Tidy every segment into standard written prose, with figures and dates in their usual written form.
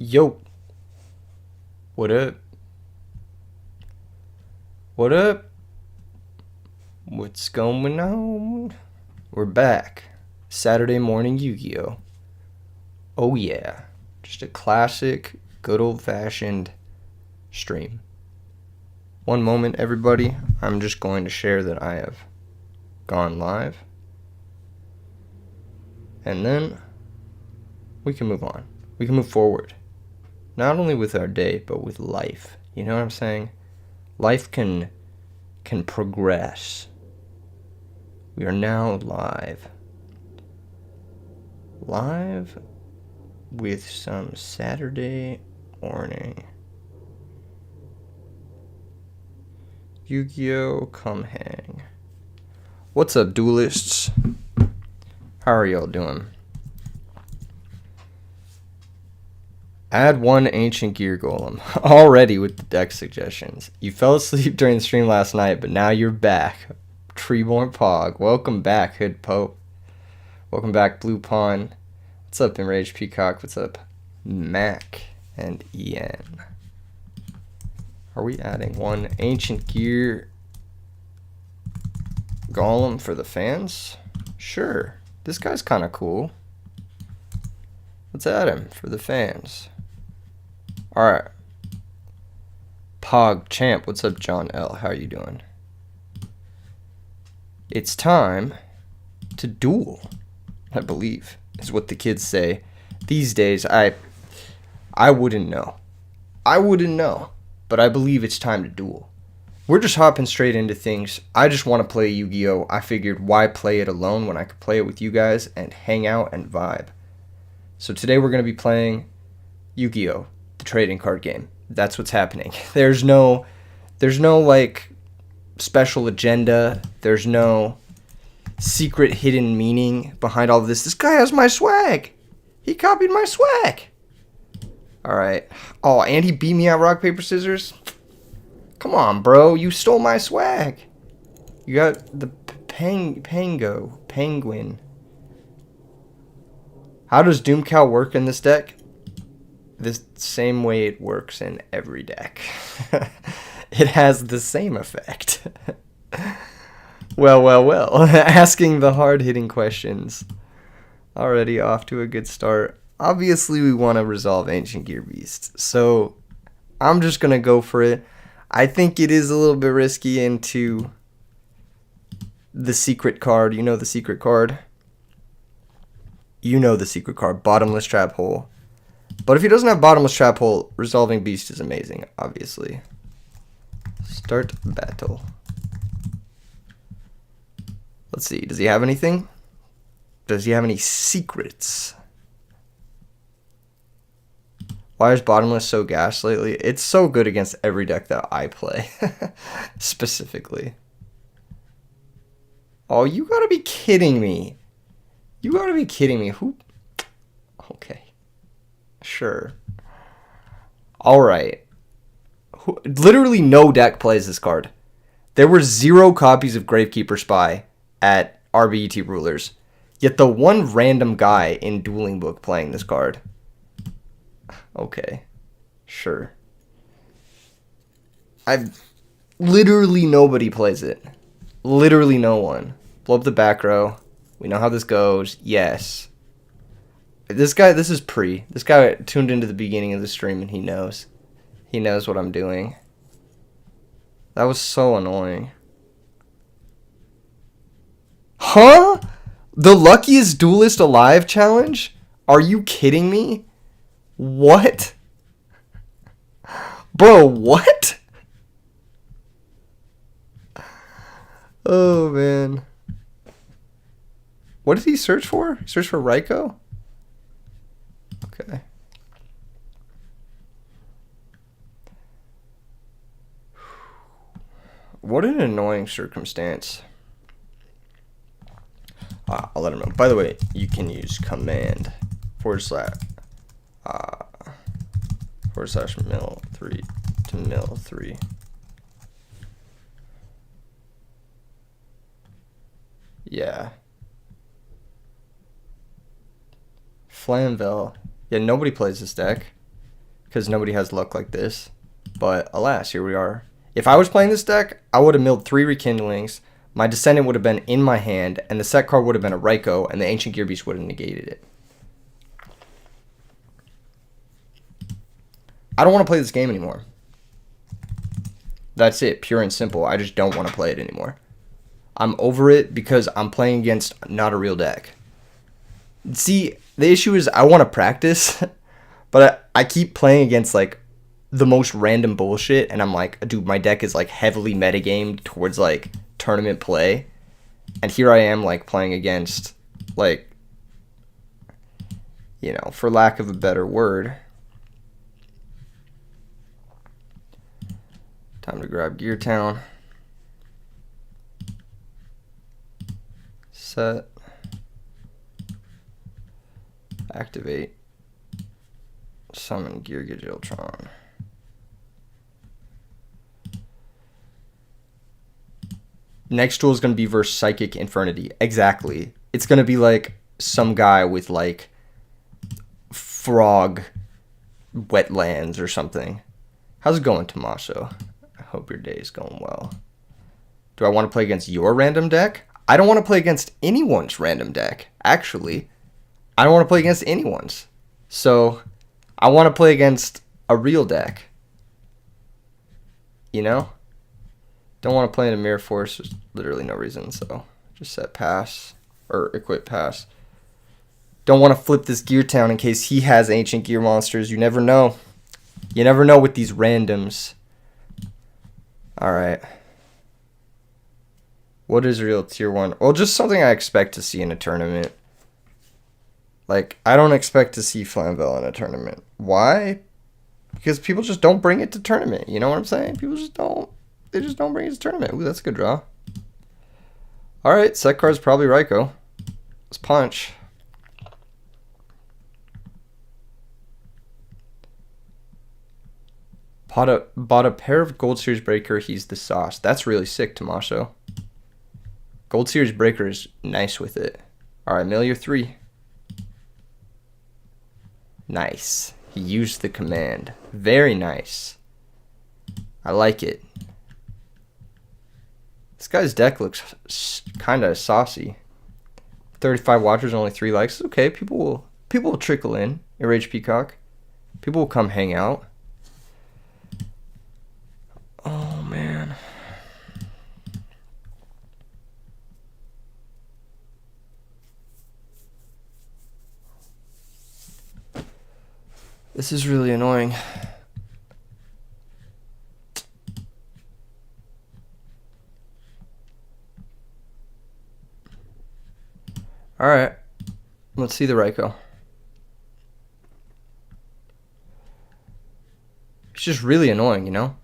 Yo, what up? What up? What's going on? We're back. Saturday morning Yu-Gi-Oh! Oh yeah. Just a classic, good old-fashioned stream. One moment, everybody. I'm just going to share that I have gone live. And then we can move on. We can move forward. Not only with our day, but with life. You know what I'm saying? Life can progress. We are now live. Live with some Saturday morning. Yu-Gi-Oh! Come hang. What's up, duelists? How are y'all doing? Add one ancient gear golem. Already with the deck suggestions. You fell asleep during the stream last night, but now you're back. Treeborn Pog. Welcome back, Hood Pope. Welcome back, Blue Pawn. What's up, Enraged Peacock? What's up, Mac and Ian? Are we adding one ancient gear golem for the fans? Sure. This guy's kind of cool. Let's add him for the fans. Alright. Pog Champ. What's up, John L? How are you doing? It's time to duel, I believe, is what the kids say. These days, I wouldn't know. I wouldn't know. But I believe it's time to duel. We're just hopping straight into things. I just want to play Yu-Gi-Oh! I figured, why play it alone when I could play it with you guys and hang out and vibe? So today we're going to be playing Yu-Gi-Oh! The trading card game. That's what's happening. There's no like special agenda. There's no secret hidden meaning behind all of this. This guy has my swag. He copied my swag. All right. Oh, and he beat me at rock, paper, scissors. Come on, bro. You stole my swag. You got the penguin. How does Doomcow work in this deck? The same way it works in every deck. It has the same effect. Well. Asking the hard-hitting questions. Already off to a good start. Obviously, we want to resolve Ancient Gear Beast. So, I'm just going to go for it. I think it is a little bit risky into the secret card. You know the secret card? You know the secret card, Bottomless Trap Hole. But if he doesn't have Bottomless Trap Hole, Resolving Beast is amazing, obviously. Start battle. Let's see, does he have anything? Does he have any secrets? Why is Bottomless so gassed lately? It's so good against every deck that I play, specifically. Oh, you gotta be kidding me. You gotta be kidding me. Who? Okay. Sure. Alright. Literally no deck plays this card. There were 0 copies of Gravekeeper Spy at RBET Rulers. Yet the one random guy in Dueling Book playing this card. Okay. Sure. Literally nobody plays it. Literally no one. Blow up the back row. We know how this goes. Yes. This guy, this is pre. This guy tuned into the beginning of the stream and he knows. He knows what I'm doing. That was so annoying. Huh? The luckiest duelist alive challenge? Are you kidding me? What? Bro, what? Oh, man. What did he search for? He searched for Raikou? Okay. What an annoying circumstance. I'll let him know. By the way, you can use command / mill 3 to mill 3. Yeah. Flamvel. Yeah, nobody plays this deck. because nobody has luck like this. But alas, here we are. If I was playing this deck, I would have milled 3 Rekindlings. My Descendant would have been in my hand, and the set card would have been a Raikou, and the Ancient Gear Beast would have negated it. I don't want to play this game anymore. That's it, pure and simple. I just don't want to play it anymore. I'm over it because I'm playing against not a real deck. See, the issue is I want to practice, but I keep playing against like the most random bullshit, and I'm like, dude, my deck is like heavily metagamed towards like tournament play, and here I am like playing against like, you know, for lack of a better word. Time to grab Gear Town. Set. Activate. Summon Gear Gadget. Next duel is going to be versus Psychic Infernity. Exactly. It's going to be like some guy with like frog wetlands or something. How's it going, Tommaso? I hope your day is going well. Do I want to play against your random deck? I don't want to play against anyone's random deck, actually. I don't want to play against anyone's. So, I want to play against a real deck. You know? Don't want to play in a Mirror Force. There's literally no reason, so just set pass. Or equip pass. Don't want to flip this Gear Town in case he has Ancient Gear monsters. You never know. You never know with these randoms. Alright. What is real tier 1? Well, just something I expect to see in a tournament. Like, I don't expect to see Flamvel in a tournament. Why? Because people just don't bring it to tournament. You know what I'm saying? People just don't. They just don't bring it to tournament. Ooh, that's a good draw. Alright, set card's probably Raikou. Let's punch. Bought a pair of Gold Series Breaker. He's the sauce. That's really sick, Tommaso. Gold Series Breaker is nice with it. Alright, mill your 3. Nice. He used the command. Very nice. I like it. This guy's deck looks kind of saucy. 35 watchers, only 3 likes. Okay, people will trickle in. Enraged Peacock. People will come hang out. Oh, man. This is really annoying. Alright. Let's see the Raikou. It's just really annoying, you know?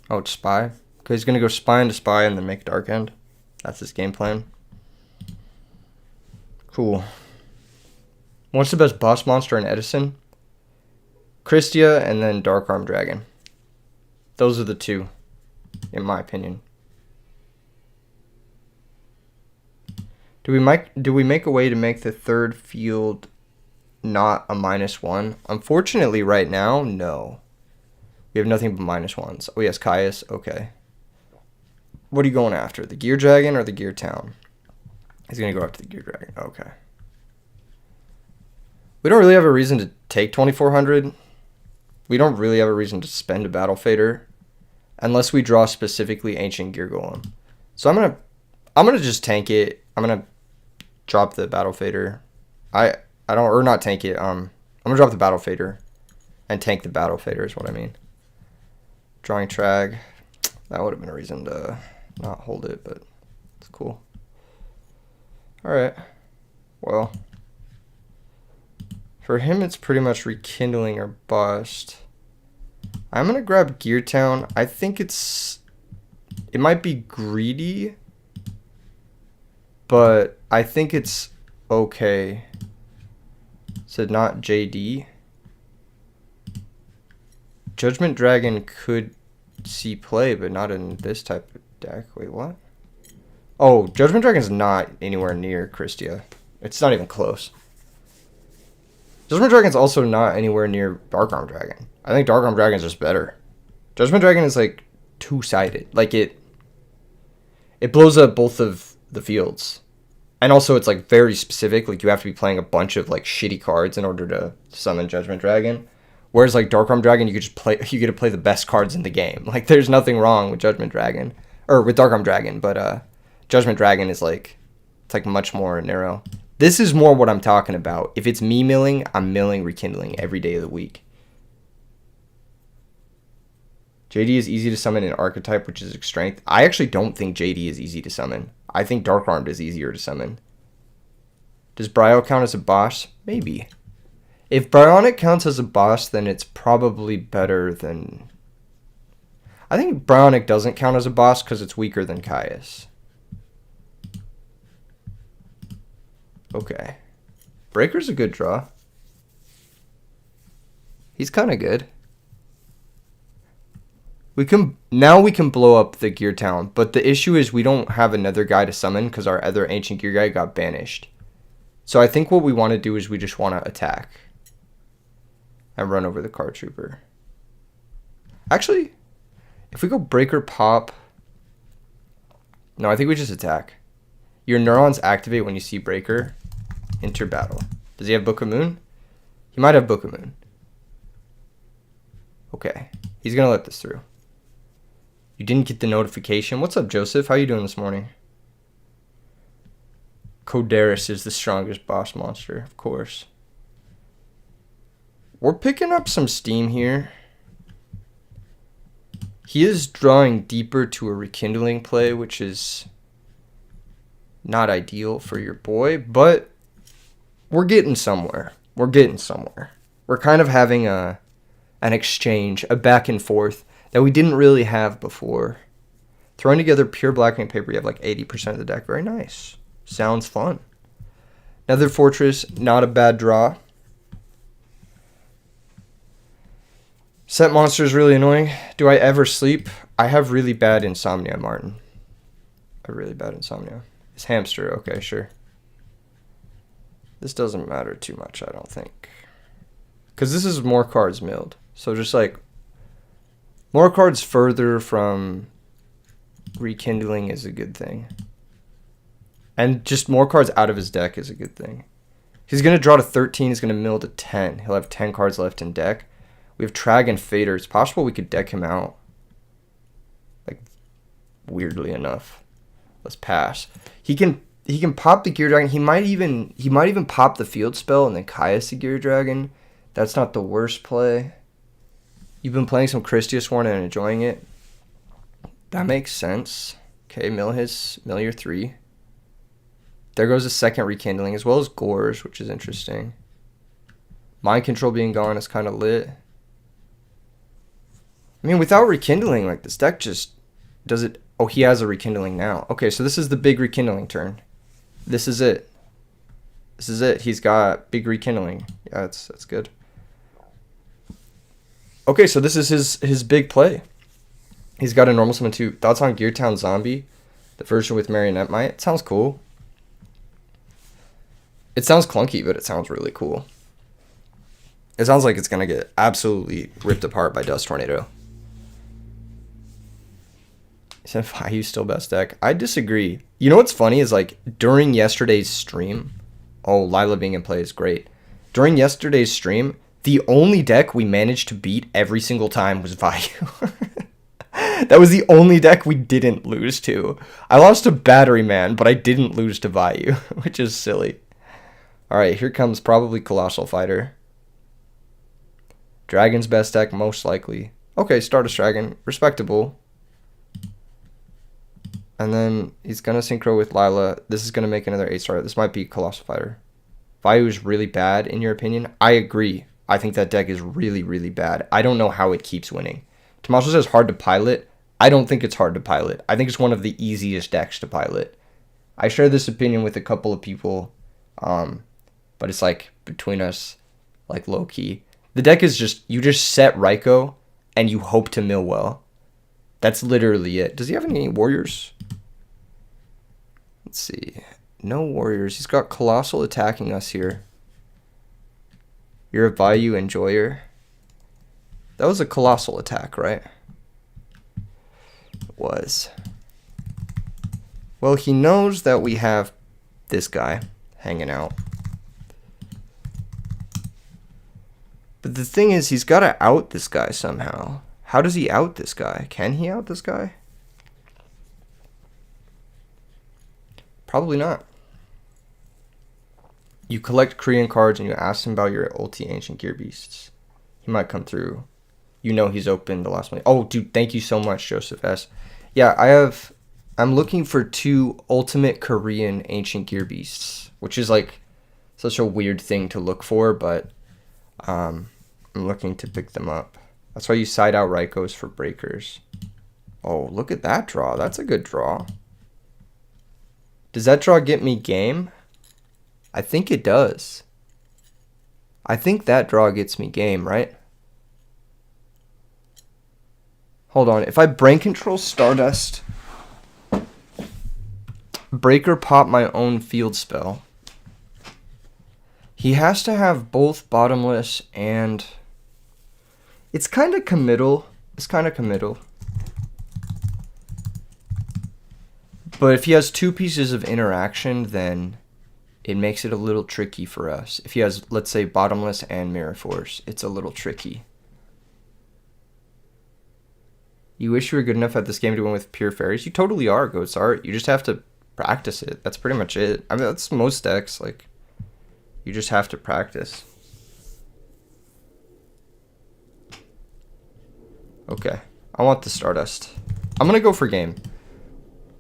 Oh, it's Spy. Okay, he's gonna go Spy into Spy and then make Dark End. That's his game plan. Cool. What's the best boss monster in Edison? Christia and then Dark Arm Dragon. Those are the 2, in my opinion. Do we make a way to make the 3rd field not a -1? Unfortunately, right now, no. We have nothing but -1s. Oh, yes, Caius. Okay. What are you going after? The Gear Dragon or the Gear Town? He's going to go after the Gear Dragon. Okay. We don't really have a reason to take 2400. We don't really have a reason to spend a Battle Fader unless we draw specifically Ancient Gear Golem. So I'm gonna just tank it. I'm gonna drop the Battle Fader. Or not tank it. I'm gonna drop the Battle Fader and tank the Battle Fader is what I mean. Drawing Trag. That would have been a reason to not hold it, but it's cool. Alright. Well. For him, it's pretty much Rekindling or bust. I'm going to grab Gear Town. I think it might be greedy, but I think it's okay. So not JD. Judgment Dragon could see play, but not in this type of deck. Wait, what? Oh, Judgment Dragon's not anywhere near Christia. It's not even close. Judgment Dragon's also not anywhere near Dark Arm Dragon. I think Dark Arm Dragon's just better. Judgment Dragon is like two-sided. Like it blows up both of the fields. And also it's like very specific. Like you have to be playing a bunch of like shitty cards in order to summon Judgment Dragon. Whereas like Dark Arm Dragon, you get to play the best cards in the game. Like there's nothing wrong with Judgment Dragon or with Dark Arm Dragon, but Judgment Dragon is like it's like much more narrow. This is more what I'm talking about. If it's me milling, I'm milling Rekindling every day of the week. JD is easy to summon in Archetype, which is strength. I actually don't think JD is easy to summon. I think Dark Armed is easier to summon. Does Bryo count as a boss? Maybe. If Bryonic counts as a boss, then it's probably better than... I think Bryonic doesn't count as a boss because it's weaker than Caius. Okay. Breaker's a good draw. He's kind of good. Now we can blow up the Gear Town, but the issue is we don't have another guy to summon because our other Ancient Gear guy got banished. So I think what we want to do is we just want to attack and run over the Card Trooper. Actually, if we go Breaker Pop... No, I think we just attack. Your neurons activate when you see Breaker. Enter battle. Does he have Book of Moon? He might have Book of Moon. Okay. He's going to let this through. You didn't get the notification. What's up, Joseph? How you doing this morning? Codaris is the strongest boss monster, of course. We're picking up some steam here. He is drawing deeper to a Rekindling play, which is not ideal for your boy, but we're getting somewhere. We're getting somewhere. We're kind of having an exchange, a back and forth that we didn't really have before. Throwing together pure black ink paper, you have like 80% of the deck. Very nice. Sounds fun. Nether Fortress, not a bad draw. Set monster is really annoying. Do I ever sleep? I have really bad insomnia, Martin. I have really bad insomnia. It's hamster. Okay, sure. This doesn't matter too much, I don't think. Because this is more cards milled. So just like more cards further from Rekindling is a good thing. And just more cards out of his deck is a good thing. He's going to draw to 13. He's going to mill to 10. He'll have 10 cards left in deck. We have Trag and Fader. It's possible we could deck him out. Like, weirdly enough. Let's pass. He can pop the Gear Dragon. He might even pop the Field Spell and then Caius the Gear Dragon. That's not the worst play. You've been playing some Yugioh and enjoying it. That makes sense. Okay, mill your 3. There goes a second Rekindling, as well as Gores, which is interesting. Mind Control being gone is kind of lit. I mean, without Rekindling, like, this deck just does it... Oh, he has a Rekindling now. Okay, so this is the big Rekindling turn. This is it. This is it. He's got big Rekindling. Yeah, that's good. Okay, so this is his big play. He's got a normal summon 2. Thoughts on Gear Town Zombie? The version with Marionette Might? It sounds cool. It sounds clunky, but it sounds really cool. It sounds like it's going to get absolutely ripped apart by Dust Tornado. He said Vayu still best deck. I disagree. You know what's funny is like during yesterday's stream, oh, Lila being in play is great. During yesterday's stream, the only deck we managed to beat every single time was Vayu. That was the only deck we didn't lose to. I lost to Battery Man, but I didn't lose to Vayu, which is silly. Alright, here comes probably Colossal Fighter. Dragon's best deck, most likely. Okay, Stardust Dragon. Respectable. And then he's going to synchro with Lila. This is going to make another 8-star. This might be Colossal Fighter. Vayu is really bad, in your opinion? I agree. I think that deck is really, really bad. I don't know how it keeps winning. Tommaso says hard to pilot. I don't think it's hard to pilot. I think it's one of the easiest decks to pilot. I share this opinion with a couple of people, but it's like between us, like low key. The deck is just, you just set Raikou and you hope to mill well. That's literally it. Does he have any warriors? Let's see. No warriors. He's got Colossal attacking us here. You're a Bayou enjoyer. That was a colossal attack, right? It was. Well, he knows that we have this guy hanging out. But the thing is, he's got to out this guy somehow. How does he out this guy? Can he out this guy? Probably not. You collect Korean cards and you ask him about your ulti ancient gear beasts. He might come through. You know he's open the last one. Oh, dude, thank you so much, Joseph S. Yeah, I'm looking for 2 ultimate Korean ancient gear beasts, which is like such a weird thing to look for, but I'm looking to pick them up. That's why you side out Raikos for breakers. Oh, look at that draw. That's a good draw. Does that draw get me game? I think it does. I think that draw gets me game, right? Hold on. If I brain control Stardust, breaker pop my own field spell, he has to have both bottomless and... It's kind of committal. But if he has 2 pieces of interaction, then it makes it a little tricky for us. If he has, let's say, bottomless and mirror force, it's a little tricky. You wish you were good enough at this game to win with pure fairies? You totally are, Goats Art. You just have to practice it. That's pretty much it. I mean, that's most decks. Like, you just have to practice. Okay. I want the Stardust. I'm going to go for game.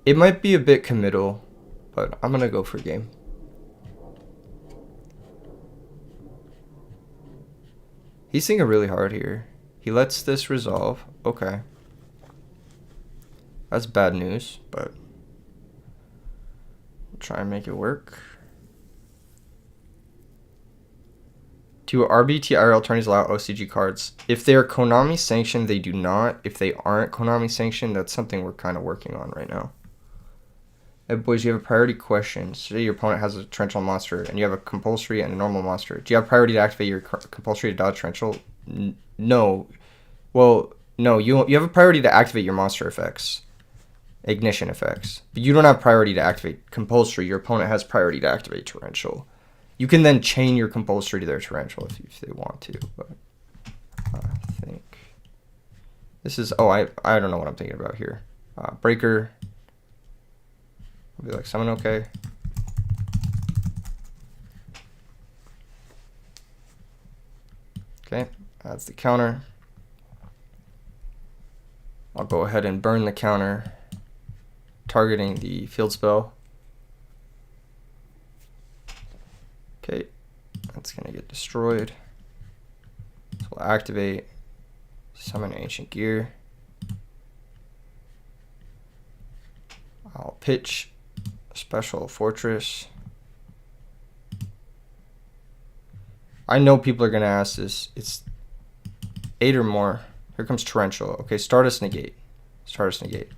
It might be a bit committal, but I'm going to go for game. He's thinking really hard here. He lets this resolve. Okay. That's bad news, but we'll try and make it work. Do RBT IRL tourneys allow OCG cards? If they are Konami sanctioned, they do not. If they aren't Konami sanctioned, that's something we're kind of working on right now. Hey boys, you have a priority question. Say your opponent has a torrential monster, and you have a compulsory and a normal monster. Do you have priority to activate your compulsory to dodge torrential? No. Well, no. You have a priority to activate your monster effects, ignition effects, but you don't have priority to activate compulsory. Your opponent has priority to activate torrential. You can then chain your compulsory to their torrential if they want to. But I think this is. Oh, I don't know what I'm thinking about here. Breaker. I'll be like, summon okay. Okay, that's the counter. I'll go ahead and burn the counter, targeting the field spell. Okay, that's gonna get destroyed. So we'll activate, summon ancient gear. I'll pitch special fortress. I know people are gonna ask this. It's 8 or more. Here comes torrential. Okay, Stardust negate. Stardust negate.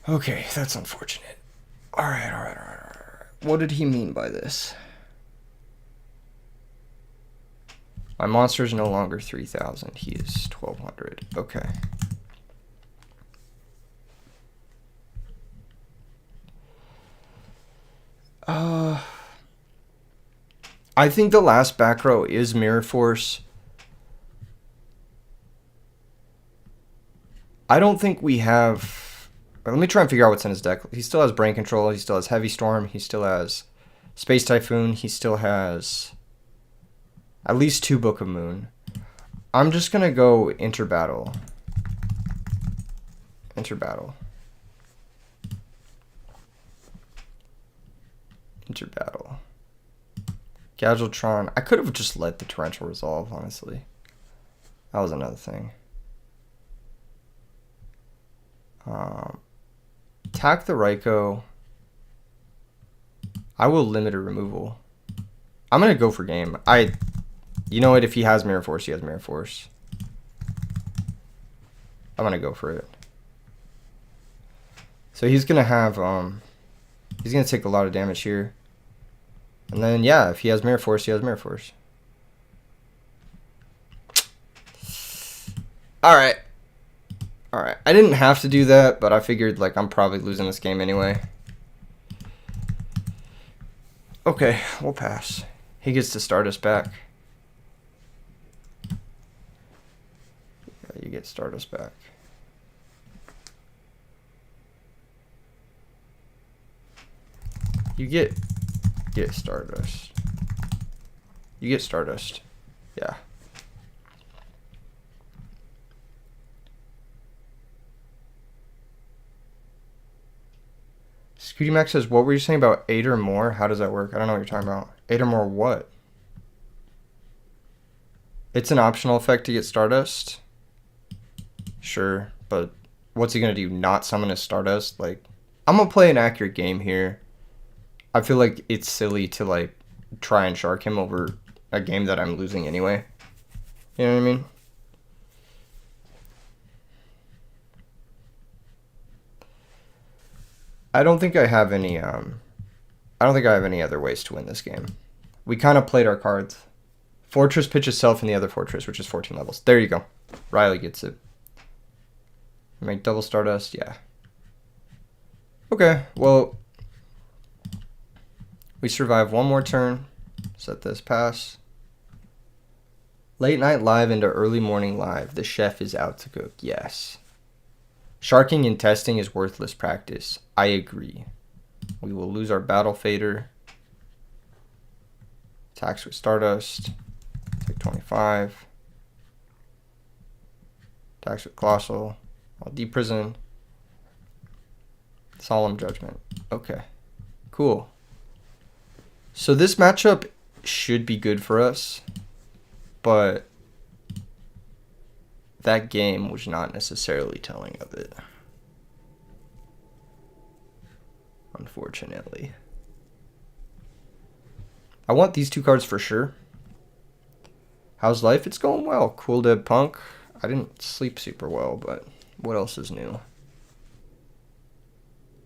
Okay, that's unfortunate. All right. What did he mean by this? My monster is no longer 3,000. He is 1,200. Okay. I think the last back row is Mirror Force. I don't think we have... Let me try and figure out what's in his deck. He still has Brain Control. He still has Heavy Storm. He still has Space Typhoon. He still has at least 2 Book of Moon. I'm just going to go Interbattle. Interbattle. Gadgetron. I could have just let the Torrential resolve, honestly. That was another thing. Attack the Raikou. I will limit a removal. I'm going to go for game. You know what? If he has Mirror Force, he has Mirror Force. I'm going to go for it. So he's going to have... he's going to take a lot of damage here. And then, yeah, if he has Mirror Force, he has Mirror Force. Alright. Alright. I didn't have to do that, but I figured, like, I'm probably losing this game anyway. Okay, we'll pass. He gets to start us back. Yeah, you get start us back. You get Stardust. You get Stardust. Yeah. Scooty Max says, what were you saying about 8 or more? How does that work? I don't know what you're talking about. 8 or more what? It's an optional effect to get Stardust. Sure, but what's he going to do? Not summon his Stardust? Like, I'm going to play an accurate game here. I feel like it's silly to, like, try and shark him over a game that I'm losing anyway. You know what I mean? I don't think I have any other ways to win this game. We kind of played our cards. Fortress pitches self in the other fortress, which is 14 levels. There you go. Riley gets it. Make double Stardust, yeah. Okay, well, we survive one more turn. Set this pass. Late night live into early morning live. The chef is out to cook. Yes. Sharking and testing is worthless practice. I agree. We will lose our battle fader. Attacks with Stardust. Take 25. Attacks with Colossal. I'll deprison. Solemn Judgment. Okay. Cool. So this matchup should be good for us, but that game was not necessarily telling of it. Unfortunately. I want these two cards for sure. How's life? It's going well. Cool Dead Punk. I didn't sleep super well, but what else is new?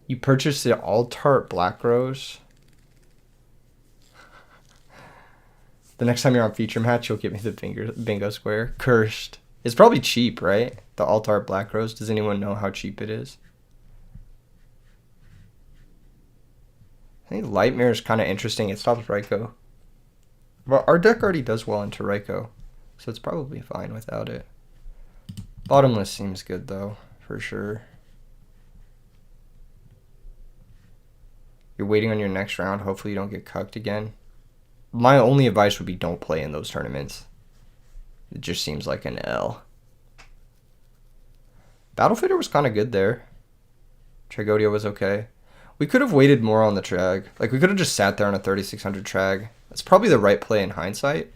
You purchased the Altart Black Rose. The next time you're on Feature Match, you'll give me the bingo square. Cursed. It's probably cheap, right? The Altart Black Rose. Does anyone know how cheap it is? I think Lightmare is kind of interesting. It stops Raikou. Well, our deck already does well into Raikou, so it's probably fine without it. Bottomless seems good, though, for sure. You're waiting on your next round. Hopefully you don't get cucked again. My only advice would be don't play in those tournaments. It just seems like an L. Battle Fader was kind of good there. Tragodia was okay. We could have waited more on the Trag. Like, we could have just sat there on a 3600 Trag. That's probably the right play in hindsight.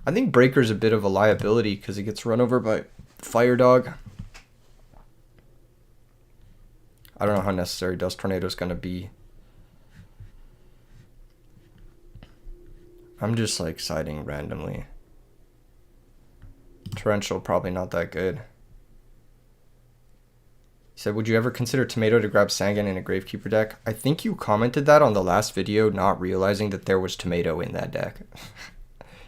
I think Breaker's a bit of a liability because he gets run over by Fire Dog. I don't know how necessary Dust Tornado is going to be. I'm just, like, siding randomly. Torrential, probably not that good. He said, would you ever consider Tomato to grab Sangan in a Gravekeeper deck? I think you commented that on the last video, not realizing that there was Tomato in that deck.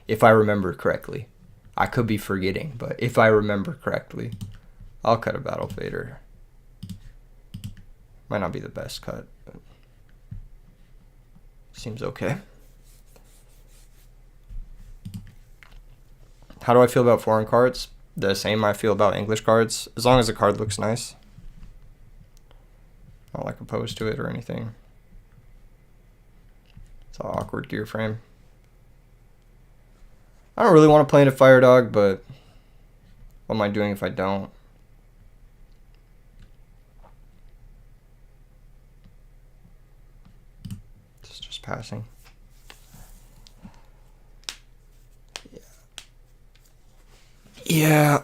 If I remember correctly. I could be forgetting, but if I remember correctly. I'll cut a Battle Fader. Might not be the best cut, but seems okay. How do I feel about foreign cards? The same I feel about English cards, as long as the card looks nice. Not like opposed to it or anything. It's all awkward gear frame. I don't really want to play into Fire Dog, but what am I doing if I don't? It's just passing. Yeah.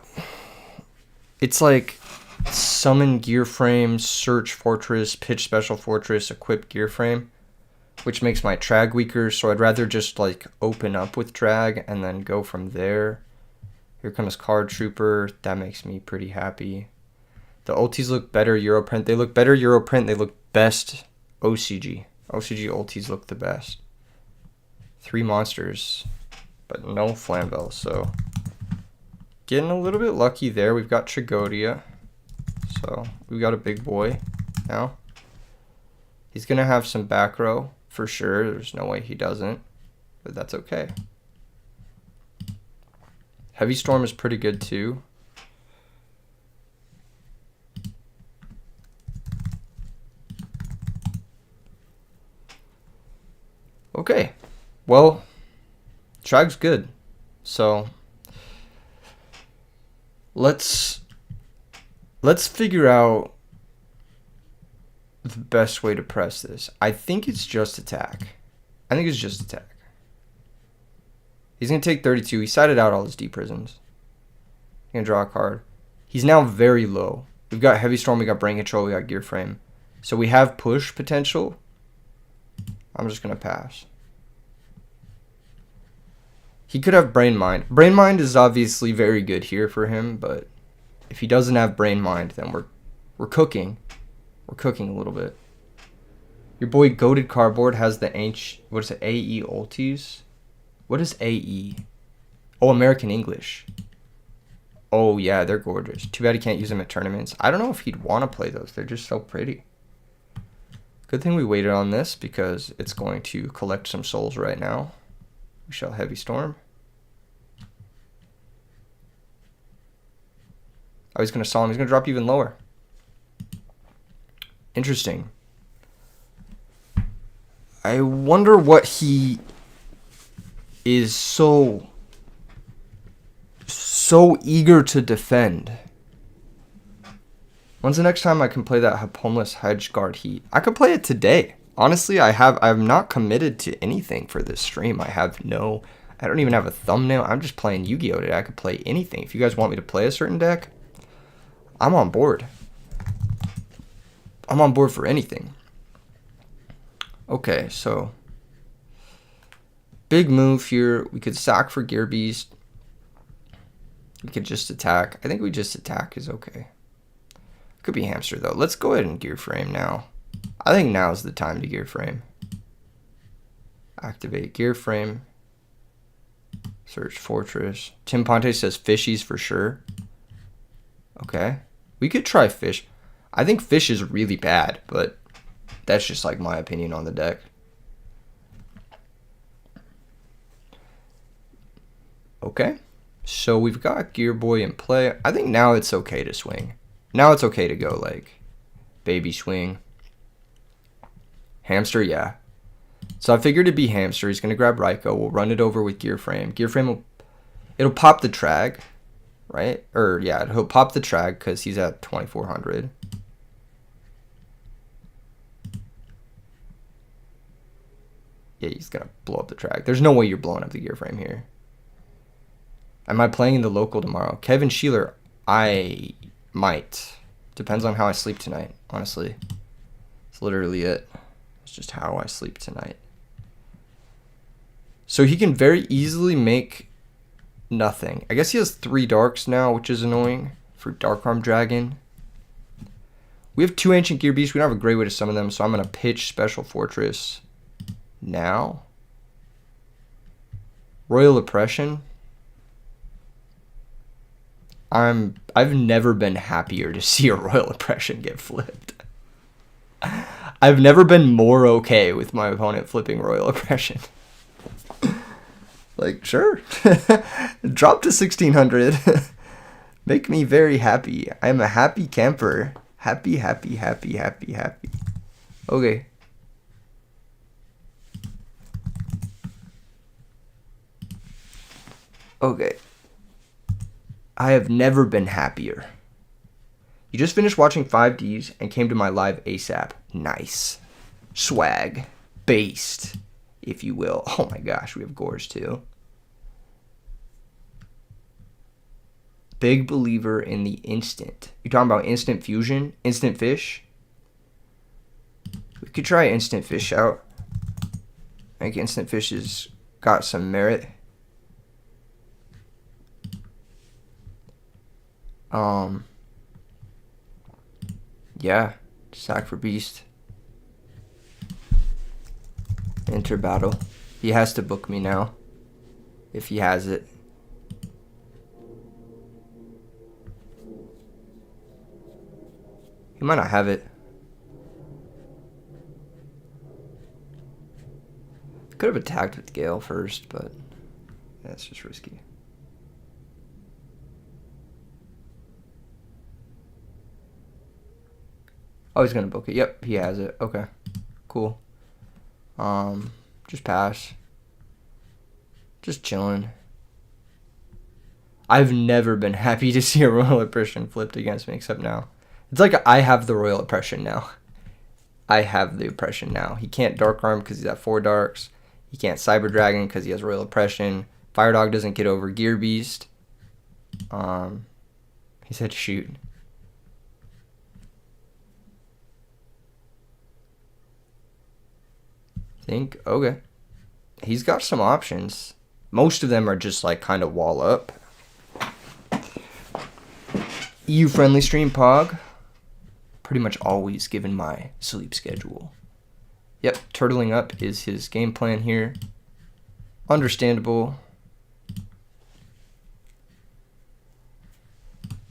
It's like summon gear frame, search fortress, pitch special fortress, equip gear frame, which makes my Trag weaker, so I'd rather just like open up with Trag and then go from there. Here comes Card Trooper. That makes me pretty happy. The ultis look better Europrint. They look better Europrint. They look best OCG. OCG ultis look the best. 3 monsters, but no Flamvel. So getting a little bit lucky there. We've got Tragodia. So we've got a big boy now. He's going to have some back row for sure. There's no way he doesn't, but that's okay. Heavy Storm is pretty good too. Okay, well, Trag's good. So let's figure out the best way to press this. I think it's just attack. He's going to take 32. He sided out all his deep prisons. He's going to draw a card. He's now very low. We've got Heavy Storm, we got Brain Control, we got Gear Frame. So we have push potential. I'm just going to pass. He could have Brain Mind. Brain Mind is obviously very good here for him, but if he doesn't have Brain Mind, then we're cooking. We're cooking a little bit. Your boy Goated Cardboard has the what is it, AE ultis? What is AE? Oh, American English. Oh yeah, they're gorgeous. Too bad he can't use them at tournaments. I don't know if he'd want to play those. They're just so pretty. Good thing we waited on this because it's going to collect some souls right now. We shall Heavy Storm. Oh, he's going to Solemn. He's going to drop even lower. Interesting. I wonder what he is so eager to defend. When's the next time I can play that Homeless Hedgeguard Heat? I could play it today. Honestly, I'm not committed to anything for this stream. I don't even have a thumbnail. I'm just playing Yu-Gi-Oh today. I could play anything. If you guys want me to play a certain deck, I'm on board. I'm on board for anything. Okay, so big move here. We could sack for Gear Beast. We could just attack. I think we just attack is okay. Could be Hamster though. Let's go ahead and Gear Frame now. I think now is the time to Gear Frame. Activate Gear Frame. Search Fortress. Tim Ponte says fishies for sure. Okay. We could try fish. I think fish is really bad, but that's just like my opinion on the deck. Okay. So we've got Gear Boy in play. I think now it's okay to swing. Now it's okay to go like baby swing. Hamster, yeah. So I figured it'd be Hamster. He's going to grab Raikou. We'll run it over with Gear Frame. Gear Frame it'll pop the Trag, right? Or yeah, he'll pop the Trag because he's at 2400. Yeah, he's going to blow up the Trag. There's no way you're blowing up the Gear Frame here. Am I playing in the local tomorrow? Kevin Sheeler, I might. Depends on how I sleep tonight, honestly. It's literally it. It's just how I sleep tonight. So he can very easily make nothing. I guess he has 3 darks now, which is annoying for Dark Arm Dragon. We have 2 Ancient Gear Beasts. We don't have a great way to summon them, so I'm going to pitch Special Fortress now. Royal Oppression. I've never been happier to see a Royal Oppression get flipped. I've never been more okay with my opponent flipping Royal Oppression. Like, sure. Drop to 1600. Make me very happy. I am a happy camper. Happy, happy, happy, happy, happy. Okay. Okay. I have never been happier. You just finished watching 5Ds and came to my live ASAP. Nice. Swag. Based, if you will. Oh my gosh, we have Gores too. Big believer in the instant. You talking about instant fusion? Instant fish? We could try instant fish out. I think instant fish has got some merit. Yeah, sack for beast. Enter battle. He has to book me now. If he has it. He might not have it. Could have attacked with Gale first, but that's just risky. Oh, he's gonna book it. Yep, he has it. Okay, cool. Just pass. Just chilling. I've never been happy to see a Royal Oppression flipped against me, except now. It's like I have the Royal Oppression now. I have the Oppression now. He can't Dark Arm because he's at 4 darks. He can't Cyber Dragon because he has Royal Oppression. Fire Dog doesn't get over Gear Beast. He said shoot. Think, okay. He's got some options. Most of them are just like kind of wall up. EU friendly stream Pog. Pretty much always given my sleep schedule. Yep, turtling up is his game plan here. Understandable.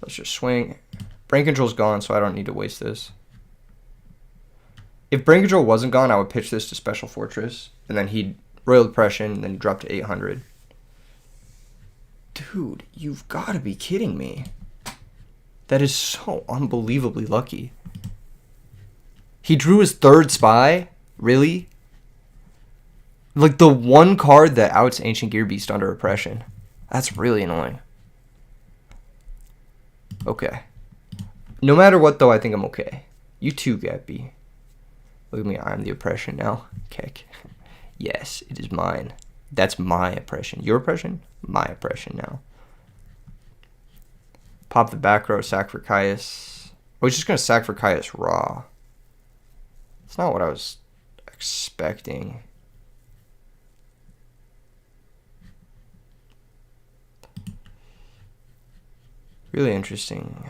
Let's just swing. Brain control's gone, so I don't need to waste this. If brain control wasn't gone, I would pitch this to Special Fortress, and then he'd Royal Oppression, then drop to 800. Dude, you've got to be kidding me. That is so unbelievably lucky. He drew his 3rd spy? Really? Like the one card that outs Ancient Gear Beast under Oppression. That's really annoying. Okay. No matter what, though, I think I'm okay. You too, Gappy. Look at me, I'm the Oppression now. Keck. Yes, it is mine. That's my Oppression. Your Oppression? My Oppression now. Pop the back row, sack for Caius. I was just going to sack for Caius raw. It's not what I was expecting. Really interesting.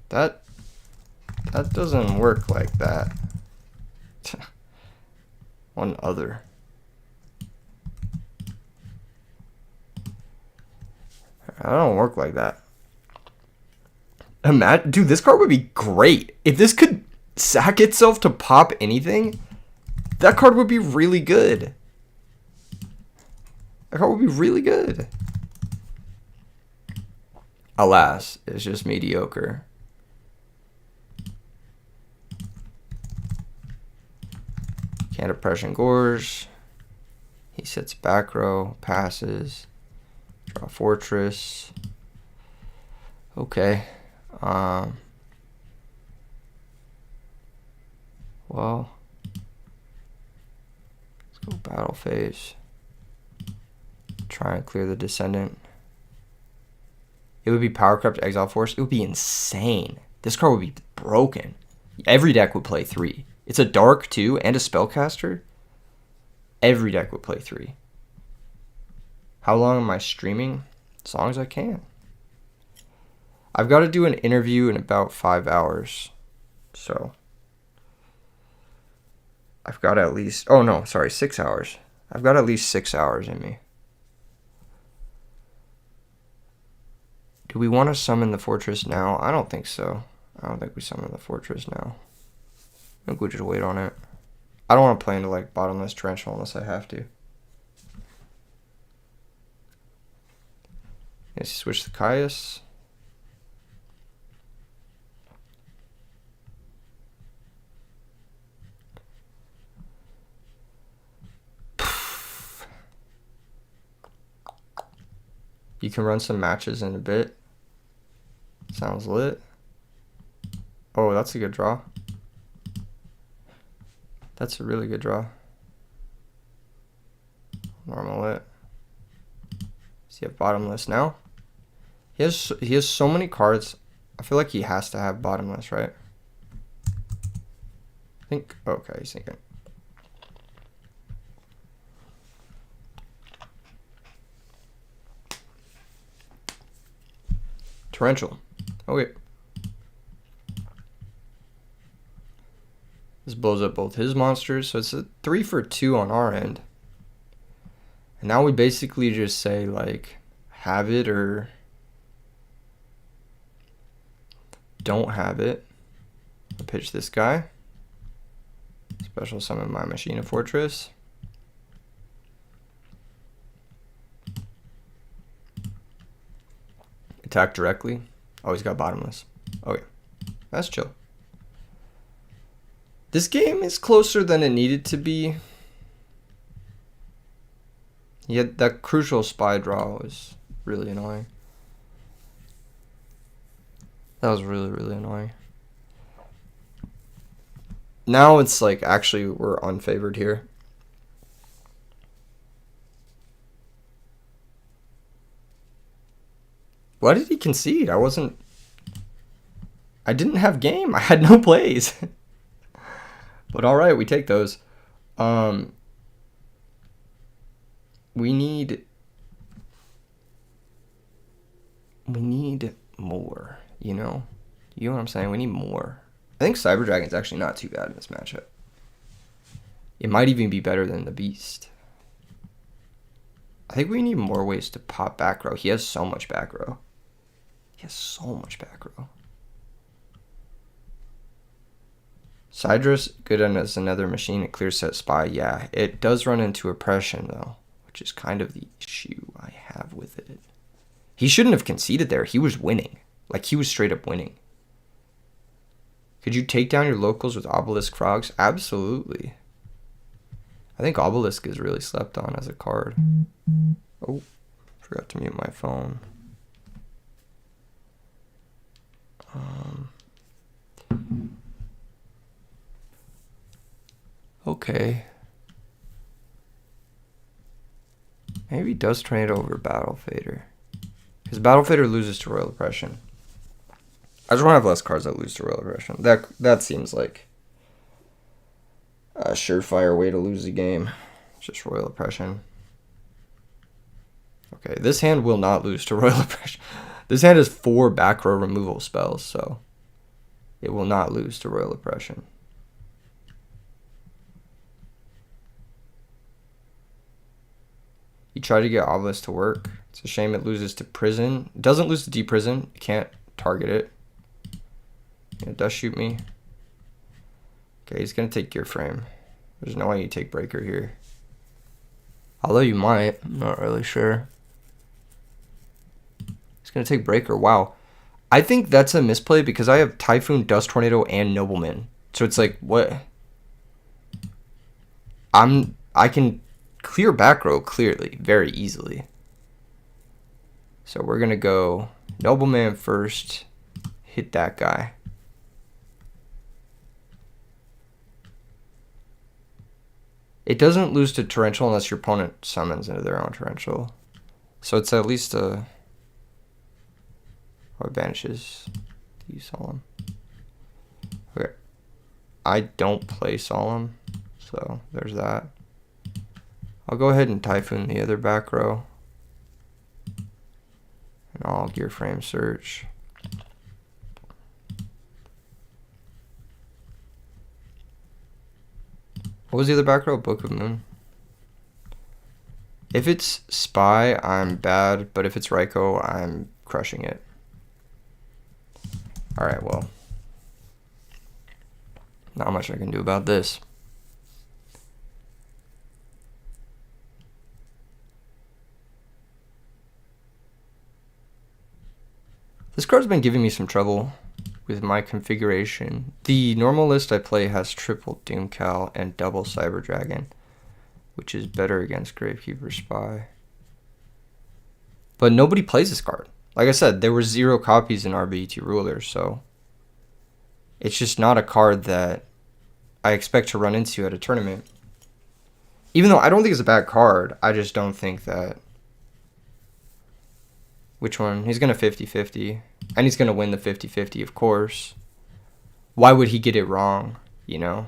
That doesn't work like that. One other. I don't work like that. Imagine, dude, this card would be great. If this could sack itself to pop anything, that card would be really good. That card would be really good. Alas, it's just mediocre. Can't Oppression Gorge. He sets back row, passes. Draw Fortress. Okay. Well, let's go battle phase. Try and clear the Descendant. It would be Power Corrupt Exile Force. It would be insane. This card would be broken. Every deck would play 3. It's a dark too and a spellcaster. Every deck would play 3. How long am I streaming? As long as I can. I've got to do an interview in about 5 hours. So I've got at least, 6 hours. I've got at least 6 hours in me. Do we want to summon the Fortress now? I don't think so. I don't think we summon the Fortress now. I think we just wait on it. I don't want to play into like Bottomless Torrential unless I have to. Yes, switch the Caius. You can run some matches in a bit. Sounds lit. Oh, that's a good draw. That's a really good draw. Normal lit. Does he have Bottomless now? He has so many cards. I feel like he has to have Bottomless, right? I think, okay, he's thinking. Torrential. Okay. This blows up both his monsters. So it's a 3 for 2 on our end. And now we basically just say, like, have it or don't have it. I'll pitch this guy. Special summon my Machina Fortress. Attack directly. Oh, he's got bottomless. Okay, that's chill. This game is closer than it needed to be. Yet that crucial spy draw was really annoying. That was really, really annoying. Now it's like, actually, we're unfavored here. Why did he concede? I didn't have game. I had no plays. But all right, we take those. We need more, you know? You know what I'm saying? We need more. I think Cyber Dragon's actually not too bad in this matchup. It might even be better than the Beast. I think we need more ways to pop back row. He has so much back row. Sydra's good as another machine. It clear set spy. Yeah, it does run into oppression, though, which is kind of the issue I have with it. He shouldn't have conceded there. He was winning. Like, he was straight up winning. Could you take down your locals with Obelisk Frogs? Absolutely. I think Obelisk is really slept on as a card. Oh, forgot to mute my phone. Okay. Maybe he does trade over Battle Fader. Because Battle Fader loses to Royal Oppression. I just want to have less cards that lose to Royal Oppression. That seems like a surefire way to lose the game. Just Royal Oppression. Okay, this hand will not lose to Royal Oppression. This hand has 4 back row removal spells, so it will not lose to Royal Oppression. You try to get Obelisk to work. It's a shame it loses to Prison. It doesn't lose to Deprison. You can't target it. It does shoot me. Okay, he's going to take Gear Frame. There's no way you take Breaker here. Although you might. I'm not really sure. He's going to take Breaker. Wow. I think that's a misplay because I have Typhoon, Dust Tornado, and Nobleman. So it's like, what? I can clear back row clearly, very easily. So we're going to go Nobleman first. Hit that guy. It doesn't lose to Torrential unless your opponent summons into their own Torrential. So it's at least a... Or banishes the Solemn. Okay. I don't play Solemn, so there's that. I'll go ahead and Typhoon the other back row. And I'll Gear Frame search. What was the other back row? Book of Moon. If it's Spy, I'm bad, but if it's Raikou, I'm crushing it. Alright, well. Not much I can do about this. This card's been giving me some trouble with my configuration. The normal list I play has triple Doomcal and double Cyber Dragon, which is better against Gravekeeper Spy. But nobody plays this card. Like I said, there were 0 copies in RBET Ruler, so it's just not a card that I expect to run into at a tournament. Even though I don't think it's a bad card, I just don't think that... Which one? He's going to 50-50. And he's going to win the 50-50, of course. Why would he get it wrong, you know?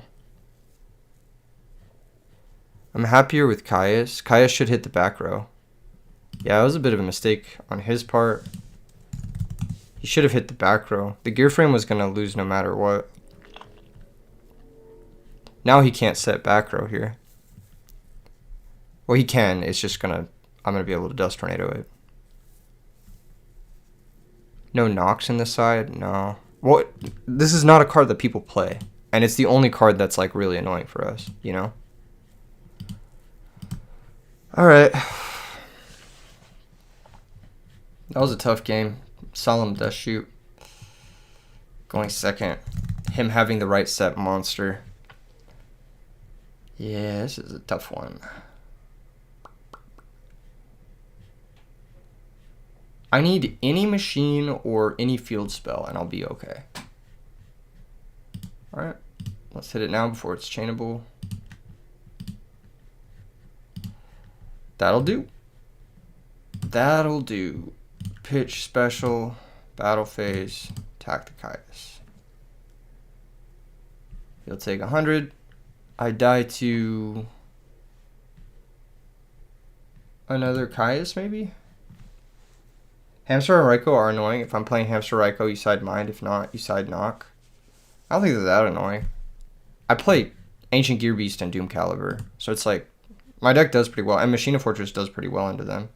I'm happier with Caius. Caius should hit the back row. Yeah, it was a bit of a mistake on his part. He should have hit the back row. The Gear Frame was going to lose no matter what. Now he can't set back row here. Well, he can. It's just I'm gonna be able to Dust Tornado it. No knocks in the side? No. Well, this is not a card that people play. And it's the only card that's like really annoying for us, you know? Alright. That was a tough game. Solemn Dust Shoot. Going second. Him having the right set monster. Yeah, this is a tough one. I need any machine or any field spell, and I'll be okay. Alright, let's hit it now before it's chainable. That'll do. That'll do. Pitch special, battle phase, attack the Caius. He'll take 100. I die to another Caius, maybe? Hamster and Raikou are annoying. If I'm playing Hamster Raikou, you side Mind. If not, you side Knock. I don't think they're that annoying. I play Ancient Gear Beast and Doom Caliber, so it's like my deck does pretty well, and Machina Fortress does pretty well into them.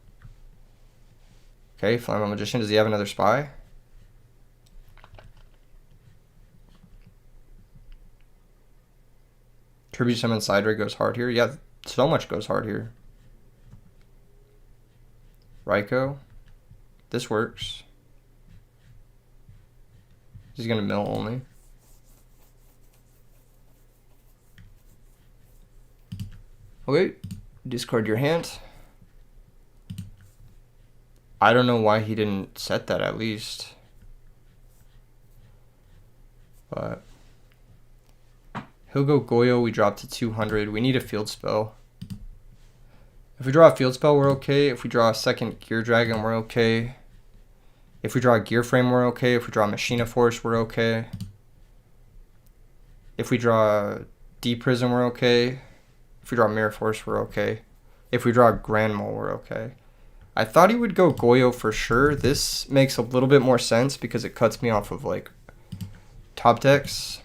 Okay, Flammable Magician. Does he have another Spy? Kirby Summon Side Ray goes hard here. Yeah, so much goes hard here. Raikou. This works. He's gonna mill only. Okay, discard your hand. I don't know why he didn't set that at least. But he'll go Goyo, we drop to 200. We need a field spell. If we draw a field spell, we're okay. If we draw a second Gear Dragon, we're okay. If we draw a Gear Frame, we're okay. If we draw a Machina Force, we're okay. If we draw Deep Prism, we're okay. If we draw Mirror Force, we're okay. If we draw a Grand Mole, we're okay. I thought he would go Goyo for sure. This makes a little bit more sense because it cuts me off of like top decks.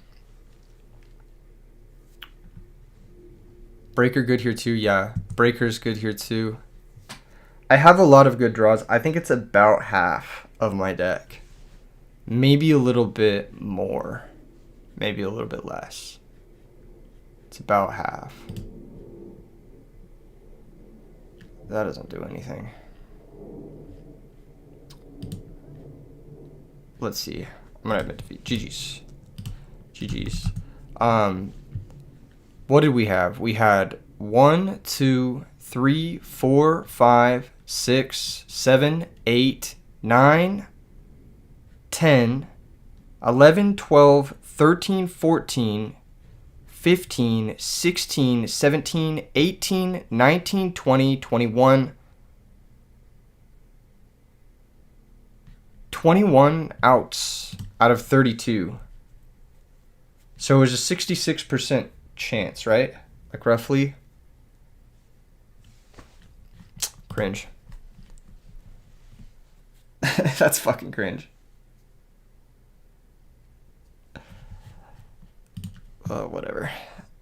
Breaker good here too. Yeah, Breaker's good here too. I have a lot of good draws. I think it's about half of my deck. Maybe a little bit more. Maybe a little bit less. It's about half. That doesn't do anything. Let's see. I'm gonna admit defeat. GG's. GG's. What did we have? We had 1, 2, 3, 4, 5, 6, 7, 8, 9, 10, 11, 12, 13, 14, 15, 16, 17, 18, 19, 20, 21. 21 outs out of 32. So it was a 66% chance, right? Like roughly. Cringe. That's fucking cringe. Whatever.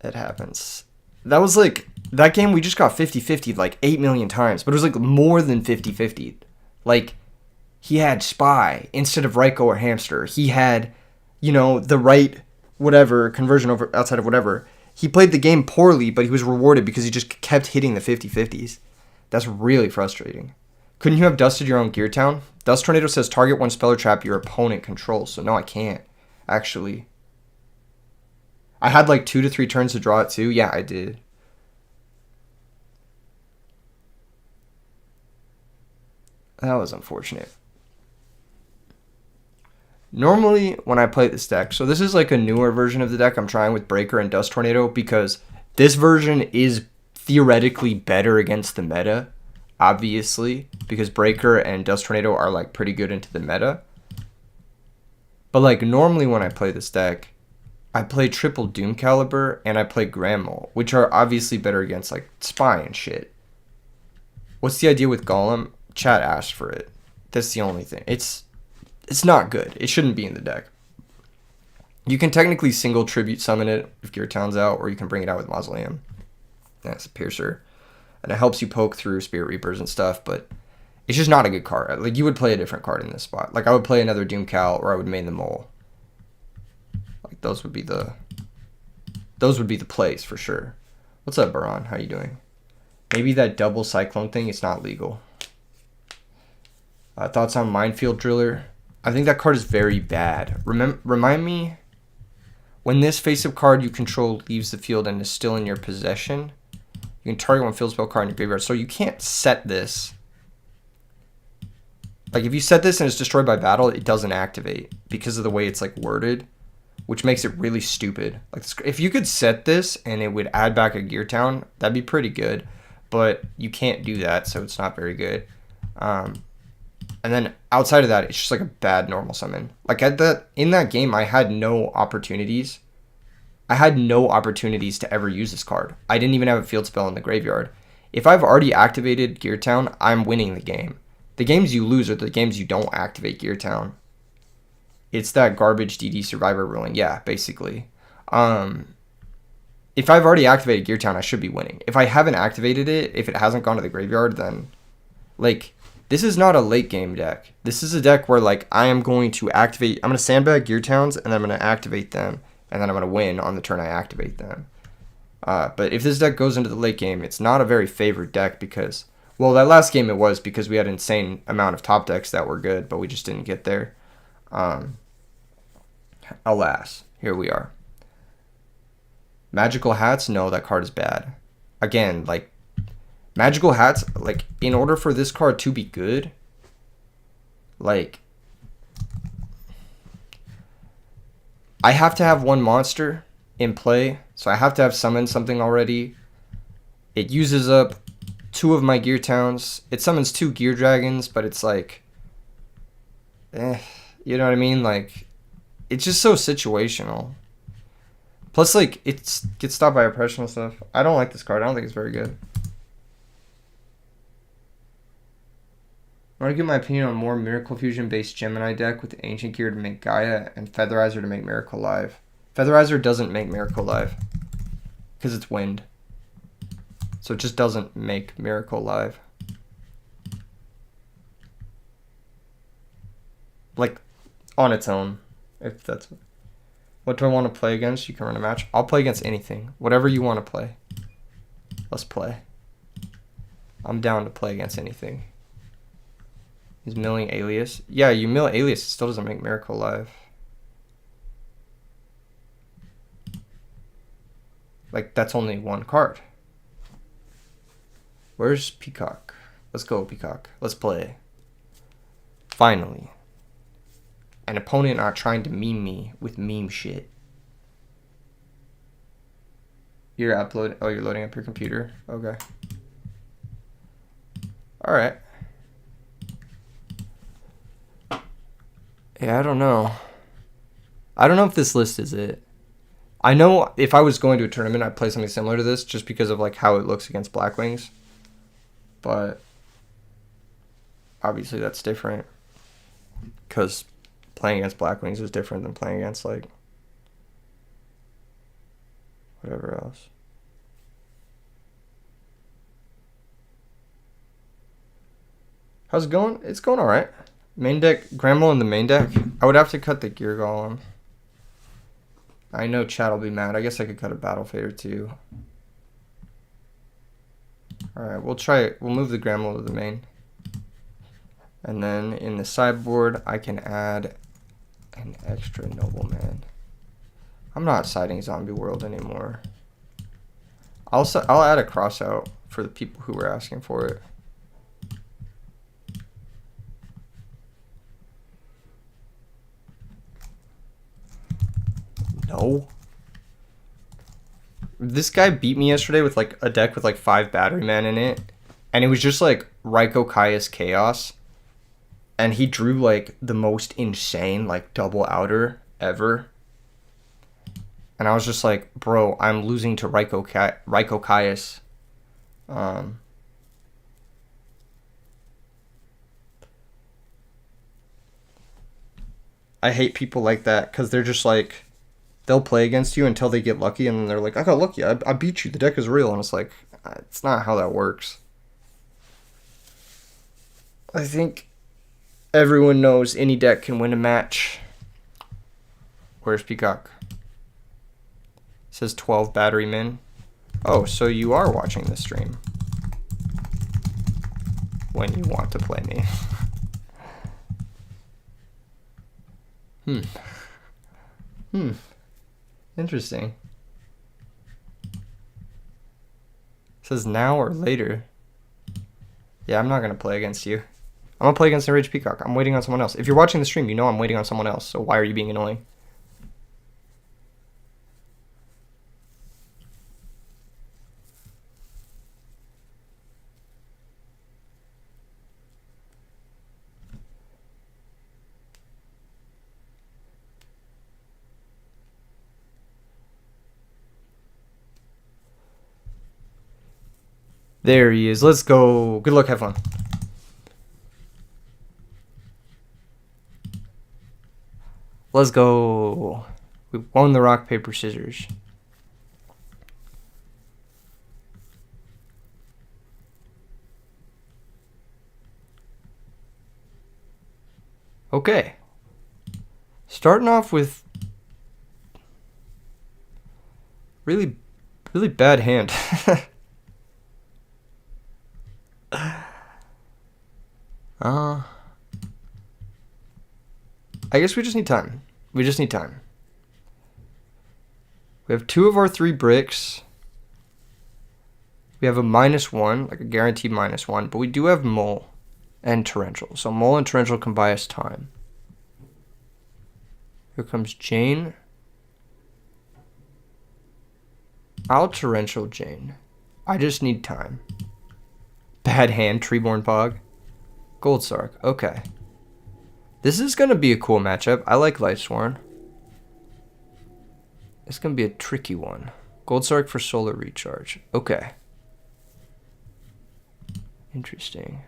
It happens. That was like, that game we just got 50-50 like 8 million times, but it was like more than 50-50. Like, he had Spy instead of Raikou or Hamster. He had, you know, the right whatever, conversion over outside of whatever. He played the game poorly, but he was rewarded because he just kept hitting the 50-50s. That's really frustrating. Couldn't you have dusted your own Gear Town? Dust Tornado says target one spell or trap your opponent controls. So no, I can't, actually. I had like 2 to 3 turns to draw it too. Yeah, I did. That was unfortunate. Normally, when I play this deck, so this is like a newer version of the deck I'm trying with Breaker and Dust Tornado because this version is theoretically better against the meta, obviously, because Breaker and Dust Tornado are like pretty good into the meta. But like normally when I play this deck, I play triple Doom Caliber and I play Grand Mole, which are obviously better against like Spy and shit. What's the idea with Golem? Chat asked for it. That's the only thing. It's not good. It shouldn't be in the deck. You can technically single tribute summon it if Gear Town's out, or you can bring it out with Mausoleum. That's a Piercer. And it helps you poke through Spirit Reapers and stuff, but it's just not a good card. Like, you would play a different card in this spot. Like, I would play another Doom Cal, or I would main the Mole. Like, those would be the plays for sure. What's up, Baron? How you doing? Maybe that double Cyclone thing, it's not legal. Thoughts on Minefield Driller? I think that card is very bad. Remind me, when this face-up card you control leaves the field and is still in your possession, you can target one field spell card in your graveyard. So you can't set this. Like, if you set this and it's destroyed by battle, it doesn't activate because of the way it's like worded, which makes it really stupid. Like, if you could set this and it would add back a Gear Town, that'd be pretty good. But you can't do that, so it's not very good. And then outside of that, it's just like a bad normal summon. Like, in that game, I had no opportunities. I had no opportunities to ever use this card. I didn't even have a field spell in the graveyard. If I've already activated Gear Town, I'm winning the game. The games you lose are the games you don't activate Gear Town. It's that garbage DD Survivor ruling. Yeah, basically. If I've already activated Gear Town, I should be winning. If I haven't activated it, if it hasn't gone to the graveyard, then, like, this is not a late game deck. This is a deck where, like, I am going to activate, I'm going to sandbag Gear Towns, and then I'm going to activate them, and then I'm going to win on the turn I activate them. But if this deck goes into the late game, it's not a very favored deck because, well, that last game it was because we had an insane amount of top decks that were good, but we just didn't get there. Alas, here we are. Magical Hats, no, that card is bad. Again, like, Magical Hats, like, in order for this card to be good, like, I have to have one monster in play, so I have to have summoned something already. It uses up 2 of my Gear Towns. It summons 2 Gear Dragons, but it's like, you know what I mean? Like, it's just so situational. Plus, like, it gets stopped by oppression and stuff. I don't like this card. I don't think it's very good. I want to give my opinion on more Miracle Fusion based Gemini deck with Ancient Gear to make Gaia and Featherizer to make Miracle Live. Featherizer doesn't make Miracle Live because it's wind. So it just doesn't make Miracle Live. Like, on its own. If that's... What do I want to play against? You can run a match. I'll play against anything. Whatever you want to play. Let's play. I'm down to play against anything. He's milling Alias. Yeah, you mill Alias. It still doesn't make Miracle Live. Like, that's only one card. Where's Peacock? Let's go, Peacock. Let's play. Finally. An opponent not trying to meme me with meme shit. You're uploading. Oh, you're loading up your computer. Okay. All right. Yeah, I don't know. I don't know if this list is it. I know if I was going to a tournament, I'd play something similar to this just because of like how it looks against Blackwings. But obviously that's different because playing against Blackwings is different than playing against like whatever else. How's it going? It's going all right. Main deck, Gramble in the main deck. I would have to cut the Gear Golem. I know chat will be mad. I guess I could cut a Battle Fader too. Alright, we'll try it. We'll move the Gramble to the main. And then in the sideboard, I can add an extra Nobleman. I'm not siding Zombie World anymore. I'll add a Crossout for the people who were asking for it. No. This guy beat me yesterday with like a deck with like 5 Battery Men in it. And it was just like Raiko Caius Chaos. And he drew like the most insane like double outer ever. And I was just like, bro, I'm losing to Raiko Caius. I hate people like that because they're just like, they'll play against you until they get lucky, and then they're like, I got lucky, I beat you, the deck is real. And it's like, it's not how that works. I think everyone knows any deck can win a match. Where's Peacock? It says 12 battery min. Oh, so you are watching the stream when you want to play me. Interesting. It says now or later. Yeah, I'm not going to play against you. I'm going to play against Enraged Peacock. I'm waiting on someone else. If you're watching the stream, you know I'm waiting on someone else. So why are you being annoying? There he is. Let's go. Good luck. Have fun. Let's go. We won the rock, paper, scissors. Okay. Starting off with really bad hand. I guess we just need time. We just need time. We have 2 of our 3 bricks. We have a -1, like a guaranteed -1, but we do have Mole and Torrential. So Mole and Torrential can buy us time. Here comes Jane. I'll Torrential Jane. I just need time. Bad hand, Treeborn Pog. Gold Sark, okay. This is going to be a cool matchup. I like Lightsworn. It's going to be a tricky one. Gold Sark for Solar Recharge. Okay. Interesting.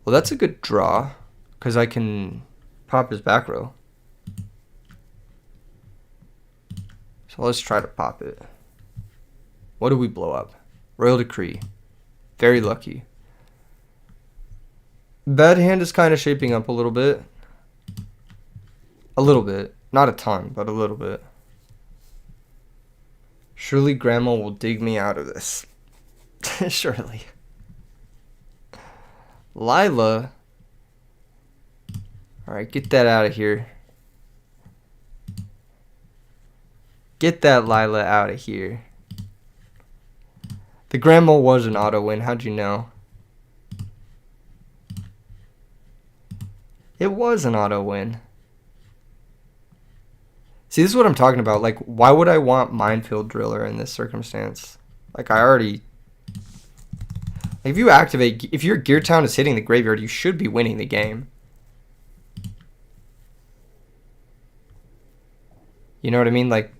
Well, that's a good draw, because I can pop his back row. So let's try to pop it. What do we blow up? Royal Decree. Very lucky. Bad hand is kind of shaping up a little bit. A little bit. Not a ton, but a little bit. Surely Grandma will dig me out of this. Surely. Lila. Alright, get that out of here. Get that Lila out of here. The Grandma was an auto win. How'd you know? It was an auto win. See, this is what I'm talking about. Like, why would I want Minefield Driller in this circumstance? Like, I already... Like, if you activate... If your Gear Town is hitting the graveyard, you should be winning the game. You know what I mean? Like,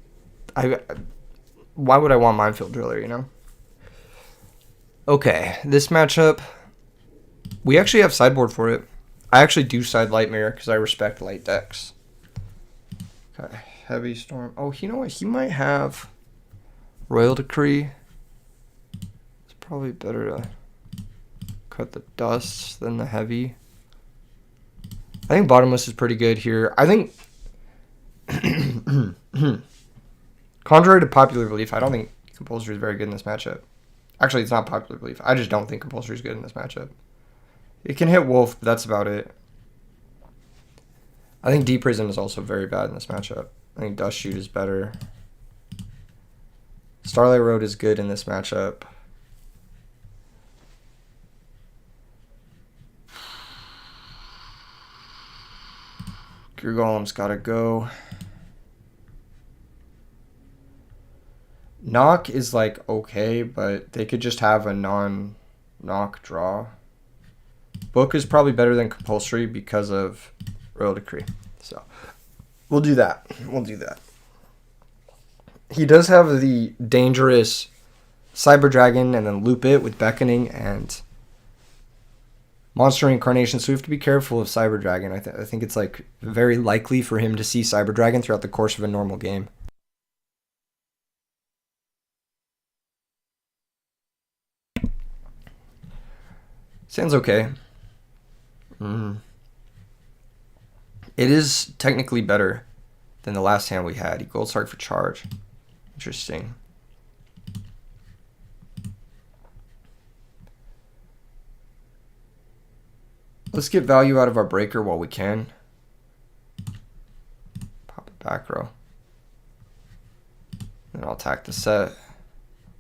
why would I want Minefield Driller, you know? Okay, this matchup... We actually have sideboard for it. I actually do side Light Mirror because I respect light decks. Okay, Heavy Storm. Oh, you know what? He might have Royal Decree. It's probably better to cut the dust than the heavy. I think Bottomless is pretty good here. I think, contrary to popular belief, I don't think Compulsory is very good in this matchup. Actually, it's not popular belief. I just don't think Compulsory is good in this matchup. It can hit Wolf, but that's about it. I think Deep Prison is also very bad in this matchup. I think Dust Shoot is better. Starlight Road is good in this matchup. Gear Golem's gotta go. Knock is like okay, but they could just have a non-knock draw. Book is probably better than Compulsory because of Royal Decree. So we'll do that. We'll do that. He does have the dangerous Cyber Dragon and then loop it with Beckoning and monster incarnation, so we have to be careful of Cyber Dragon. I think it's like very likely for him to see Cyber Dragon throughout the course of a normal game. Sounds okay. It is technically better than the last hand we had. He gold start for charge. Interesting. Let's get value out of our breaker while we can. Pop a back row. Then I'll attack the set.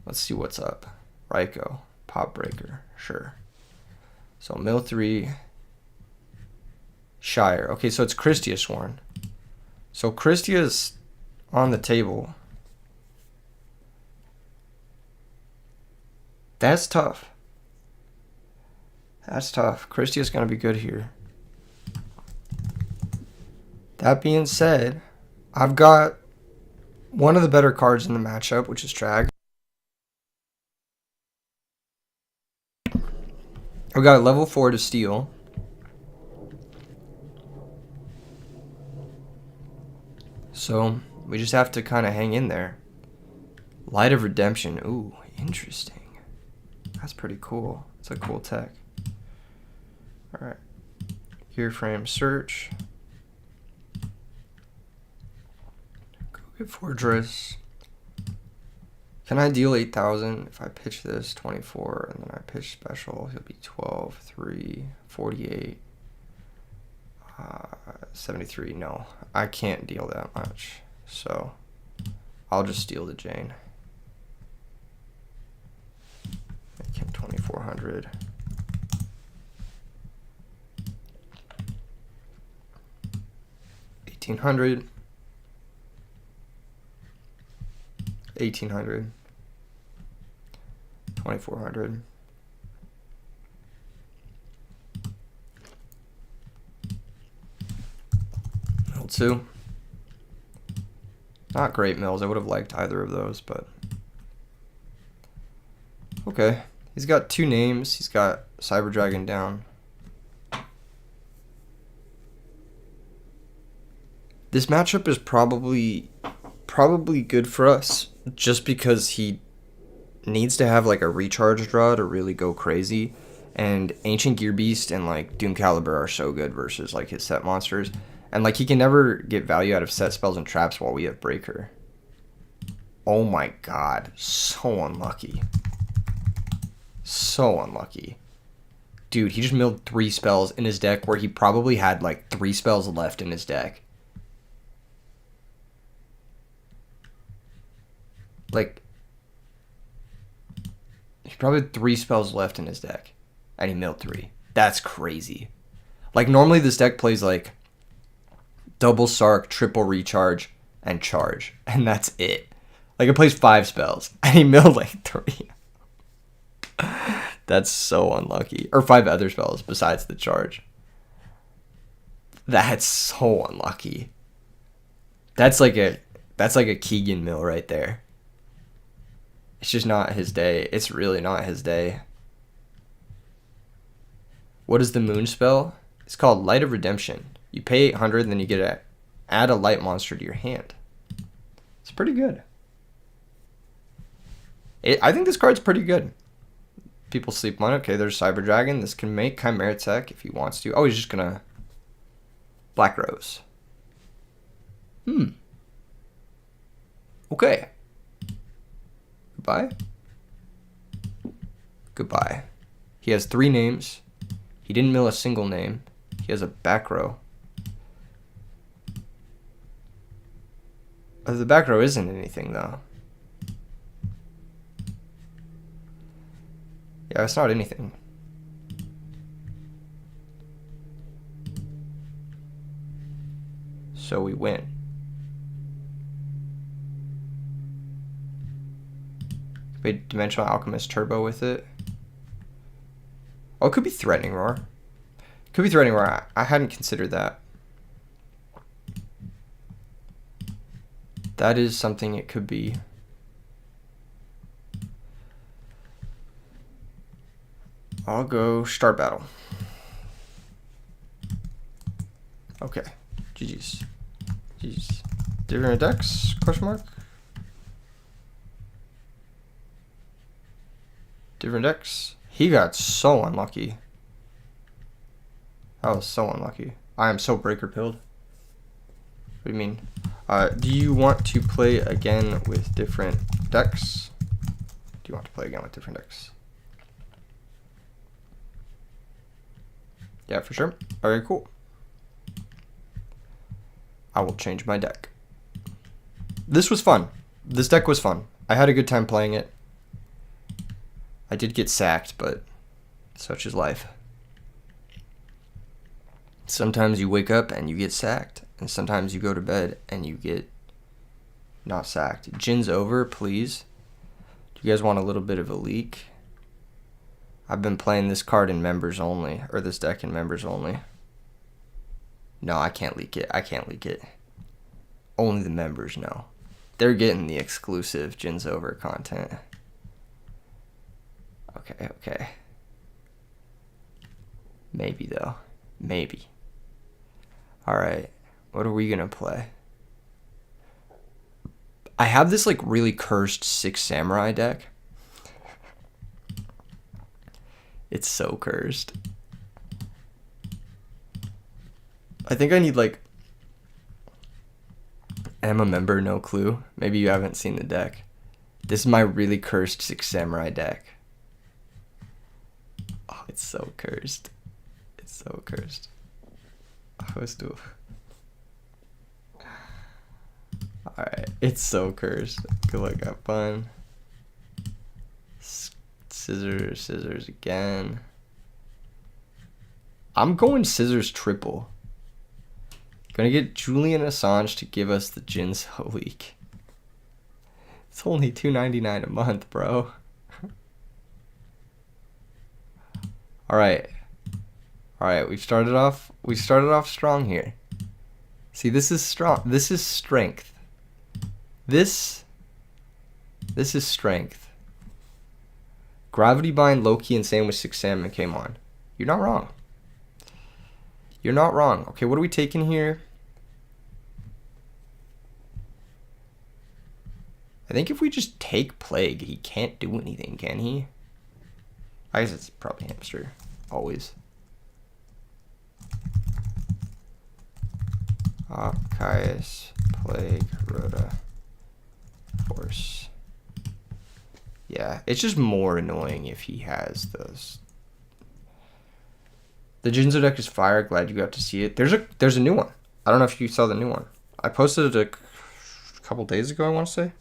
Let's see what's up. Ryko. Pop breaker. Sure. So mill 3. Shire. Okay, so it's Lightsworn. So Christia's on the table. That's tough. That's tough. Christia's going to be good here. That being said, I've got one of the better cards in the matchup, which is Drag. I've got level 4 to steal. So we just have to kind of hang in there. Light of Redemption. Ooh, interesting. That's pretty cool. It's a cool tech. Alright. Gearframe search. Go get Fortress. Can I deal 8,000? If I pitch this 24 and then I pitch special, he'll be 12, 3, 48. 73. No, I can't deal that much, so I'll just steal the Jane. Make him 2,400. $1,800. 1,800. 2,400. Mill 2. Not great mills. I would have liked either of those, but okay. He's got 2 names. He's got Cyber Dragon down. This matchup is probably good for us just because he needs to have like a recharge draw to really go crazy, and Ancient Gear Beast and like Doom Caliber are so good versus like his set monsters, and like he can never get value out of set spells and traps while we have breaker. Oh my god, so unlucky. So unlucky. Dude, he just milled 3 spells in his deck where he probably had like 3 spells left in his deck. Like, he probably had 3 spells left in his deck, and he milled 3. That's crazy. Like, normally this deck plays, like, double Sark, triple recharge, and charge, and that's it. Like, it plays 5 spells, and he milled, like, 3. That's so unlucky. Or 5 other spells besides the charge. That's so unlucky. That's like a Keegan mill right there. It's just not his day. It's really not his day. What is the moon spell? It's called Light of Redemption. You pay 800 and then you get to add a light monster to your hand. It's pretty good. I think this card's pretty good. People sleep on it. Okay, there's Cyber Dragon. This can make Chimera Tech if he wants to. Oh, he's just gonna Black Rose. Okay. Goodbye. Goodbye. He has 3 names. He didn't mill a single name. He has a back row. The back row isn't anything, though. Yeah, it's not anything. So we win. Dimensional Alchemist Turbo with it. Oh, it could be Threatening Roar. Could be Threatening Roar. I hadn't considered that. That is something it could be. I'll go start battle. Okay. GG's. GG's. Different decks? Question mark? Different decks? He got so unlucky. That was so unlucky. I am so breaker pilled. What do you mean? Do you want to play again with different decks? Do you want to play again with different decks? Yeah, for sure. Alright, cool. I will change my deck. This was fun. This deck was fun. I had a good time playing it. I did get sacked, but such is life. Sometimes you wake up and you get sacked, and sometimes you go to bed and you get not sacked. Jin's over, please. Do you guys want a little bit of a leak? I've been playing this card in members only, or this deck in members only. No, I can't leak it. I can't leak it. Only the members know. They're getting the exclusive Jin's over content. Okay, okay. Maybe, though. Maybe. Alright. What are we gonna play? I have this, like, really cursed 6 Samurai deck. It's so cursed. I think I need, like... I'm a member, no clue. Maybe you haven't seen the deck. This is my really cursed 6 Samurai deck. Oh, it's so cursed. It's so cursed. Alright, it's so cursed. Good luck, have fun. Scissors, scissors again. I'm going scissors triple. Gonna get Julian Assange to give us the Jinzo leak. It's only $2.99 a month, bro. Alright. Alright, we started off strong here. See, this is strong. This is strength. This is strength. Gravity Bind, Loki, and Sandwich 6 Salmon came on. You're not wrong. You're not wrong. Okay, what are we taking here? I think if we just take Plague, he can't do anything, can he? I guess it's probably Hamster. Always. Caius, Plague, Rhoda, Force. Yeah, it's just more annoying if he has those. The Jinzo deck is fire. Glad you got to see it. There's a new one. I don't know if you saw the new one. I posted it a couple days ago, I want to say.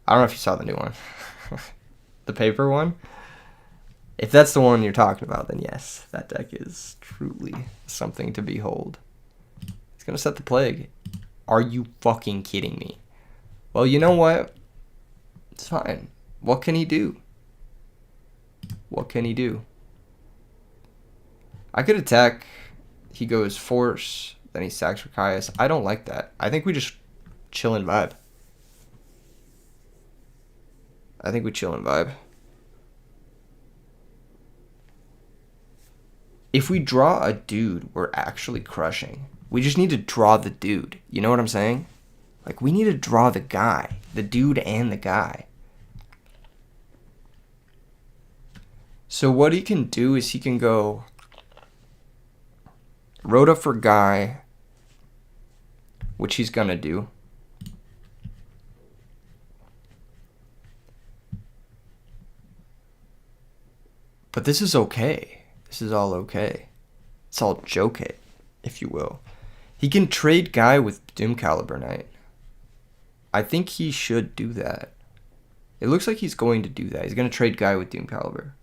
I don't know if you saw the new one. The paper one. If that's the one you're talking about, then yes, that deck is truly something to behold. He's going to set the Plague. Are you fucking kidding me? Well, you know what? It's fine. What can he do? What can he do? I could attack. He goes Force, then he sacks for Caius. I don't like that. I think we just chill and vibe. I think we chill and vibe. If we draw a dude, we're actually crushing. We just need to draw the dude. You know what I'm saying? Like, we need to draw the guy. The dude and the guy. So what he can do is he can go Rhoda for Guy, which he's gonna do. But this is okay. This is all okay. It's all joke it, if you will. He can trade Guy with Doom Caliber Knight. I think he should do that. It looks like he's going to do that. He's going to trade Guy with Doom Caliber.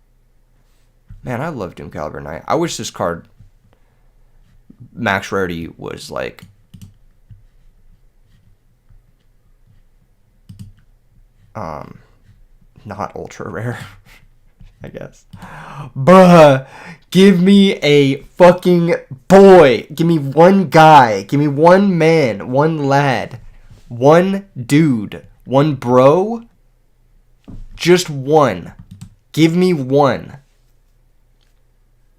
Man, I love Doom Caliber Knight. I wish this card, max rarity, was like... not ultra rare, I guess. Bruh, give me a fucking boy. Give me one guy. Give me one man, one lad, one dude, one bro. Just one. Give me one.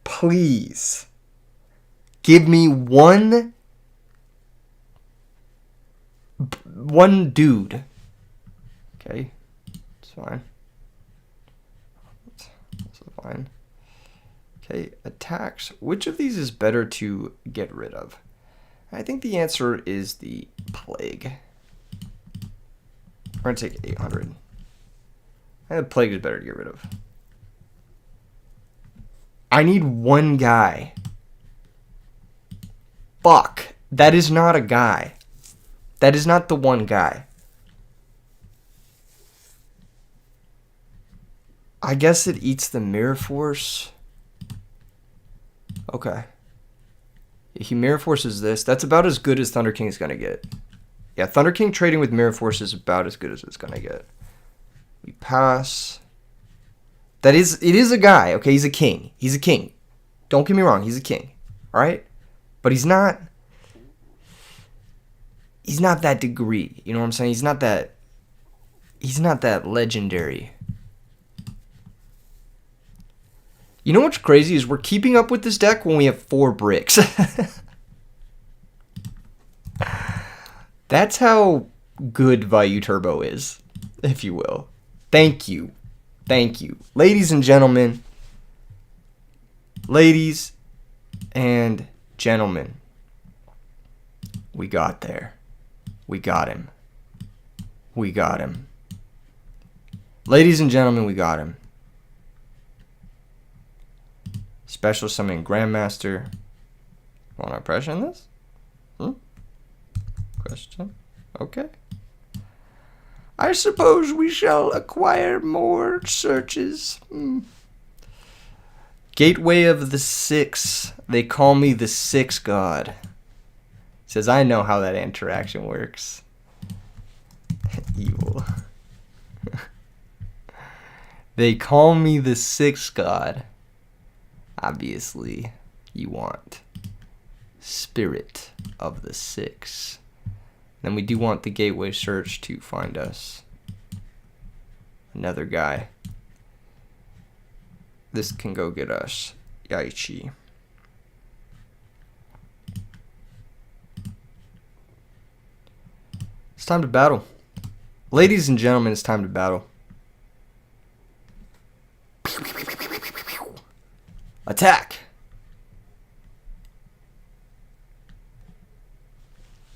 Please. Give me one dude. Okay, it's fine. It's fine. Okay, attacks. Which of these is better to get rid of? I think the answer is the plague. We're gonna take 800. I think the plague is better to get rid of. I need one guy. Fuck. That is not a guy. That is not the one guy. I guess it eats the mirror force. Okay. He mirror forces this. That's about as good as Thunder King is gonna get. Yeah, Thunder King trading with mirror force is about as good as it's gonna get. We pass. It is a guy, okay? He's a king. He's a king. Don't get me wrong, he's a king. Alright? But he's not that degree. You know what I'm saying? He's not that legendary. You know what's crazy is we're keeping up with this deck when we have 4 bricks. That's how good Vayu Turbo is, if you will. Thank you. Thank you. Ladies and gentlemen. Ladies and gentlemen. We got there. We got him. We got him. Ladies and gentlemen, we got him. Special summon Grandmaster. Want to oppression this? Question. Okay. I suppose we shall acquire more searches. Gateway of the Six. They call me the Six God. Says, I know how that interaction works. Evil. They call me the Six God. Obviously, you want Spirit of the Six. Then we do want the Gateway Search to find us another guy. This can go get us Yaichi. It's time to battle. Ladies and gentlemen, it's time to battle. Attack!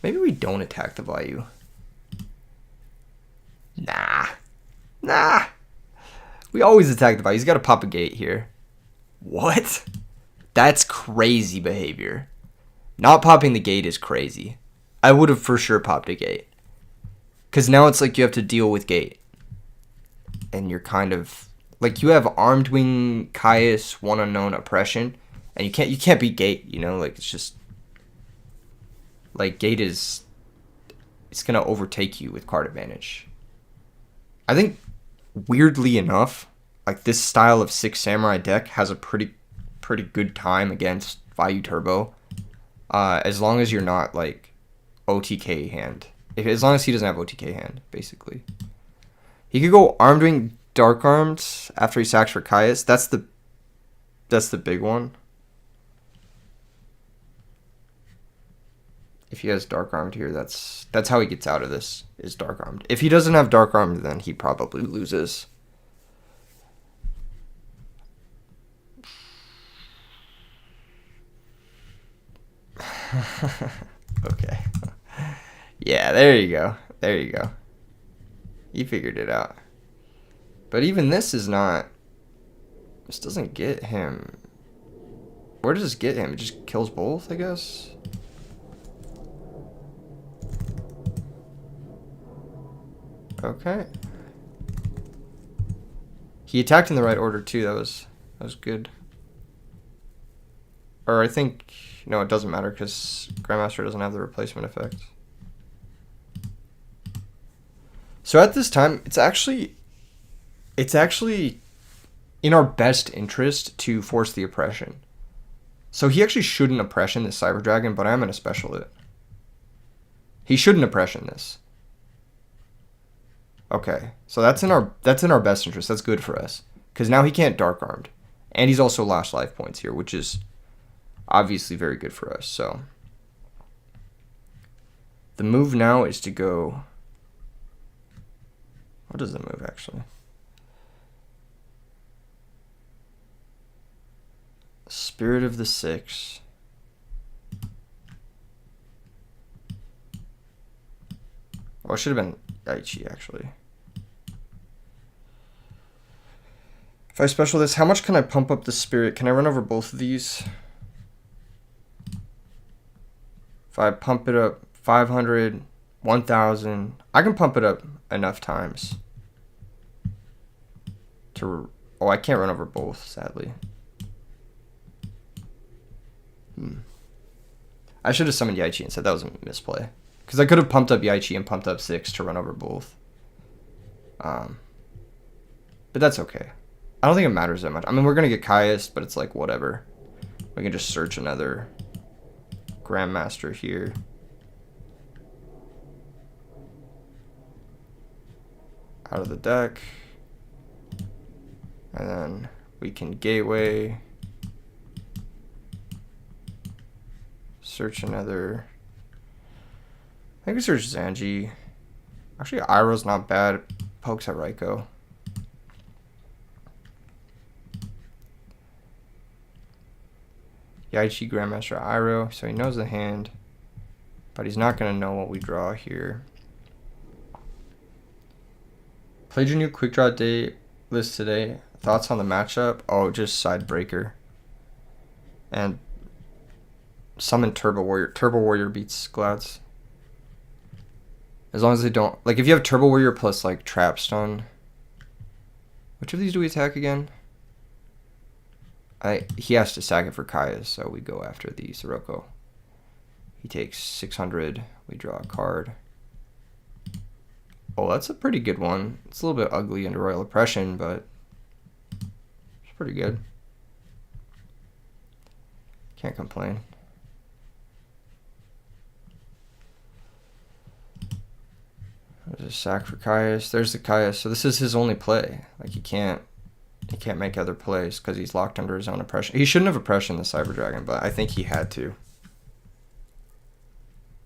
Maybe we don't attack the Vayu. Nah. We always attack the Vayu. He's got to pop a gate here. What? That's crazy behavior. Not popping the gate is crazy. I would have for sure popped a gate. Because now it's like you have to deal with gate. And you're kind of... Like, you have Armed Wing, Caius, One Unknown, Oppression. And you can't beat gate, you know? Like, it's just... Like, gate is... It's going to overtake you with card advantage. I think, weirdly enough, like, this style of Six Samurai deck has a pretty good time against Vayu Turbo. As long as you're not, like, OTK hand. As long as he doesn't have OTK hand, basically. He could go Armed Wing, Dark Armed after he sacks for Caius. That's the big one. If he has Dark Armed here, that's how he gets out of this, is Dark Armed. If he doesn't have Dark Armed, then he probably loses. Okay. Yeah, there you go. There you go. He figured it out. But even this is not... This doesn't get him... Where does this get him? It just kills both, I guess? Okay. He attacked in the right order, too. That was good. Or I think... No, it doesn't matter, because Grandmaster doesn't have the replacement effect. So at this time, it's actually in our best interest to force the oppression. So he actually shouldn't oppression this Cyber Dragon, but I'm going to special it. He shouldn't oppression this. Okay, so that's in our best interest. That's good for us, because now he can't Dark Armed, and he's also lost life points here, which is obviously very good for us. So the move now is to go. What is the move actually? Spirit of the Six. Oh, it should have been Yaichi actually. If I special this, how much can I pump up the spirit? Can I run over both of these? If I pump it up 500, 1,000, I can pump it up enough times to... Oh, I can't run over both, sadly. I should have summoned Yaichi instead. That was a misplay. Because I could have pumped up Yaichi and pumped up 6 to run over both. But that's okay. I don't think it matters that much. I mean, we're going to get Caius, but it's like, whatever. We can just search another Grandmaster here. Out of the deck. And then we can Gateway. Search another. I think we search Zanji. Actually, Iroh's not bad. Pokes at Raikou. Yaichi, Grandmaster, Iroh. So he knows the hand. But he's not going to know what we draw here. Played your new quick draw day list today. Thoughts on the matchup? Oh, just Sidebreaker. And summon Turbo Warrior. Turbo Warrior beats Glads. As long as they don't... Like, if you have Turbo Warrior plus, like, Trapstone... Which of these do we attack again? He has to sack it for Caius, so we go after the Sirocco. He takes 600. We draw a card. Oh, that's a pretty good one. It's a little bit ugly under Royal Oppression, but... It's pretty good. Can't complain. There's a sack for Caius. There's the Caius. So this is his only play. Like, he can't make other plays because he's locked under his own oppression. He shouldn't have oppression the Cyber Dragon, but I think he had to.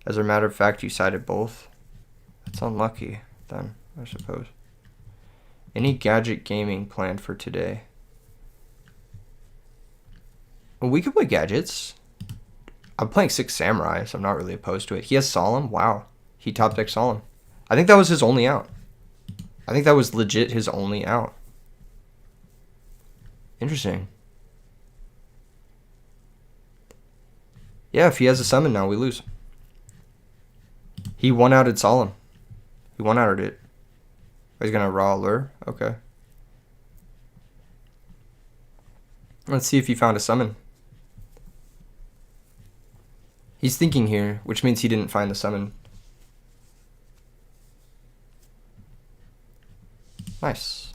As a matter of fact, you sided both. That's unlucky, then, I suppose. Any Gadget gaming planned for today? Well, we could play Gadgets. I'm playing 6 Samurai, so I'm not really opposed to it. He has Solemn? Wow. He top decked Solemn. I think that was his only out. I think that was legit his only out. Interesting. Yeah, if he has a summon now, we lose. He one-outed Solemn. He one-outed it. Oh, he's going to raw lure? Okay. Let's see if he found a summon. He's thinking here, which means he didn't find the summon. Nice.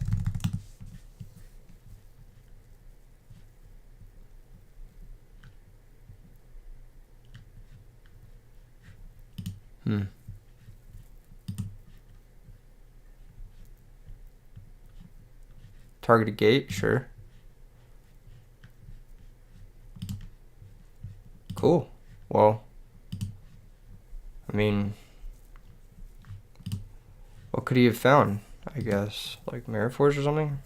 Target a gate, sure. Cool. Well, I mean, what could he have found? I guess like Mirror Force or something.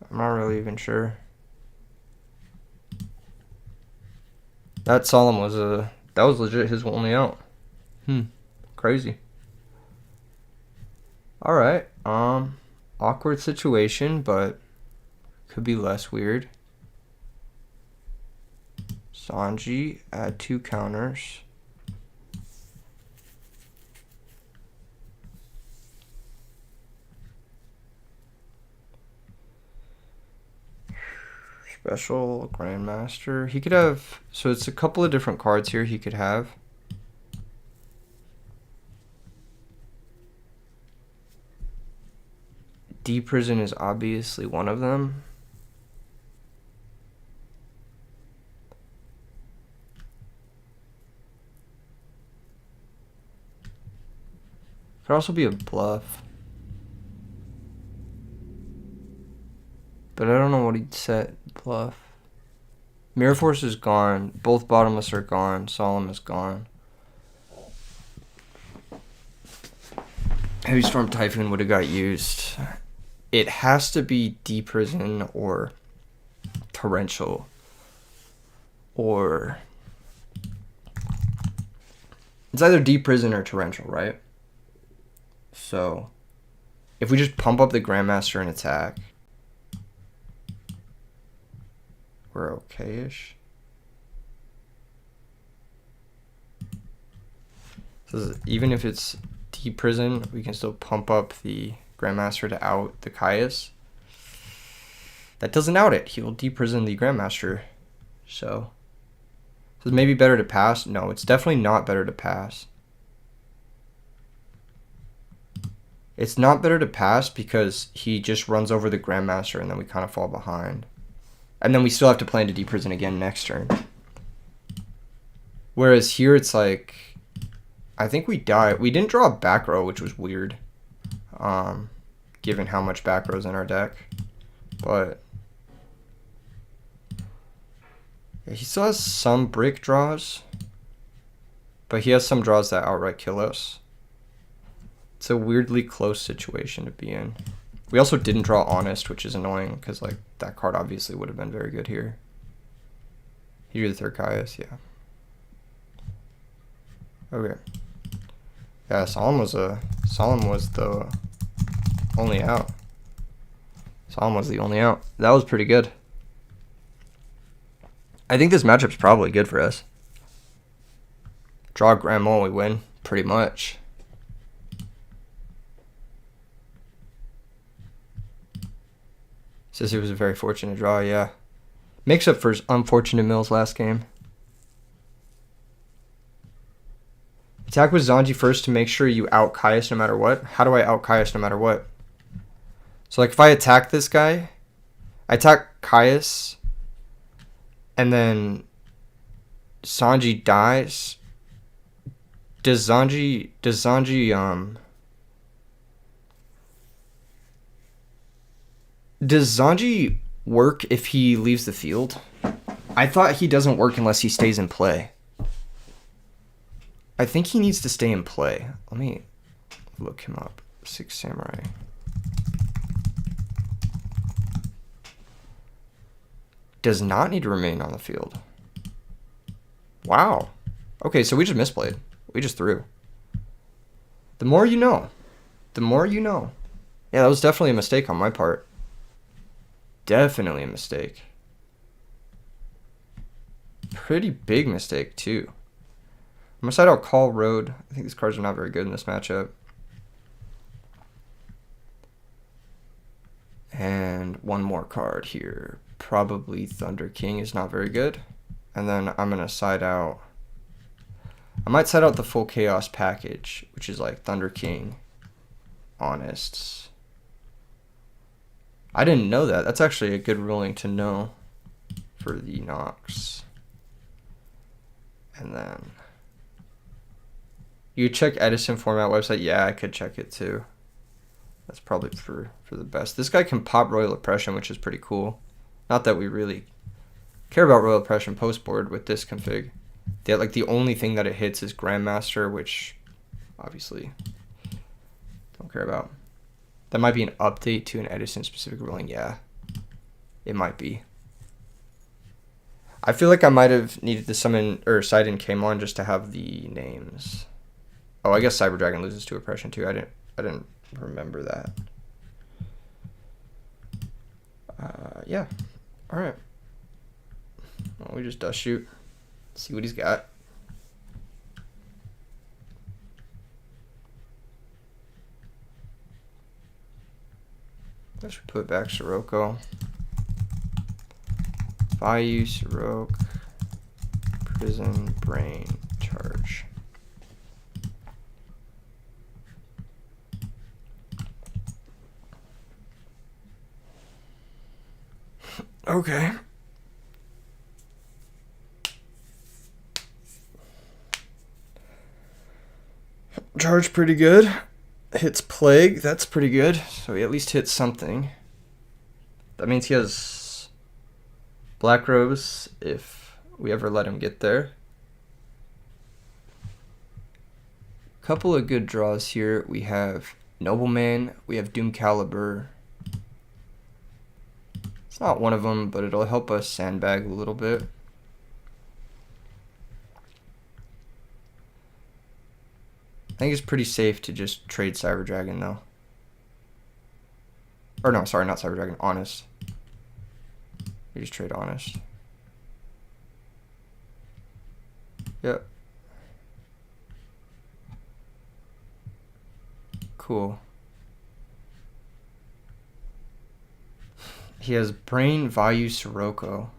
I'm not really even sure. That Solemn was that was legit his only out. Crazy. All right. Awkward situation, but could be less weird. Sanji, add 2 counters. Special Grandmaster. He could have, so it's a couple of different cards here he could have. D-Prison is obviously one of them. Could also be a bluff. But I don't know what he'd set bluff. Mirror Force is gone. Both bottomless are gone. Solemn is gone. Heavy Storm Typhoon would have got used. It has to be D-Prison or Torrential. Or... It's either D-Prison or Torrential, right? So, if we just pump up the Grandmaster and attack, we're okay-ish. So even if it's D-Prison, we can still pump up the Grandmaster to out the Caius. That doesn't out it. He will D-Prison the Grandmaster. So it's maybe better to pass. No, it's definitely not better to pass. It's not better to pass because he just runs over the Grandmaster and then we kind of fall behind. And then we still have to plan to D-Prison again next turn. Whereas here it's like, I think we die. We didn't draw a back row, which was weird. Given how much back row's in our deck. But yeah, he still has some brick draws. But he has some draws that outright kill us. It's a weirdly close situation to be in. We also didn't draw Honest, which is annoying because like that card obviously would have been very good here. He drew the third Caius, yeah. Okay. Yeah, Solemn was the only out. Solemn was the only out. That was pretty good. I think this matchup's probably good for us. Draw Grand Mole, we win, pretty much. Says it was a very fortunate draw, yeah. Makes up for his unfortunate mills last game. Attack with Zanji first to make sure you out Caius no matter what. How do I out Caius no matter what? So like if I attack this guy, I attack Caius, and then Sanji dies. Does Zanji work if he leaves the field? I thought he doesn't work unless he stays in play. I think he needs to stay in play. Let me look him up. Six Samurai. Does not need to remain on the field. Wow. Okay, so we just misplayed. We just threw. The more you know. The more you know. Yeah, that was definitely a mistake on my part. Definitely a mistake. Pretty big mistake, too. I'm going to side out Call Road. I think these cards are not very good in this matchup. And one more card here. Probably Thunder King is not very good. And then I'm going to side out... I might side out the full Chaos package, which is like Thunder King, Honest. I didn't know that. That's actually a good ruling to know for the Nox. And then... You check Edison format website? Yeah, I could check it too. That's probably for the best. This guy can pop Royal Oppression, which is pretty cool. Not that we really care about Royal Oppression post board with this config. Like the only thing that it hits is Grandmaster, which obviously don't care about. That might be an update to an Edison specific ruling. Yeah, it might be. I feel like I might have needed to summon or side in Kmon just to have the names. Oh, I guess Cyber Dragon loses to Oppression too. I didn't remember that. Yeah. All right. Well, we just dust shoot. See what he's got. Let's put back Sirocco. Vayu, Siroc, Prison, Brain, Charge. Okay. Charge pretty good. Hits Plague, that's pretty good. So he at least hits something. That means he has Black Rose if we ever let him get there. Couple of good draws here. We have Nobleman, we have Doom Caliber. It's not one of them, but it'll help us sandbag a little bit. I think it's pretty safe to just trade Cyber Dragon though. Or no, sorry, not Cyber Dragon, Honest. We just trade Honest. Yep. Cool. He has Brain, Vayu, Sirocco.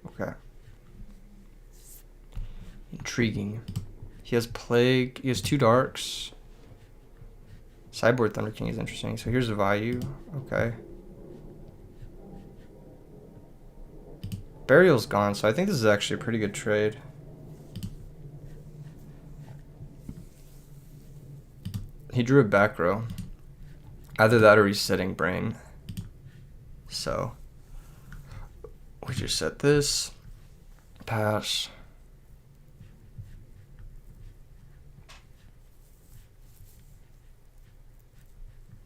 Okay. Intriguing. He has Plague. He has 2 Darks. Cyborg Thunder King is interesting. So here's a Vayu. Okay. Burial's gone, so I think this is actually a pretty good trade. He drew a back row. Either that or he's setting Brain. So we just set this. Pass.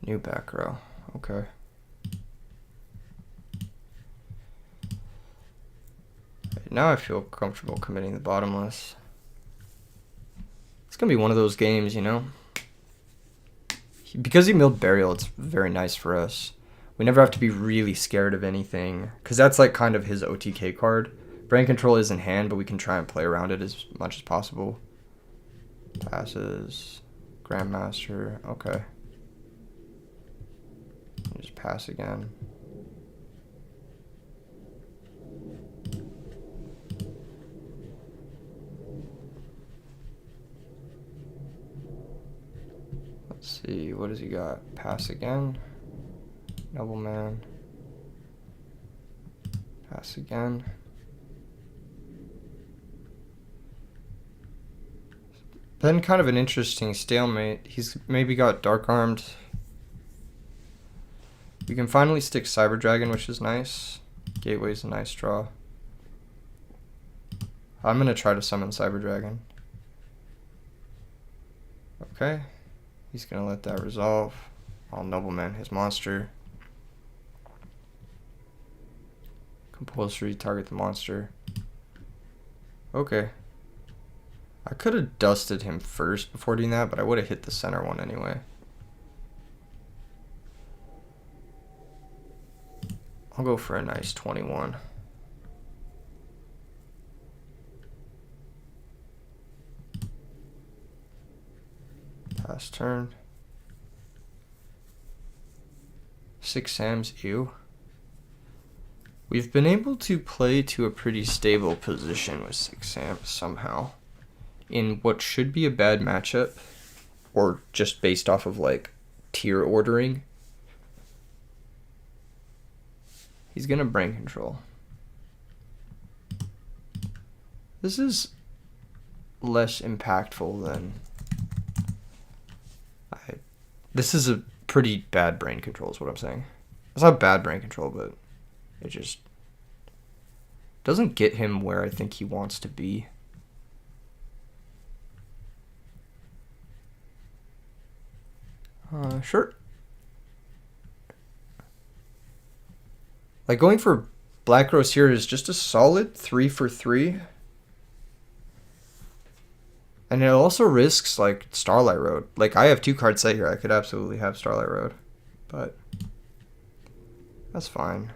New back row. Okay. Now I feel comfortable committing the bottomless. It's gonna be one of those games, you know? Because he milled Burial, it's very nice for us. We never have to be really scared of anything, because that's like kind of his OTK card. Brain Control is in hand, but we can try and play around it as much as possible. Passes. Grandmaster. Okay. Just pass again. Let's see, what does he got? Pass again. Nobleman. Pass again. Then kind of an interesting stalemate. He's maybe got Dark Armed. We can finally stick Cyber Dragon, which is nice. Gateway's a nice draw. I'm gonna try to summon Cyber Dragon. Okay. He's gonna let that resolve. Oh, Nobleman, his monster. Compulsory, target the monster. Okay. I could have dusted him first before doing that, but I would have hit the center one anyway. I'll go for a nice 21. Pass turn. 6 Sams, ew. We've been able to play to a pretty stable position with 6 Sams somehow. In what should be a bad matchup, or just based off of like tier ordering. He's gonna Brain Control. This is less impactful than this is a pretty bad Brain Control is what I'm saying. It's not bad Brain Control, but it just doesn't get him where I think he wants to be. Sure. Like going for Black Rose here is just a solid 3 for 3. And it also risks like Starlight Road. Like I have 2 cards set here. I could absolutely have Starlight Road. But that's fine.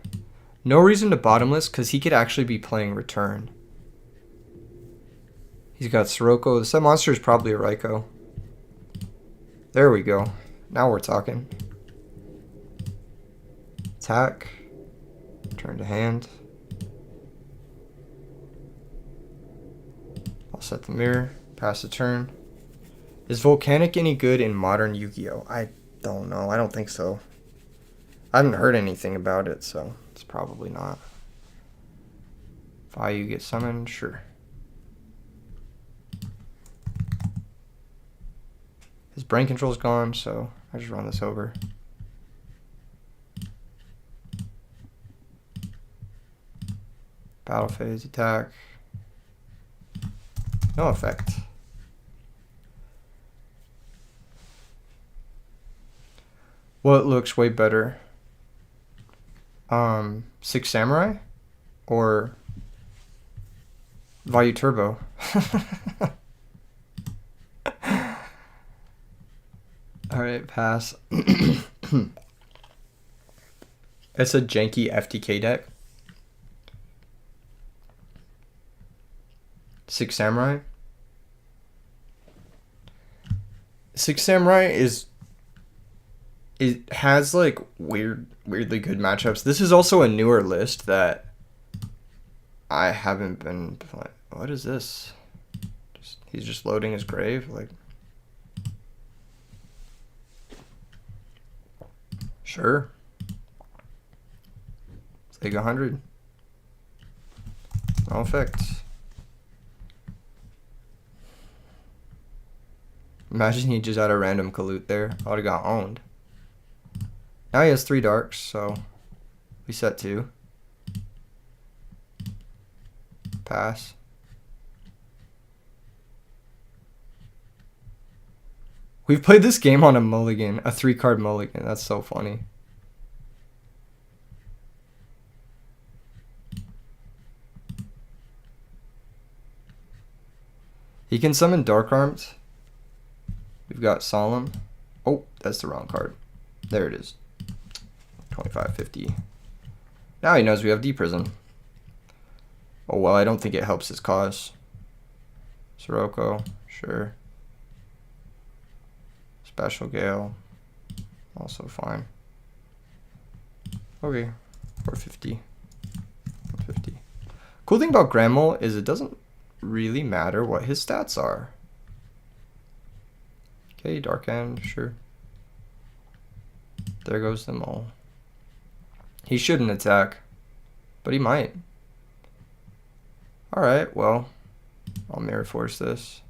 No reason to bottomless because he could actually be playing Return. He's got Sirocco. The set monster is probably a Raikou. There we go. Now we're talking. Attack. Turn to hand. I'll set the mirror. Pass the turn. Is Volcanic any good in modern Yu-Gi-Oh? I don't know. I don't think so. I haven't heard anything about it, so it's probably not. Vayu get summoned? Sure. His Brain Control's gone, so I just run this over. Battle phase, attack. No effect. What looks way better? Six Samurai or Value Turbo? Alright, pass. It's a janky FTK deck. Six Samurai. Six Samurai it has like weirdly good matchups. This is also a newer list that I haven't been playing. What is this? He's just loading his grave, like. Sure. Let's take 100. No effect. Imagine he just had a random Kalut there. I would have got owned. Now he has 3 darks, so we set 2. Pass. We've played this game on a mulligan, a 3-card mulligan. That's so funny. He can summon Dark Arms. We've got Solemn. Oh, that's the wrong card. There it is. 2550. Now he knows we have D-Prison. Oh, well, I don't think it helps his cause. Sirocco, sure. Special Gale, also fine. Okay, 450. 150. Cool thing about Granmole is it doesn't really matter what his stats are. Okay, Dark End, sure. There goes the mole. He shouldn't attack, but he might. Alright, well, I'll Mirror Force this.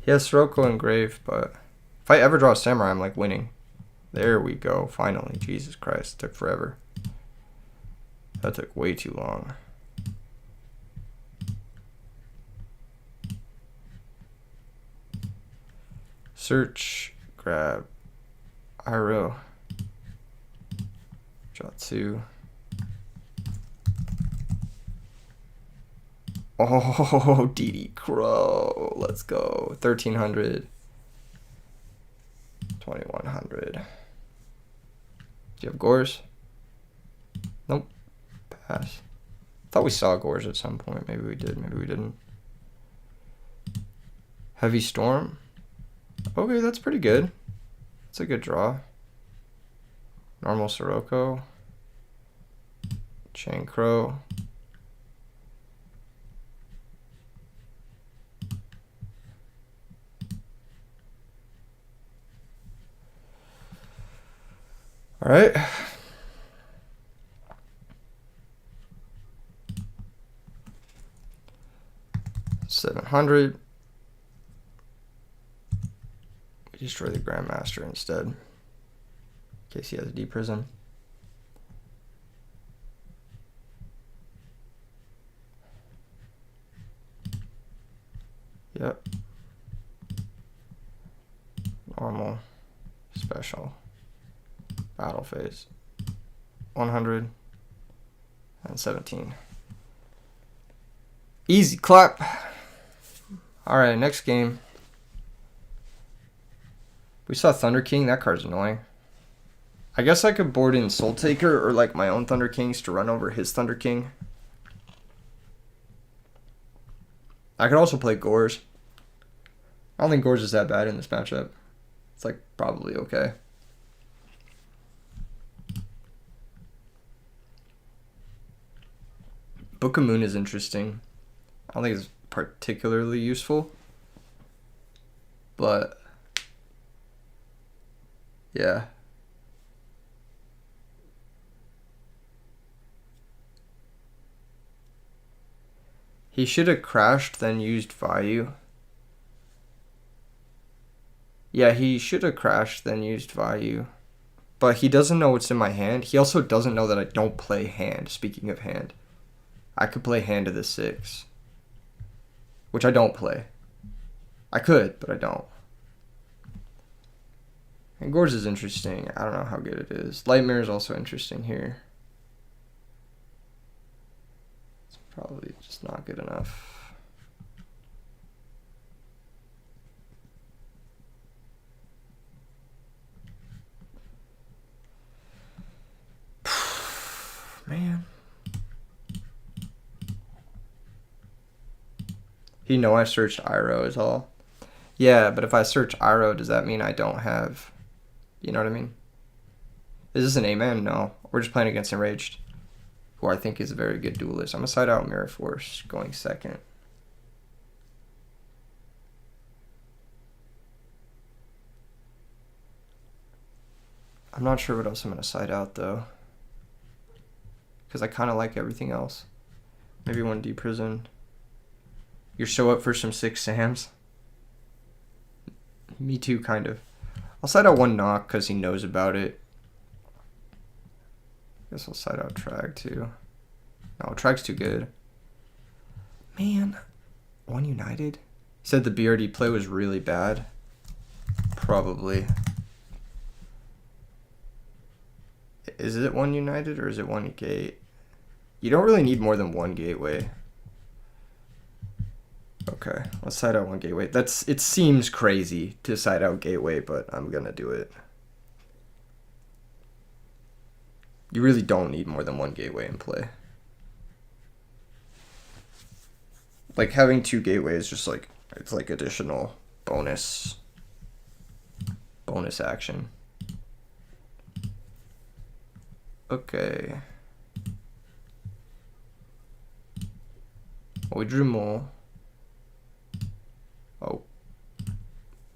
He has Sirocco and Grave, but if I ever draw a Samurai, I'm like winning. There we go, finally. Jesus Christ, took forever. That took way too long. Search, grab, Iroh, draw 2. Oh, DD Crow. Let's go. 1300. 2100. Do you have Gores? Nope. Pass. Thought we saw Gores at some point. Maybe we did. Maybe we didn't. Heavy Storm. Okay, that's pretty good. That's a good draw. Normal Sirocco. Chain Crow. All right. $700. We destroy the Grandmaster instead, in case he has a D-Prison. Yep. Normal. Special. Battle phase. 117. Easy clap. Alright, next game. We saw Thunder King. That card's annoying. I guess I could board in Soul Taker or like my own Thunder Kings to run over his Thunder King. I could also play Gores. I don't think Gores is that bad in this matchup. It's like probably okay. Book of Moon is interesting. I don't think it's particularly useful, but yeah. He should have crashed, then used Value. Yeah, he should have crashed, then used value. But he doesn't know what's in my hand. He also doesn't know that I don't play hand, speaking of hand. I could play hand to the 6. Which I don't play. I could, but I don't. And Gorge is interesting. I don't know how good it is. Lightmare is also interesting here. It's probably just not good enough. Man. He know I searched Iroh is all. Yeah, but if I search Iroh, does that mean I don't have... You know what I mean? Is this an A-man? No. We're just playing against Enraged, who I think is a very good duelist. I'm going to side out Mirror Force going second. I'm not sure what else I'm going to side out, though. Because I kind of like everything else. Maybe 1D Prison. You're so up for some 6 Sams? Me too, kind of. I'll side out 1 Knock because he knows about it. Guess I'll side out Trag too. No, Trag's too good. Man, 1 United? He said the BRD play was really bad. Probably. Is it 1 United or is it 1 Gate? You don't really need more than 1 Gateway. Okay, let's side out 1 Gateway. It seems crazy to side out Gateway, but I'm gonna do it. You really don't need more than 1 Gateway in play. Like, having 2 Gateways just like, it's like additional bonus action. Okay. Well, we drew more.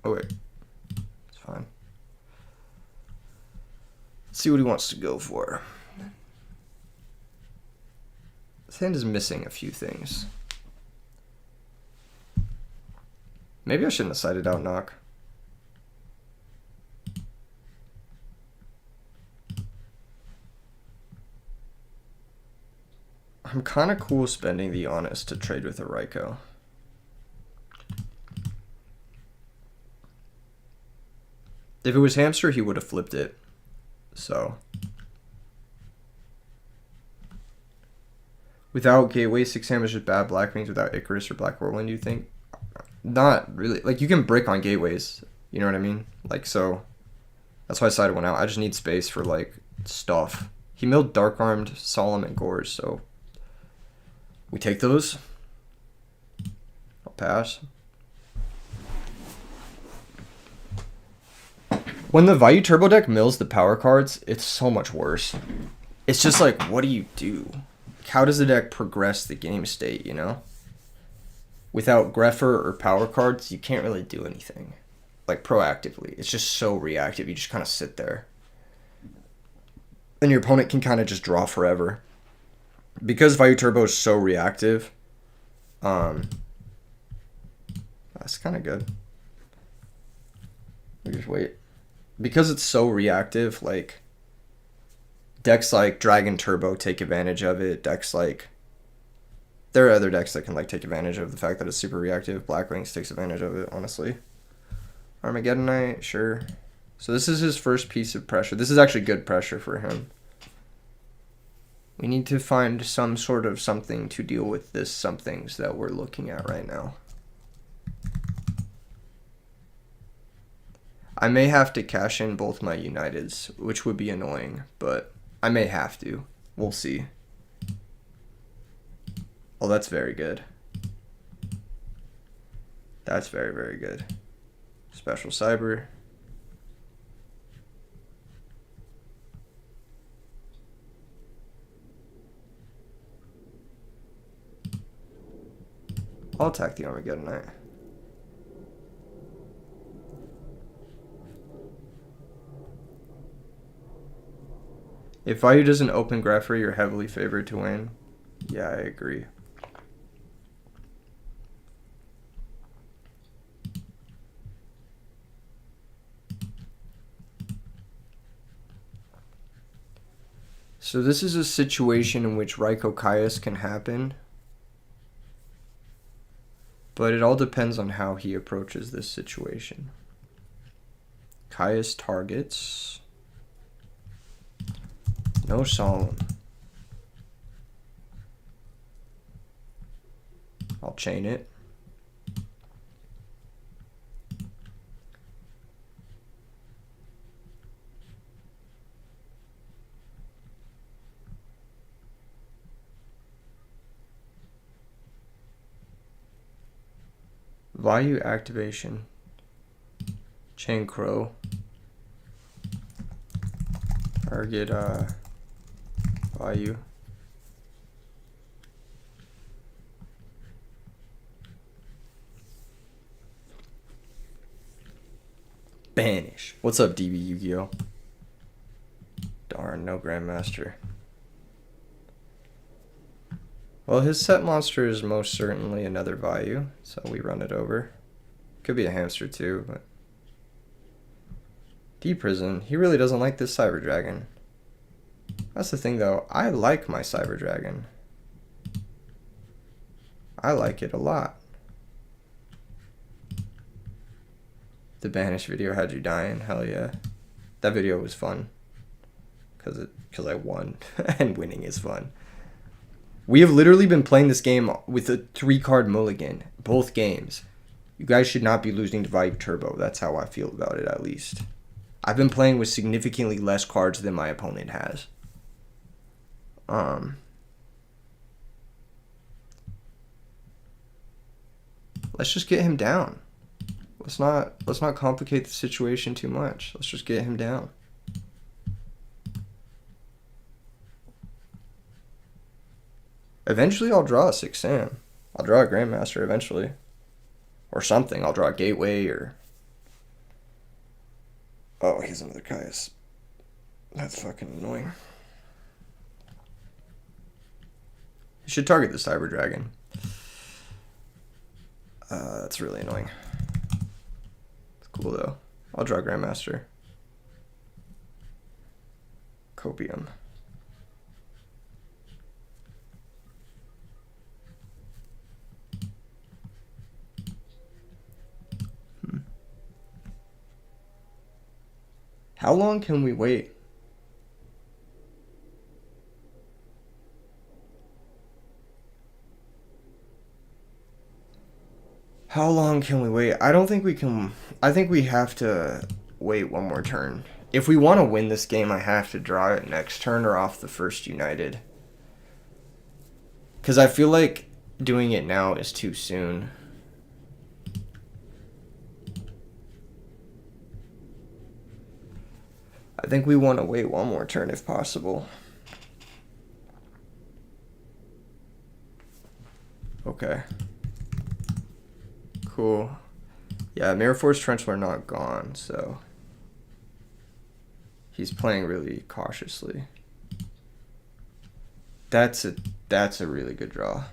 Oh wait, it's fine. Let's see what he wants to go for. This hand is missing a few things. Maybe I shouldn't have sided out Knock. I'm kind of cool spending the Honest to trade with a Raikou. If it was Hamster, he would have flipped it. So. Without Gateway, 6 Ham is just bad Black Wings. Without Icarus or Black Whirlwind, you think? Not really. Like, you can brick on Gateways. You know what I mean? Like, so. That's why I sided 1 out. I just need space for, like, stuff. He milled Dark Armed, Solemn, and Gorge, so. We take those. I'll pass. When the Value Turbo deck mills the power cards, it's so much worse. It's just like, what do you do? How does the deck progress the game state, you know? Without Greffer or power cards, you can't really do anything. Like, proactively. It's just so reactive. You just kind of sit there. And your opponent can kind of just draw forever. Because Value Turbo is so reactive, that's kind of good. We just wait. Because it's so reactive, like, decks like Dragon Turbo take advantage of it. Decks like, there are other decks that can, like, take advantage of the fact that it's super reactive. Black Wings takes advantage of it, honestly. Armageddonite, sure. So this is his first piece of pressure. This is actually good pressure for him. We need to find some sort of something to deal with this somethings that we're looking at right now. I may have to cash in both my Uniteds, which would be annoying, but I may have to. We'll see. Oh, that's very good. That's very, very good. Special Cyber. I'll attack the Armageddonite. If Value doesn't open Greffer, you're heavily favored to win. Yeah, I agree. So this is a situation in which Raiko Caius can happen. But it all depends on how he approaches this situation. Caius targets. No solemn. I'll chain it. Vayu activation. Chain crow. Target Vayu. Banish. What's up, DB Yu-Gi-Oh? Darn, no Grandmaster. Well, his set monster is most certainly another Vayu, so we run it over. Could be a hamster too, but... D-Prison, he really doesn't like this Cyber Dragon. That's the thing though, I like my Cyber Dragon. I like it a lot. The Banish video had you dying, hell yeah. That video was fun. Cause I won, and winning is fun. We have literally been playing this game with a 3-card mulligan, both games. You guys should not be losing to Vibe Turbo, that's how I feel about it at least. I've been playing with significantly less cards than my opponent has. Let's just get him down. Let's not complicate the situation too much. Let's just get him down. Eventually I'll draw a 6 Sam. I'll draw a Grandmaster eventually. Or something. I'll draw a Gateway or... Oh, he's another Caius. That's fucking annoying. You should target the Cyber Dragon. That's really annoying. It's cool though. I'll draw Grandmaster. Copium. How long can we wait? How long can we wait? I don't think we can... I think we have to wait one more turn. If we want to win this game, I have to draw it next turn or off the first United. Because I feel like doing it now is too soon. I think we want to wait one more turn if possible. Okay. Cool. Yeah, Mirror Force Trench are not gone, so he's playing really cautiously. That's a really good draw.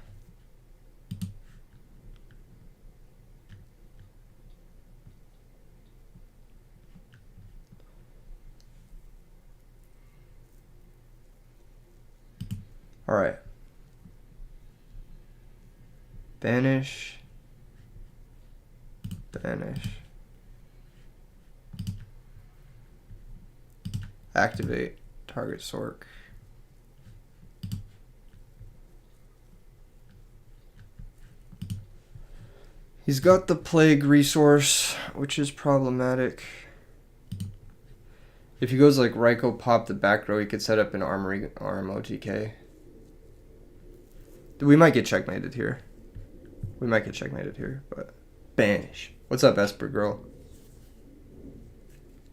All right. Banish. Banish. Activate. Target Sork. He's got the Plague resource, which is problematic. If he goes like Raiko pop the back row, he could set up an arm OTK. We might get checkmated here. We might get checkmated here, but... Banish. What's up, Esper Girl?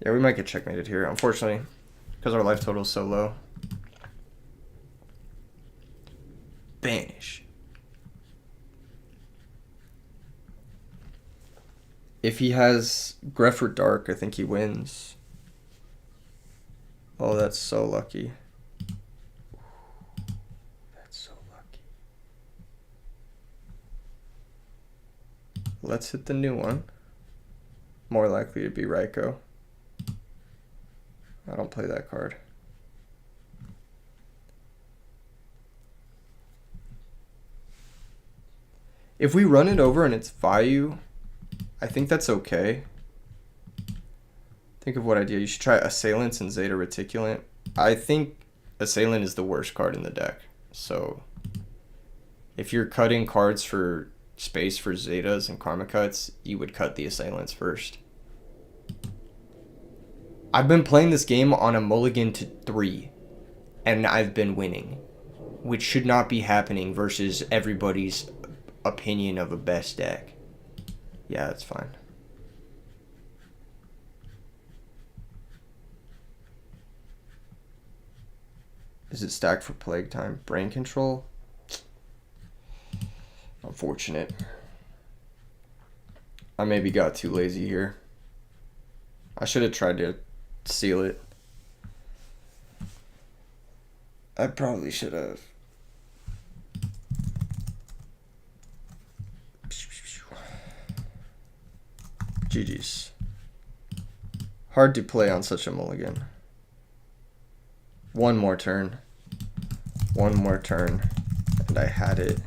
Yeah, we might get checkmated here, unfortunately, because our life total is so low. Banish. If he has Grefford Dark, I think he wins. Oh, that's so lucky. That's so lucky. Let's hit the new one. More likely to be Raiko. I don't play that card. If we run it over and it's value, I think that's okay. Think of what idea. You should try Assailants and Zeta Reticulant. I think Assailant is the worst card in the deck. So if you're cutting cards for space for Zetas and Karma cuts, you would cut the Assailants first. I've been playing this game on a mulligan to 3, and I've been winning, which should not be happening versus everybody's opinion of a best deck. Yeah, that's fine. Is it stacked for Plague Time? Brain Control? Unfortunate. I maybe got too lazy here. I should have tried to seal it. I probably should have. GG's. Hard to play on such a mulligan. One more turn. One more turn. And I had it.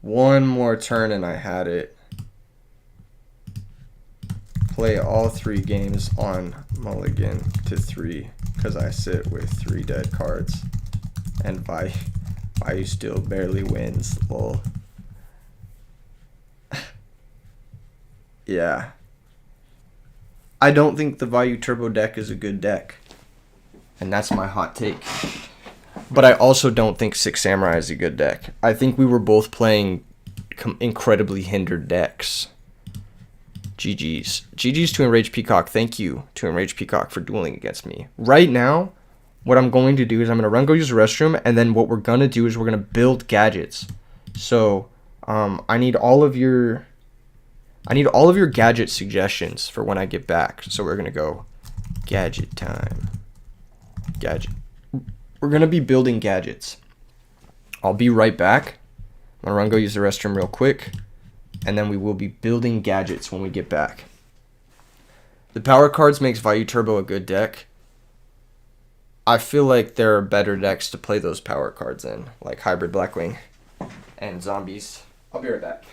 One more turn and I had it. Play all 3 games on mulligan to 3 because I sit with 3 dead cards. And Vayu still barely wins. Lol. Yeah. I don't think the Vayu Turbo deck is a good deck. And that's my hot take. But I also don't think Six Samurai is a good deck. I think we were both playing incredibly hindered decks. GG's. GG's to Enraged Peacock. Thank you to Enraged Peacock for dueling against me. Right now, what I'm going to do is I'm going to run, go use the restroom, and then what we're going to do is we're going to build gadgets. So I need all of your gadget suggestions for when I get back. So we're going to go gadget time. Gadget. We're going to be building gadgets. I'll be right back. I'm going to run, go use the restroom real quick. And then we will be building gadgets when we get back. The power cards makes Vayu Turbo a good deck. I feel like there are better decks to play those power cards in, like Hybrid Blackwing and Zombies. I'll be right back.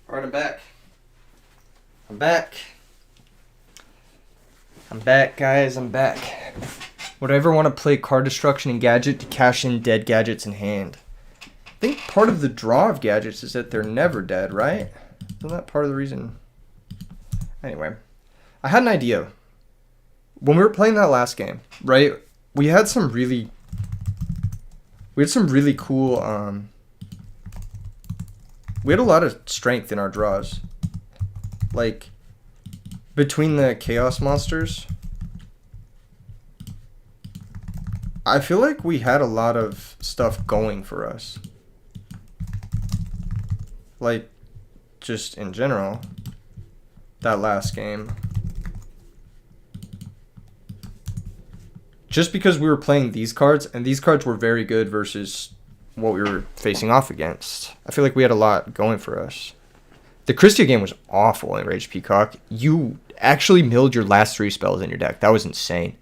Alright, I'm back. I'm back, guys. I'm back. Would I ever want to play card destruction and gadget to cash in dead gadgets in hand? I think part of the draw of gadgets is that they're never dead, right? Isn't that part of the reason? Anyway, I had an idea. When we were playing that last game, right? We had some really cool, we had a lot of strength in our draws. Like, between the Chaos Monsters, I feel like we had a lot of stuff going for us. Like, just in general, that last game. Just because we were playing these cards, and these cards were very good versus what we were facing off against. I feel like we had a lot going for us. The Christia game was awful in Rage Peacock. You actually milled your last 3 spells in your deck. That was insane.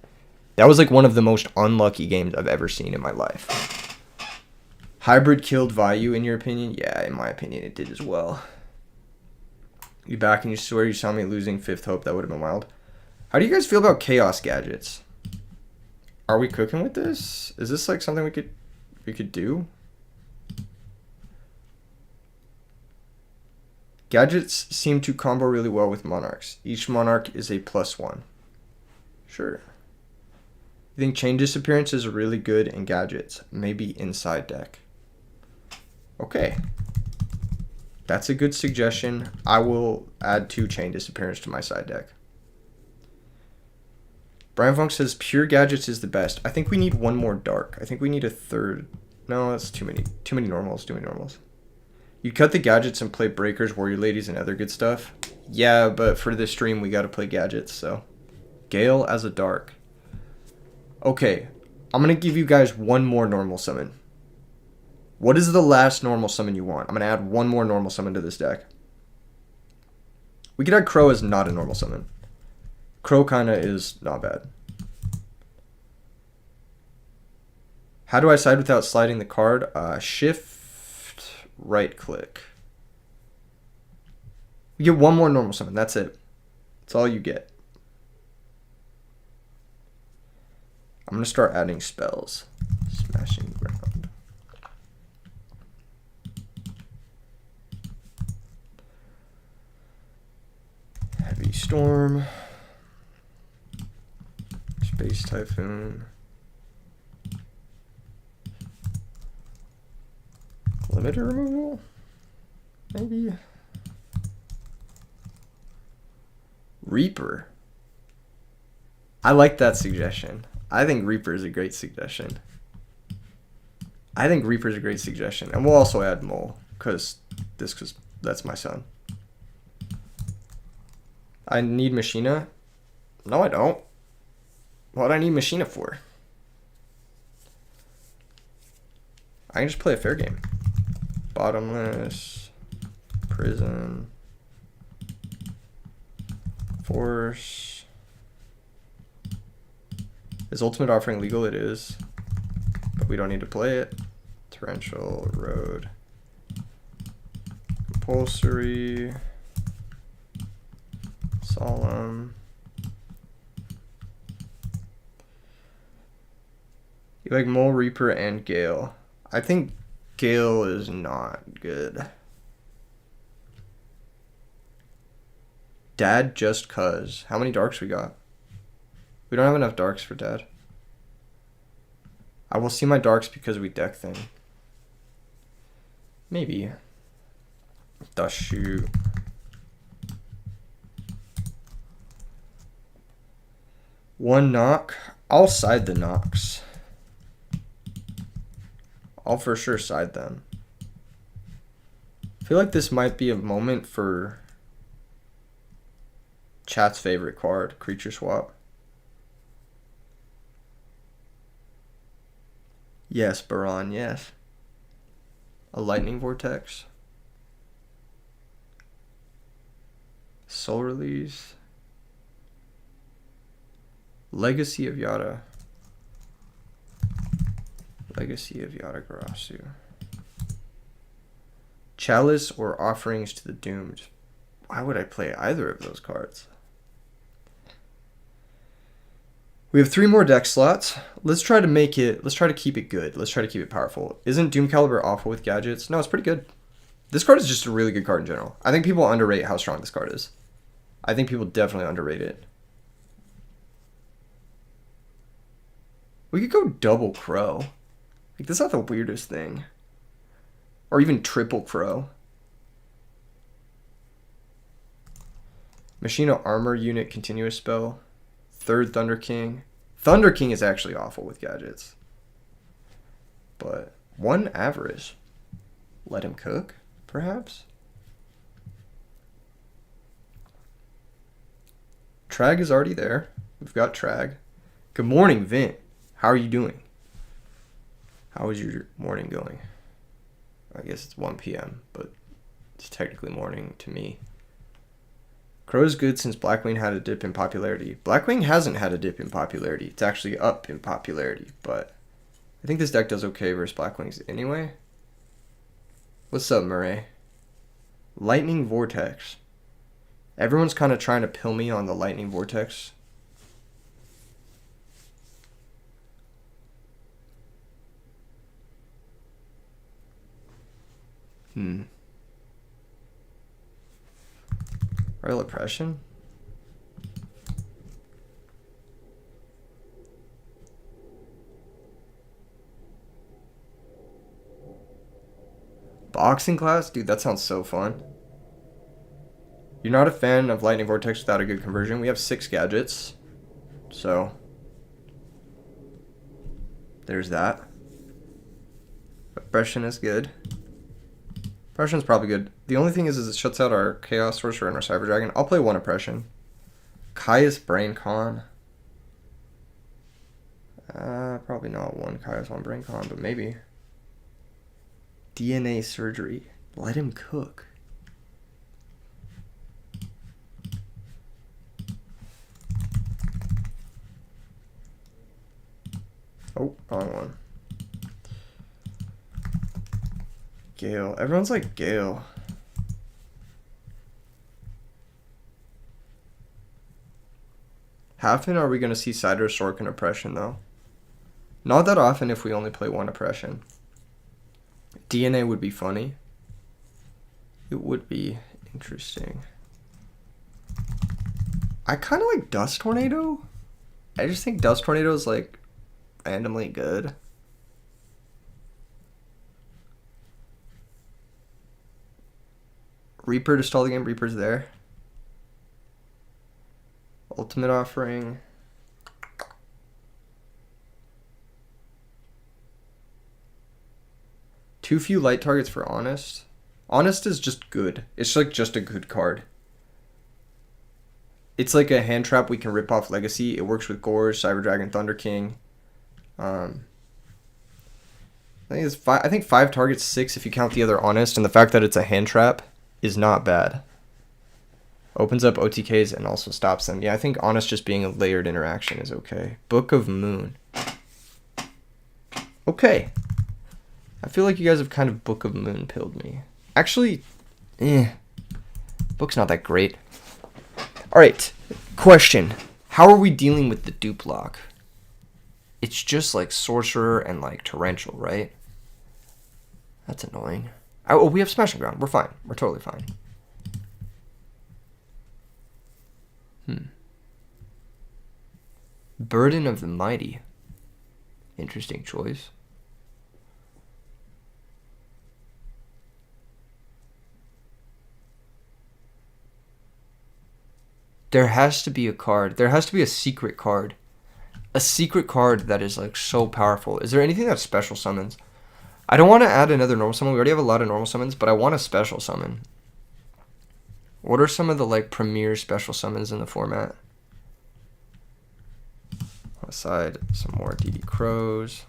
That was like one of the most unlucky games I've ever seen in my life. Hybrid killed Vayu, in your opinion? Yeah, in my opinion, it did as well. You back and you swear you saw me losing Fifth Hope? That would have been wild. How do you guys feel about chaos gadgets? Are we cooking with this? Is this like something we could do? Gadgets seem to combo really well with monarchs. Each monarch is a +1. Sure. You think chain disappearance is really good in gadgets? Maybe inside deck. Okay. That's a good suggestion. I will add 2 chain disappearance to my side deck. Brian Funk says pure gadgets is the best. I think we need one more dark. I think we need a third. No, that's too many. Too many normals. Too many normals. You cut the gadgets and play breakers, warrior ladies, and other good stuff. Yeah, but for this stream we got to play gadgets. So, Gale as a dark. Okay, I'm gonna give you guys one more normal summon. What is the last normal summon you want? I'm gonna add one more normal summon to this deck. We could add Crow as not a normal summon. Crow kinda is not bad. How do I side without sliding the card? Shift, right click. You get one more normal summon, that's it. That's all you get. I'm gonna start adding spells. Smashing ground. Heavy storm. Space typhoon. Limiter removal? Maybe. Reaper. I like that suggestion. I think Reaper is a great suggestion. And we'll also add Mole, because that's my son. I need Machina? No, I don't. What do I need Machina for? I can just play a fair game. Bottomless. Prison. Force. Is Ultimate Offering legal? It is. But we don't need to play it. Torrential, Road. Compulsory. Solemn. You like Mole, Reaper, and Gale. I think Gale is not good. Dad just cuz. How many darks we got? We don't have enough darks for Dad. I will see my darks because we deck thing. Maybe. Dust shoot. One knock. I'll side the knocks. I'll for sure side them. I feel like this might be a moment for chat's favorite card, Creature Swap. Yes, Baron, yes. A Lightning Vortex. Soul Release. Legacy of Yada. Legacy of Yada Garasu. Chalice or Offerings to the Doomed. Why would I play either of those cards? We have 3 more deck slots. Let's try to keep it good. Let's try to keep it powerful. Isn't Doom Caliber awful with gadgets? No, it's pretty good. This card is just a really good card in general. I think people underrate how strong this card is. I think people definitely underrate it. We could go double Crow. Like, that's not the weirdest thing. Or even triple Crow. Machina Armor Unit Continuous Spell. 3rd Thunder King. Thunder King is actually awful with gadgets. But 1 Avarice. Let him cook, perhaps? Trag is already there. We've got Trag. Good morning, Vint. How are you doing? How is your morning going? I guess it's 1 p.m., but it's technically morning to me. Crow's good since Blackwing had a dip in popularity. Blackwing hasn't had a dip in popularity. It's actually up in popularity, but I think this deck does okay versus Blackwings anyway. What's up, Murray? Lightning Vortex. Everyone's kind of trying to pill me on the Lightning Vortex. Royal Oppression? Boxing class? Dude, that sounds so fun. You're not a fan of Lightning Vortex without a good conversion? We have 6 gadgets. So, there's that. Oppression is good. Oppression's probably good. The only thing is it shuts out our Chaos Sorcerer and our Cyber Dragon. I'll play 1 Oppression. Caius Brain Con. Probably not 1 Caius, 1 Brain Con, but maybe. DNA Surgery. Let him cook. Oh, wrong one. Gale. Everyone's like Gale. How often are we going to see Cider, Sork, and Oppression, though? Not that often if we only play 1 Oppression. DNA would be funny. It would be interesting. I kind of like Dust Tornado. I just think Dust Tornado is like randomly good. Reaper to stall the game. Reaper's there. Ultimate Offering. Too few light targets for Honest. Honest is just good. It's like just a good card. It's like a hand trap we can rip off Legacy. It works with Gorge, Cyber Dragon, Thunder King. I think 5 targets, 6 if you count the other Honest, and the fact that it's a hand trap is not bad. Opens up OTKs and also stops them. Yeah, I think Honest just being a layered interaction is okay. Book of Moon. Okay. I feel like you guys have kind of Book of Moon pilled me. Actually, book's not that great. Alright, question. How are we dealing with the dupe lock? It's just like Sorcerer and like Torrential, right? That's annoying. Oh, we have Smashing Ground. We're fine. We're totally fine. Burden of the Mighty. Interesting choice. There has to be a card. There has to be a secret card. A secret card that is like so powerful. Is there anything that special summons? I don't want to add another normal summon. We already have a lot of normal summons, but I want a special summon. What are some of the like premier special summons in the format? Aside some more DD Crows.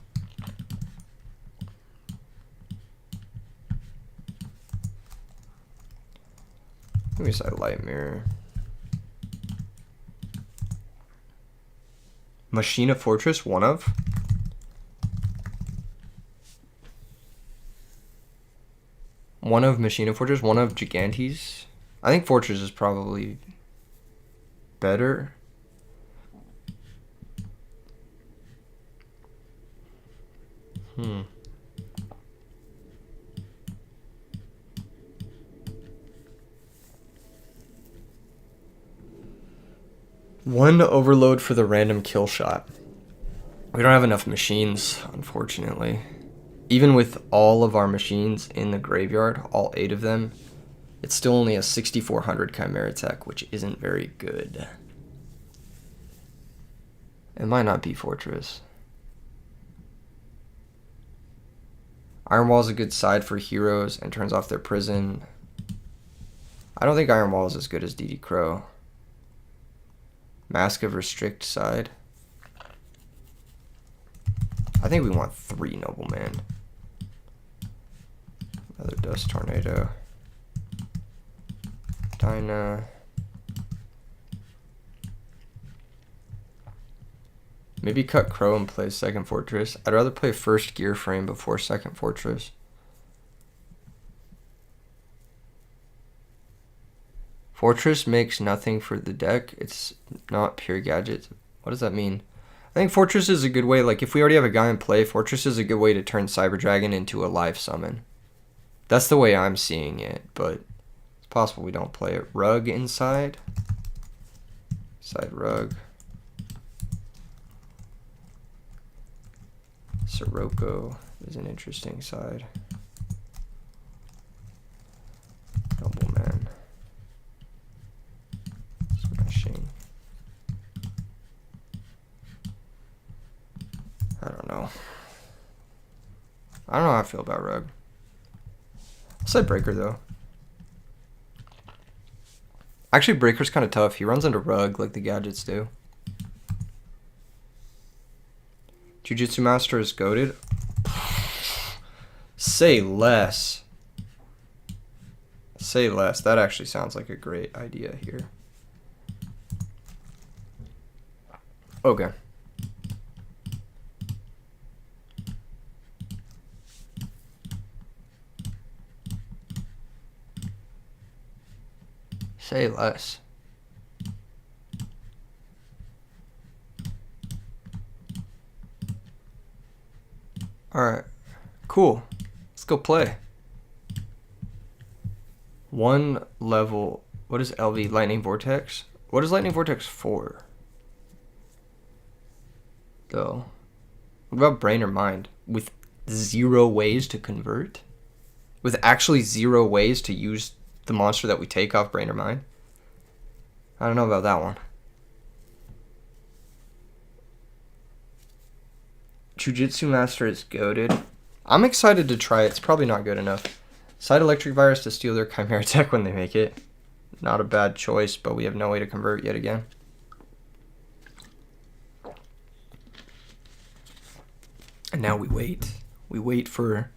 Let me say Light Mirror. Machina Fortress, one of. One of Machina Fortress, one of Gigantes. I think Fortress is probably better. One overload for the random kill shot. We don't have enough machines, unfortunately. Even with all of our machines in the graveyard, all 8 of them, it's still only a 6400 Chimera Tech, which isn't very good. It might not be Fortress. Iron Wall is a good side for heroes and turns off their prison. I don't think Iron Wall is as good as DD Crow. Mask of Restrict side. I think we want 3 Nobleman. Another Dust Tornado. Dyna. Maybe cut Crow and play second Fortress. I'd rather play first Gear Frame before second Fortress. Fortress makes nothing for the deck. It's not pure Gadget. What does that mean? I think Fortress is a good way, like if we already have a guy in play, Fortress is a good way to turn Cyber Dragon into a live summon. That's the way I'm seeing it, but it's possible we don't play it. Rug inside. Side Rug. Sirocco is an interesting side. Nobleman. Smashing. I don't know. I don't know how I feel about Rug. I'll say Breaker though. Actually, Breaker's kind of tough. He runs into Rug like the Gadgets do. Jujutsu Master is goated. Say less. Say less. That actually sounds like a great idea here. Okay. Say less. Alright. Cool. Let's go play. One level. What is LV? Lightning Vortex? What is Lightning Vortex for? Though. What about Brain or Mind? With 0 ways to convert? With actually 0 ways to use the monster that we take off Brain or Mind? I don't know about that one. Jujutsu Master is goated. I'm excited to try it. It's probably not good enough. Side Electric Virus to steal their Chimera Tech when they make it. Not a bad choice, but we have no way to convert yet again. And now we wait. We wait for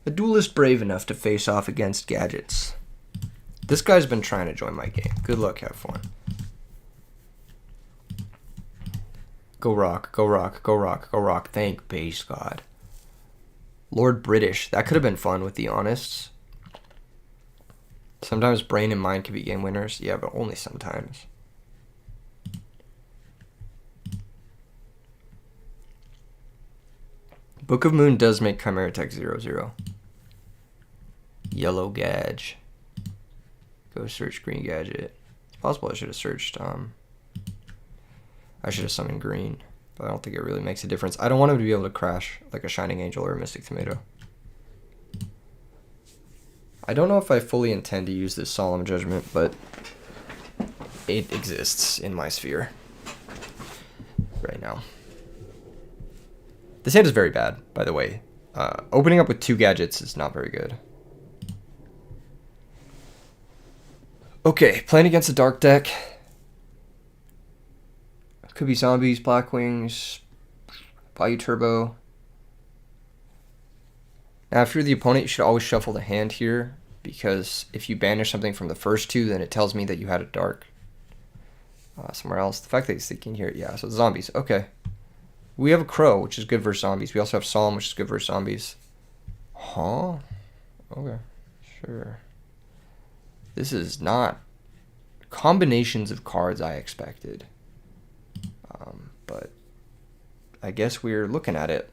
a duelist brave enough to face off against Gadgets. This guy's been trying to join my game. Good luck, have fun. Go rock, go rock, go rock, go rock. Thank base god. Lord British. That could have been fun with the Honest. Sometimes Brain and Mind can be game winners. Yeah, but only sometimes. Book of Moon does make Chimera Tech 0/0. Yellow Gadge. Go search green Gadget. It's possible I should have searched, I should have summoned green, but I don't think it really makes a difference. I don't want him to be able to crash like a Shining Angel or a Mystic Tomato. I don't know if I fully intend to use this Solemn Judgment, but it exists in my sphere right now. This hand is very bad, by the way. Opening up with 2 Gadgets is not very good. Okay, playing against a dark deck. Could be Zombies, Blackwings, Bayou Turbo. Now, if you're the opponent, you should always shuffle the hand here, because if you banish something from the first 2, then it tells me that you had a dark somewhere else. The fact that he's thinking here, yeah, so Zombies, okay. We have a Crow, which is good versus Zombies. We also have Solemn, which is good versus Zombies. Huh? Okay, sure. This is not combinations of cards I expected. But I guess we're looking at it.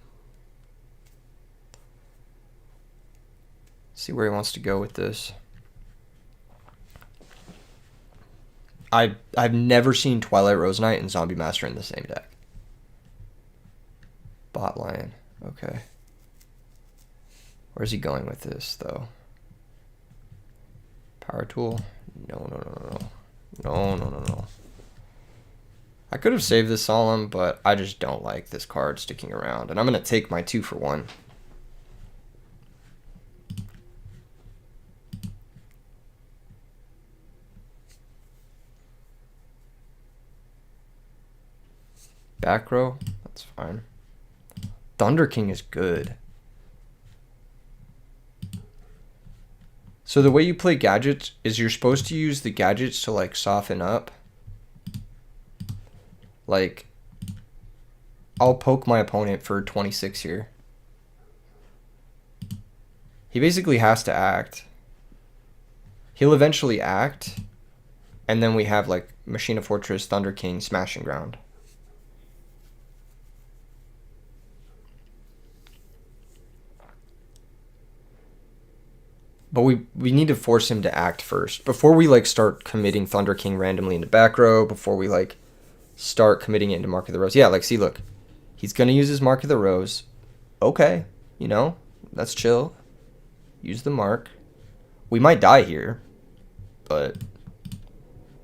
See where he wants to go with this. I've never seen Twilight Rose Knight and Zombie Master in the same deck. Bot Lion, okay. Where's he going with this, though? Power Tool? No. I could have saved this Solemn, but I just don't like this card sticking around. And I'm going to take my 2 for 1. Back row? That's fine. Thunder King is good. So the way you play Gadgets is you're supposed to use the Gadgets to like soften up. Like, I'll poke my opponent for 26 here. He basically has to act. He'll eventually act, and then we have like Machine of Fortress, Thunder King, Smashing Ground. But we need to force him to act first before we like start committing Thunder King randomly into back row, before we like start committing it into Mark of the Rose. Yeah, like see, look, he's gonna use his Mark of the Rose. Okay, you know, that's chill. Use the mark. We might die here, but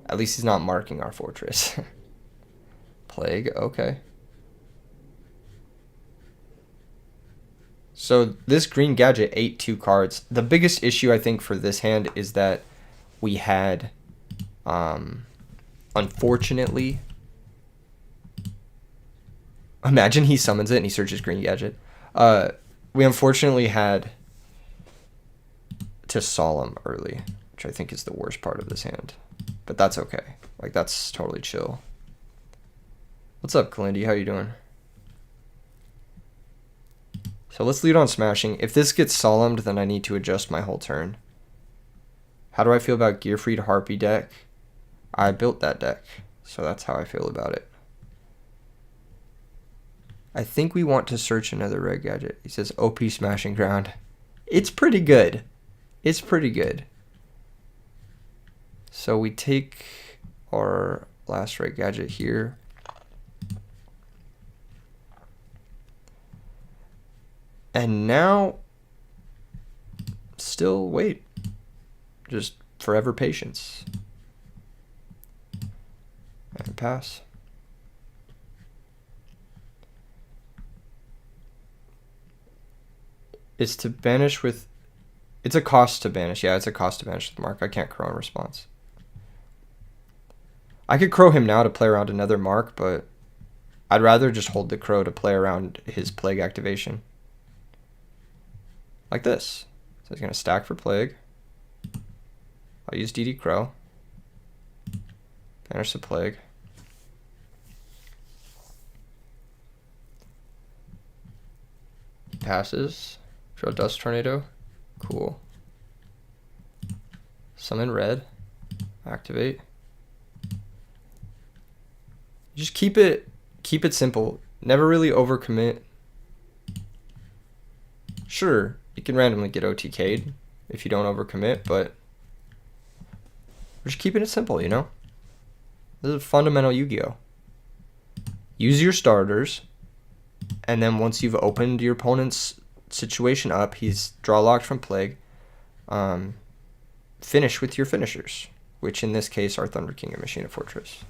at least he's not marking our fortress. Plague, okay. So this green gadget ate 2 cards. The biggest issue I think for this hand is that we had, unfortunately, imagine he summons it and he searches green gadget. We unfortunately had to solemn early, which I think is the worst part of this hand. But that's okay. Like, that's totally chill. What's up, Kalindi? How you doing? So let's lead on smashing. If this gets solemned, then I need to adjust my whole turn. How do I feel about Gearfried Harpy deck? I built that deck, so that's how I feel about it. I think we want to search another red gadget. He says OP Smashing Ground. It's pretty good. It's pretty good. So we take our last red gadget here. And now, still wait. Just forever patience. And pass. It's to banish with... It's a cost to banish. Yeah, it's a cost to banish with mark. I can't crow in response. I could crow him now to play around another mark, but I'd rather just hold the crow to play around his plague activation. Like this. So he's going to stack for plague. I'll use DD Crow. Banish the plague. Passes. Draw Dust Tornado. Cool. Summon red. Activate. Just keep it simple. Never really overcommit. Sure, you can randomly get OTK'd if you don't overcommit, but we're just keeping it simple, you know? This is a fundamental Yu-Gi-Oh! Use your starters, and then once you've opened your opponent's situation up, he's draw locked from plague, finish with your finishers, which in this case are Thunder King and Machine of Fortress.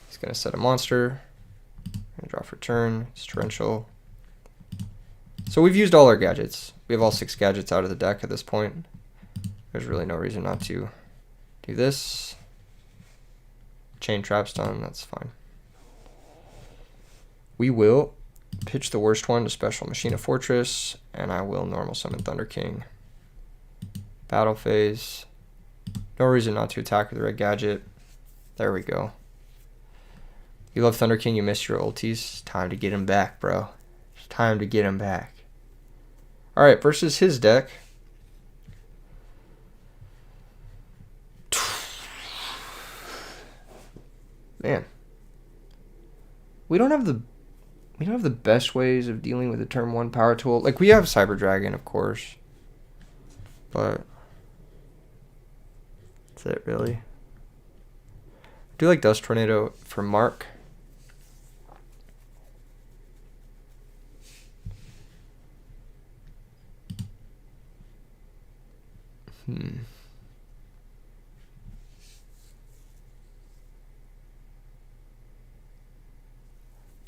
He's going to set a monster, and draw for turn, it's torrential. So we've used all our gadgets. We have all 6 gadgets out of the deck at this point. There's really no reason not to do this. Chain Trap's done, that's fine. We will pitch the worst one to special Machine of Fortress, and I will normal summon Thunder King. Battle phase. No reason not to attack with the red gadget. There we go. You love Thunder King, you missed your ultis. Time to get him back, bro. It's time to get him back. Alright, versus his deck. Man. We don't have the best ways of dealing with the turn 1 power tool. Like, we have Cyber Dragon, of course. But that's it, really. I do like Dust Tornado for Mark.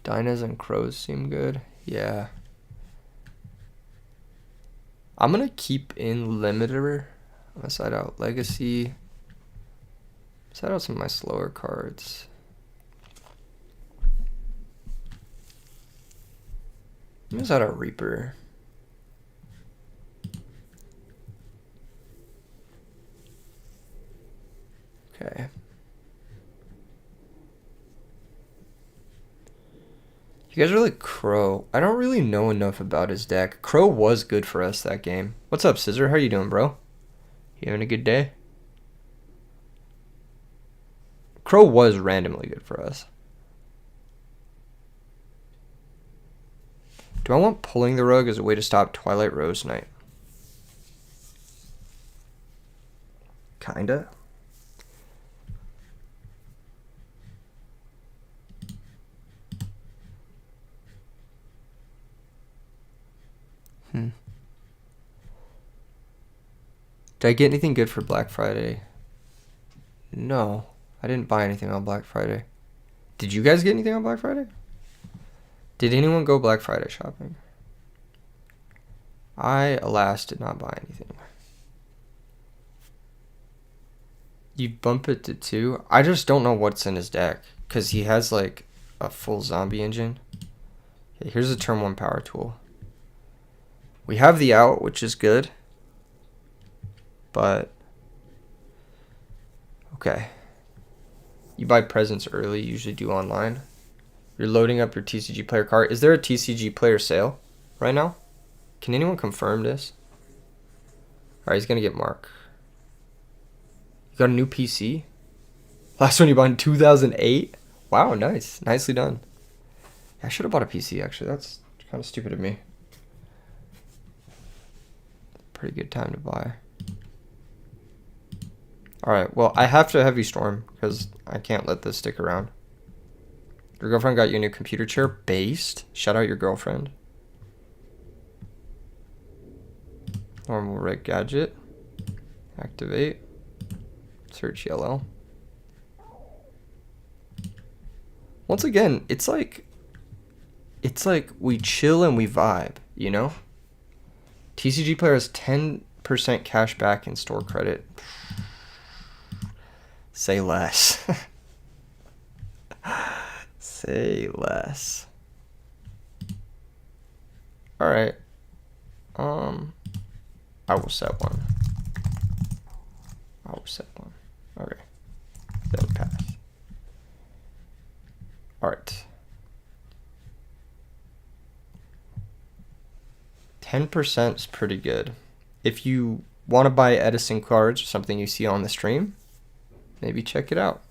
Dynas and Crows seem good. Yeah. I'm going to keep in Limiter. I'm going to side out Legacy. Side out some of my slower cards. I'm going to side out Reaper. Okay. You guys are like Crow. I don't really know enough about his deck. Crow was good for us that game. What's up, Scissor? How you doing, bro? You having a good day? Crow was randomly good for us. Do I want pulling the rug as a way to stop Twilight Rose Night? Kinda. Did I get anything good for Black Friday? No, I didn't buy anything on Black Friday. Did you guys get anything on Black Friday? Did anyone go Black Friday shopping? I, alas, did not buy anything. You bump it to 2? I just don't know what's in his deck. Because he has, like, a full zombie engine. Okay, here's a turn 1 power tool. We have the out, which is good. But... okay. You buy presents early, you usually do online. You're loading up your TCG player card. Is there a TCG player sale right now? Can anyone confirm this? Alright, he's going to get Mark. You got a new PC? Last one you bought in 2008? Wow, nice. Nicely done. I should have bought a PC, actually. That's kind of stupid of me. Pretty good time to buy. Alright, well, I have to heavy storm because I can't let this stick around. Your girlfriend got you a new computer chair? Based? Shout out your girlfriend. Normal red gadget. Activate. Search yellow. Once again, it's like we chill and we vibe, you know? TCG player has 10% cash back in store credit. Say less. Say less. Alright. I will set one. I will set one. Okay. Then pass. Alright. 10% is pretty good. If you want to buy Edison cards or something you see on the stream, maybe check it out.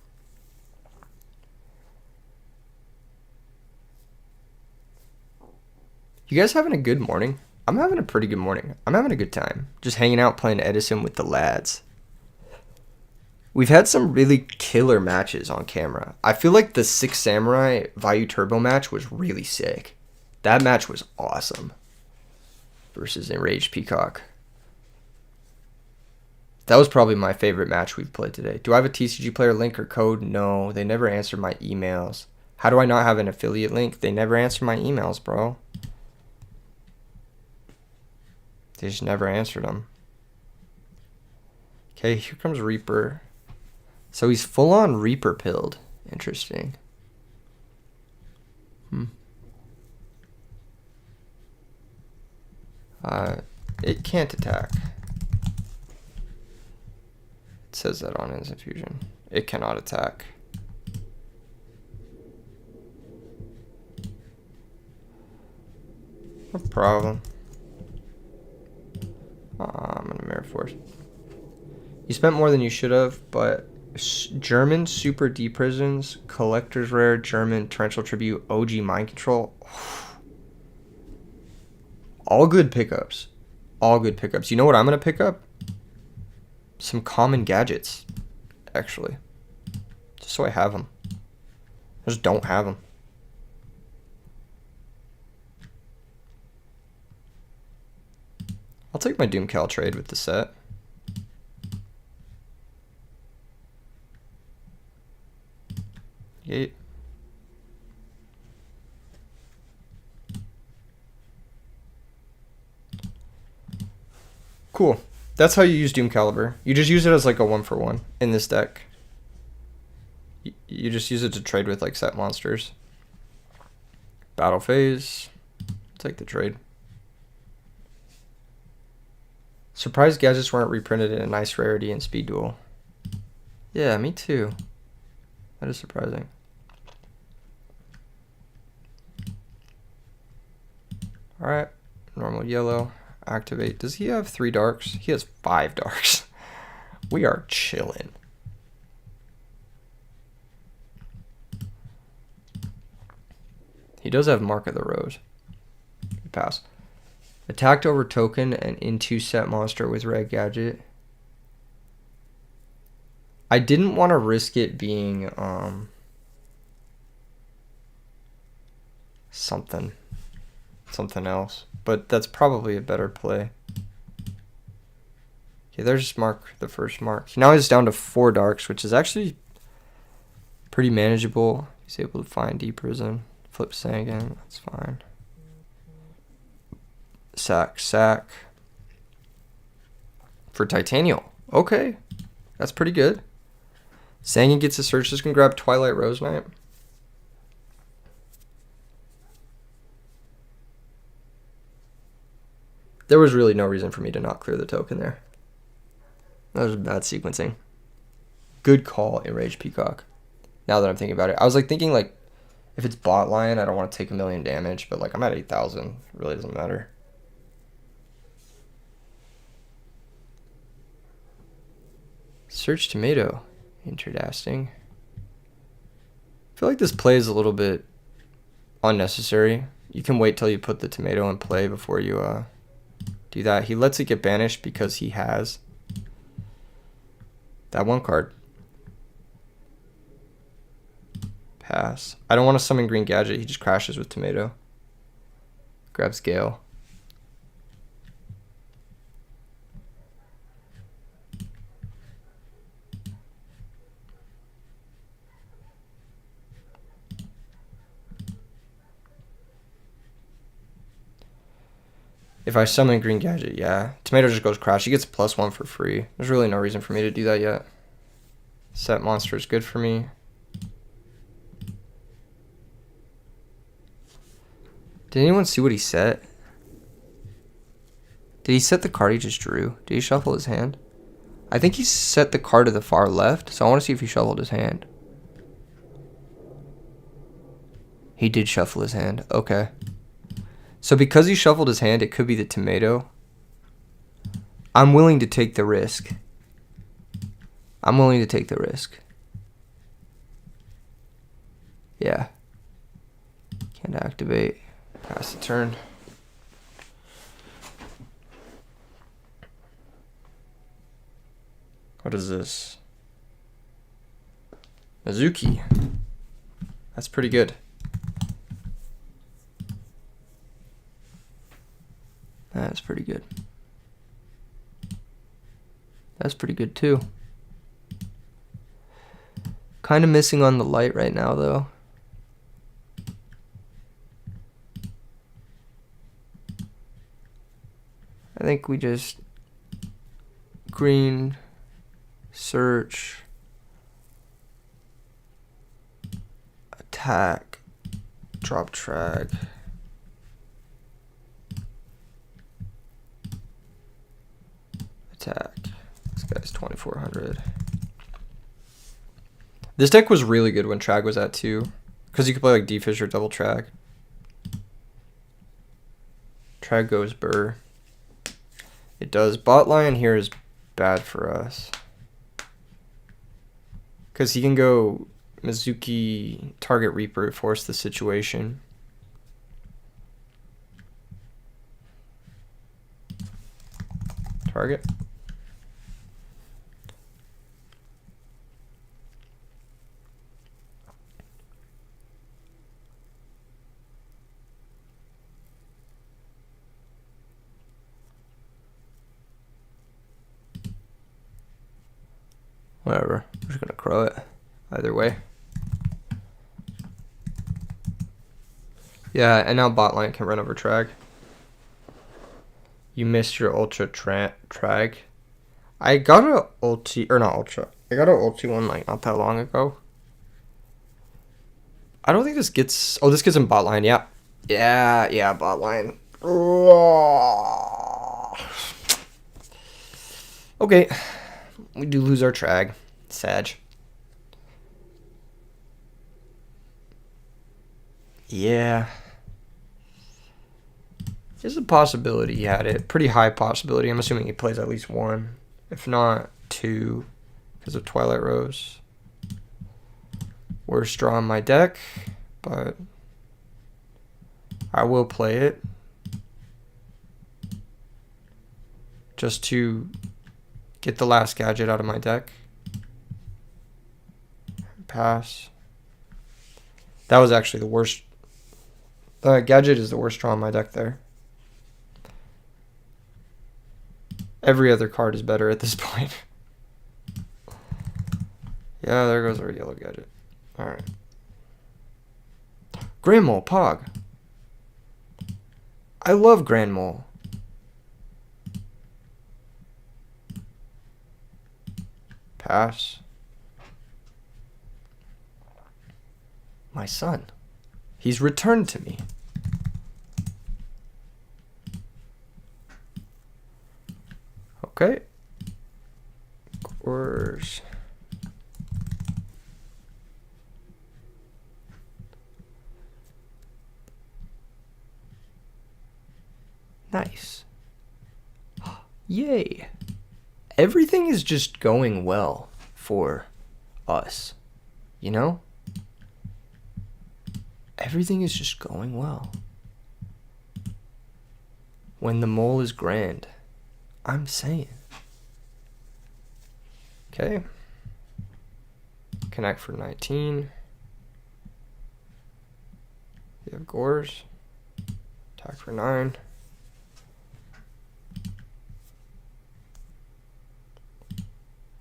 You guys having a good morning? I'm having a pretty good morning. I'm having a good time. Just hanging out playing Edison with the lads. We've had some really killer matches on camera. I feel like the Six Samurai Vayu Turbo match was really sick. That match was awesome. Versus Enraged Peacock. That was probably my favorite match we've played today. Do I have a TCG player link or code? No. They never answer my emails. How do I not have an affiliate link? They never answer my emails, bro. They just never answered them. Okay, here comes Reaper. So he's full on Reaper pilled. Interesting. It can't attack. It says that on his infusion. It cannot attack. No problem. I'm gonna Mirror Force. You spent more than you should have, but German Super D Prisons, Collector's Rare, German Torrential Tribute, OG Mind Control. All good pickups. All good pickups. You know what I'm gonna pick up? Some common gadgets, actually. Just so I have them. I just don't have them. I'll take my Doomcal trade with the set. Yay. Cool. That's how you use Doom Caliber. You just use it as like a 1-for-1 in this deck. You just use it to trade with like set monsters. Battle phase. Take the trade. Surprised gadgets weren't reprinted in a nice rarity in Speed Duel. Yeah, me too. That is surprising. Alright, normal yellow, activate. Does he have 3 darks? He has 5 darks. We are chilling. He does have Mark of the Rose. Pass. Attacked over token and into set monster with red gadget. I didn't want to risk it being something else, but that's probably a better play. Okay, there's Mark, the first Mark. Now he's down to 4 darks, which is actually pretty manageable. He's able to find Deep Prison. Flip Sangan, that's fine. Sack. For Titanial. Okay, that's pretty good. Sangan gets a search. Just gonna grab Twilight Rose Knight. There was really no reason for me to not clear the token there. That was bad sequencing. Good call, Enraged Peacock. Now that I'm thinking about it. I was like thinking like, if it's bot line, I don't want to take 1,000,000 damage, but like I'm at 8,000. It really doesn't matter. Search Tomato. Interesting. I feel like this play is a little bit unnecessary. You can wait till you put the tomato in play before you do that. He lets it get banished because he has that 1 card. Pass. I don't want to summon green Gadget. He just crashes with tomato. Grabs Gale. If I summon green Gadget, yeah. Tomato just goes crash. He gets +1 for free. There's really no reason for me to do that yet. Set monster is good for me. Did anyone see what he set? Did he set the card he just drew? Did he shuffle his hand? I think he set the card to the far left, so I want to see if he shuffled his hand. He did shuffle his hand. Okay. So because he shuffled his hand, it could be the tomato. I'm willing to take the risk. Yeah. Can't activate. Pass the turn. What is this? Mizuki. That's pretty good. That's pretty good. That's pretty good too. Kind of missing on the light right now though. I think we just green, search, attack, drop trag. Attack. This guy's 2,400. This deck was really good when Trag was at 2. Because you could play like D-Fish or double Trag. Trag goes Burr. It does. Bot Lion here is bad for us. Because he can go Mizuki, target Reaper, force the situation. Target. Whatever. We're just gonna crow it. Either way. Yeah, and now botline can run over Trag. You missed your ultra Trag. I got a ulti, or not ultra. I got an ulti one like not that long ago. I don't think this gets. Oh, this gets in botline. Yeah, yeah, botline. Okay, we do lose our Trag. Sag. Yeah. There's a possibility he had it. Pretty high possibility. I'm assuming he plays at least one, if not two, because of Twilight Rose. Worst draw on my deck, but I will play it just to get the last gadget out of my deck. Pass. That was actually the worst. Gadget is the worst draw on my deck there. Every other card is better at this point. Yeah, there goes our yellow gadget. Alright. Grand Mole, Pog. I love Grand Mole. Pass. My son. He's returned to me. Okay. Course. Nice. Yay. Everything is just going well for us. You know? Everything is just going well. When the mole is grand, I'm saying. Okay. Connect for 19. You have Gores. Attack for 9.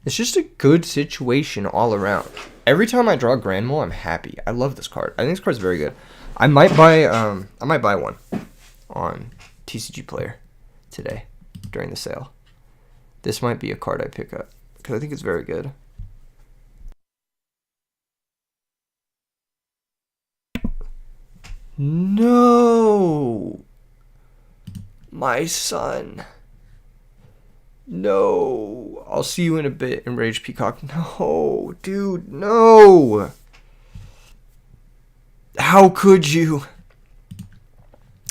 It's just a good situation all around. Every time I draw Grand Mole, I'm happy. I love this card. I think this card's very good. I might buy one on TCG Player today during the sale. This might be a card I pick up because I think it's very good. No, my son. No, I'll see you in a bit, Enraged Peacock. No, dude, no. How could you?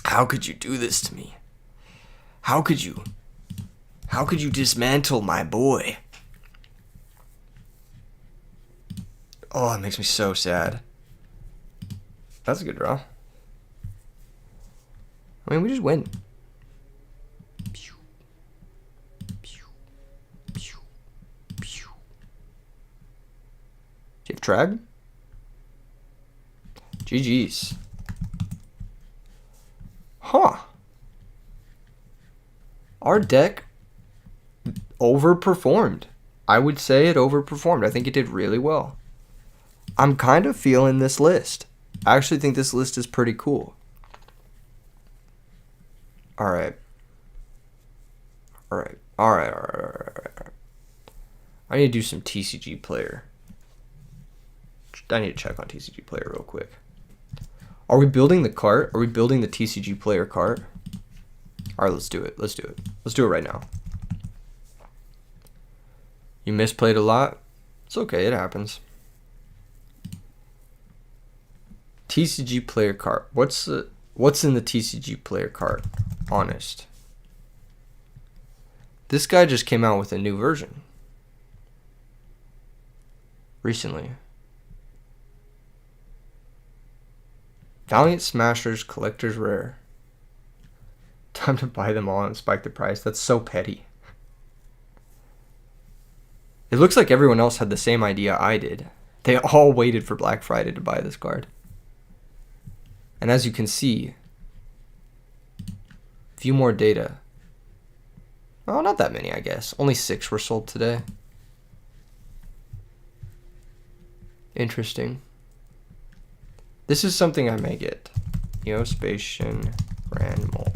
How could you do this to me? How could you? How could you dismantle my boy? Oh, it makes me so sad. That's a good draw. I mean, we just win. Do you have Trag? GG's. Huh. Our deck overperformed. I would say it overperformed. I think it did really well. I'm kind of feeling this list. I actually think this list is pretty cool. Alright. Alright. I need to do some TCG Player. I need to check on TCG Player real quick. Are we building the cart? Are we building the TCG Player cart? Alright, let's do it. Let's do it. Let's do it right now. You misplayed a lot? It's okay, it happens. TCG Player cart. What's in the TCG Player cart? Honest. This guy just came out with a new version. Recently. Valiant Smashers Collector's Rare. Time to buy them all and spike the price. That's so petty. It looks like everyone else had the same idea I did. They all waited for Black Friday to buy this card. And as you can see, view more data. Oh, not that many, I guess. Only 6 were sold today. Interesting. This is something I may get. Neospatian Grand Mole.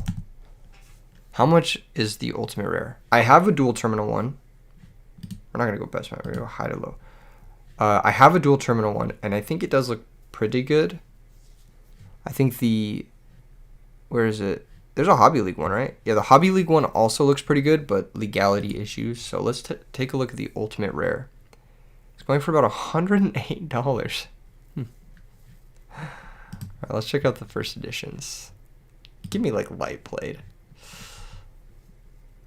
How much is the ultimate rare? I have a dual terminal one. We're not going to go best, we're going to go high to low. I have a dual terminal one, and I think it does look pretty good. I think the... Where is it? There's a Hobby League one, right? Yeah, the Hobby League one also looks pretty good, but legality issues. So let's take a look at the ultimate rare. It's going for about $108. Alright, let's check out the first editions. Give me like light played.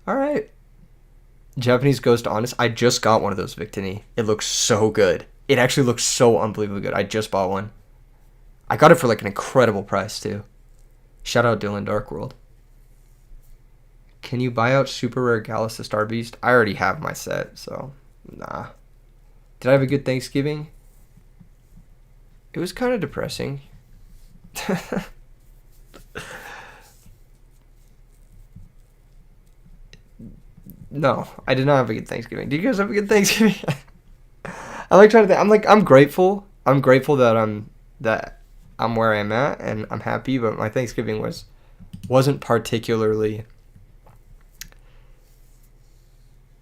All right. Japanese Ghost Honest. I just got one of those Victini. It looks so good. It actually looks so unbelievably good. I just bought one. I got it for like an incredible price too. Shout out Dylan Darkworld. Can you buy out super rare Galaxy Star Beast? I already have my set, so nah. Did I have a good Thanksgiving? It was kind of depressing. No, I did not have a good Thanksgiving. Did you guys have a good Thanksgiving? I like trying to think. I'm grateful. I'm grateful that I'm where I'm at and I'm happy, but my Thanksgiving wasn't particularly.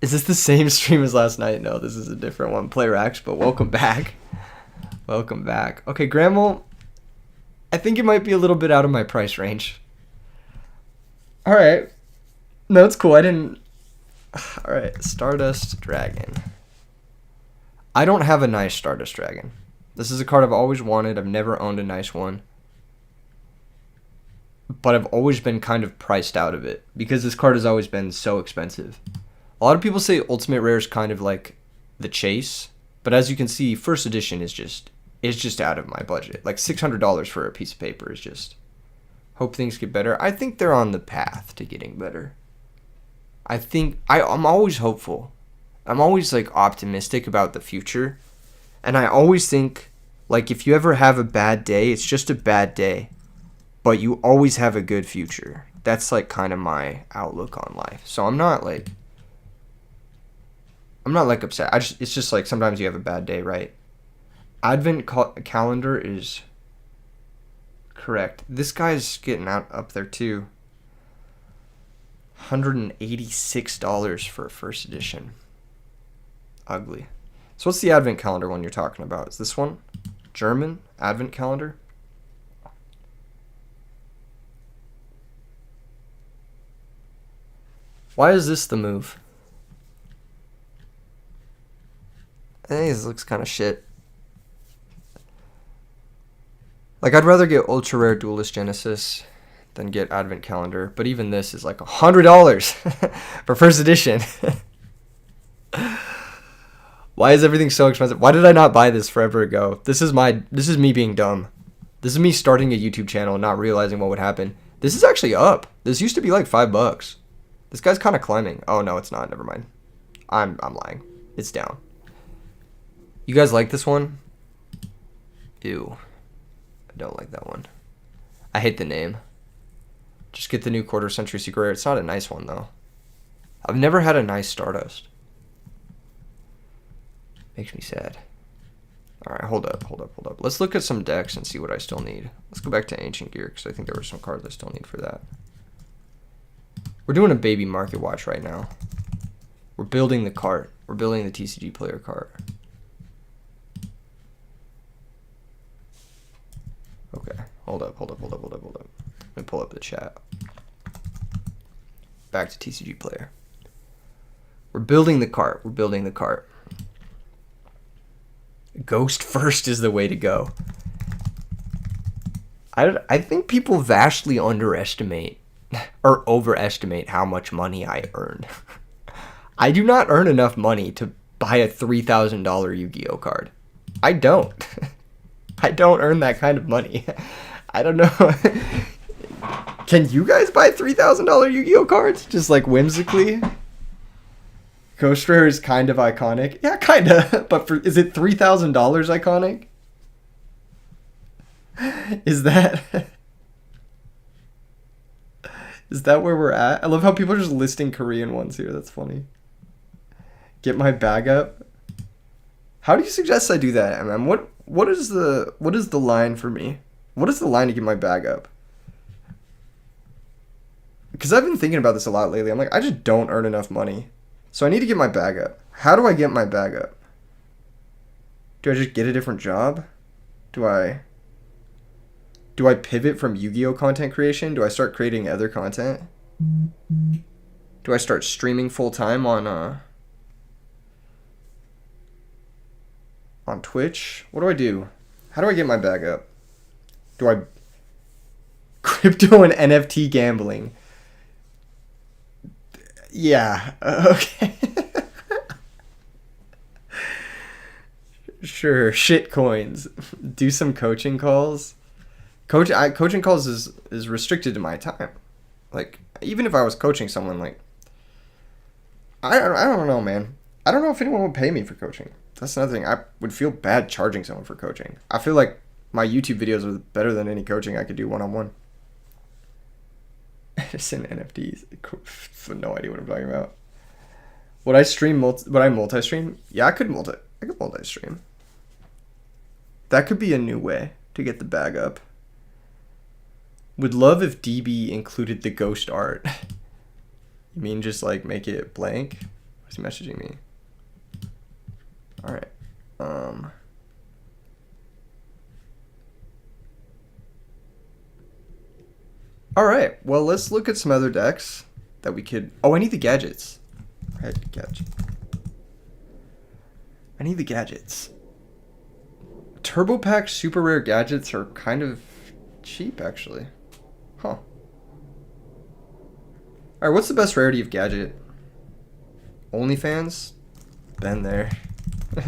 Is this the same stream as last night? No, this is a different one. Play Rax, but welcome back. Welcome back. Okay, Grandma, I think it might be a little bit out of my price range. All right. No, it's cool. I didn't. All right, Stardust Dragon. I don't have a nice Stardust Dragon. This is a card I've always wanted. I've never owned a nice one. But I've always been kind of priced out of it because this card has always been so expensive. A lot of people say Ultimate Rare is kind of like the chase, but as you can see, first edition is just out of my budget. Like $600 for a piece of paper is just. Hope things get better. I think they're on the path to getting better. I'm always hopeful. I'm always like optimistic about the future. And I always think like if you ever have a bad day, it's just a bad day. But you always have a good future. That's like kind of my outlook on life. So I'm not like upset. It's just like sometimes you have a bad day, right? Advent calendar is correct. This guy's getting up there too. $186 for a first edition. Ugly. So what's the Advent calendar one you're talking about? Is this one? German Advent calendar? Why is this the move? I think this looks kind of shit. Like, I'd rather get Ultra Rare Duelist Genesis than get Advent Calendar. But even this is like $100 for first edition. Why is everything so expensive? Why did I not buy this forever ago? This is me being dumb. This is me starting a YouTube channel and not realizing what would happen. This is actually up. This used to be like $5. This guy's kind of climbing. Oh, no, it's not. Never mind. I'm lying. It's down. You guys like this one? Ew. I don't like that one. I hate the name. Just get the new quarter century secret rare. It's not a nice one, though. I've never had a nice Stardust. Makes me sad. Alright, hold up. Let's look at some decks and see what I still need. Let's go back to Ancient Gear, because I think there were some cards I still need for that. We're doing a baby market watch right now. We're building the cart. We're building the TCG player cart. Okay, hold up. Let me pull up the chat. Back to TCG player. We're building the cart. Ghost first is the way to go. I think people vastly underestimate or overestimate how much money I earn. I do not earn enough money to buy a $3,000 Yu-Gi-Oh card. I don't. I don't earn that kind of money. I don't know. Can you guys buy $3,000 Yu-Gi-Oh cards? Just like whimsically? Ghost Rare is kind of iconic. Yeah, kind of. But is it $3,000 iconic? Is that where we're at? I love how people are just listing Korean ones here. That's funny. Get my bag up. How do you suggest I do that, MM? What is the line for me? What is the line to get my bag up? Because I've been thinking about this a lot lately. I'm like, I just don't earn enough money. So I need to get my bag up. How do I get my bag up? Do I just get a different job? Do I pivot from Yu-Gi-Oh content creation? Do I start creating other content? Do I start streaming full time on Twitch? What do I do? How do I get my bag up? Do I crypto and NFT gambling? Yeah. Okay. Sure. Shit coins. Do some coaching calls. Coaching calls is restricted to my time. Like even if I was coaching someone, like I don't know, man. I don't know if anyone would pay me for coaching. That's another thing. I would feel bad charging someone for coaching. I feel like my YouTube videos are better than any coaching I could do one on one. Edison NFTs. I have no idea what I'm talking about. Would I stream would I multi-stream? Yeah, I could multi-stream. That could be a new way to get the bag up. Would love if DB included the ghost art. You mean just like make it blank? What's he messaging me? All right. All right. Well, let's look at some other decks that we could. Oh, I need the gadgets. Red gadget. I need the gadgets. Turbo Pack super rare gadgets are kind of cheap, actually. Huh. All right. What's the best rarity of gadget? OnlyFans? Been there. All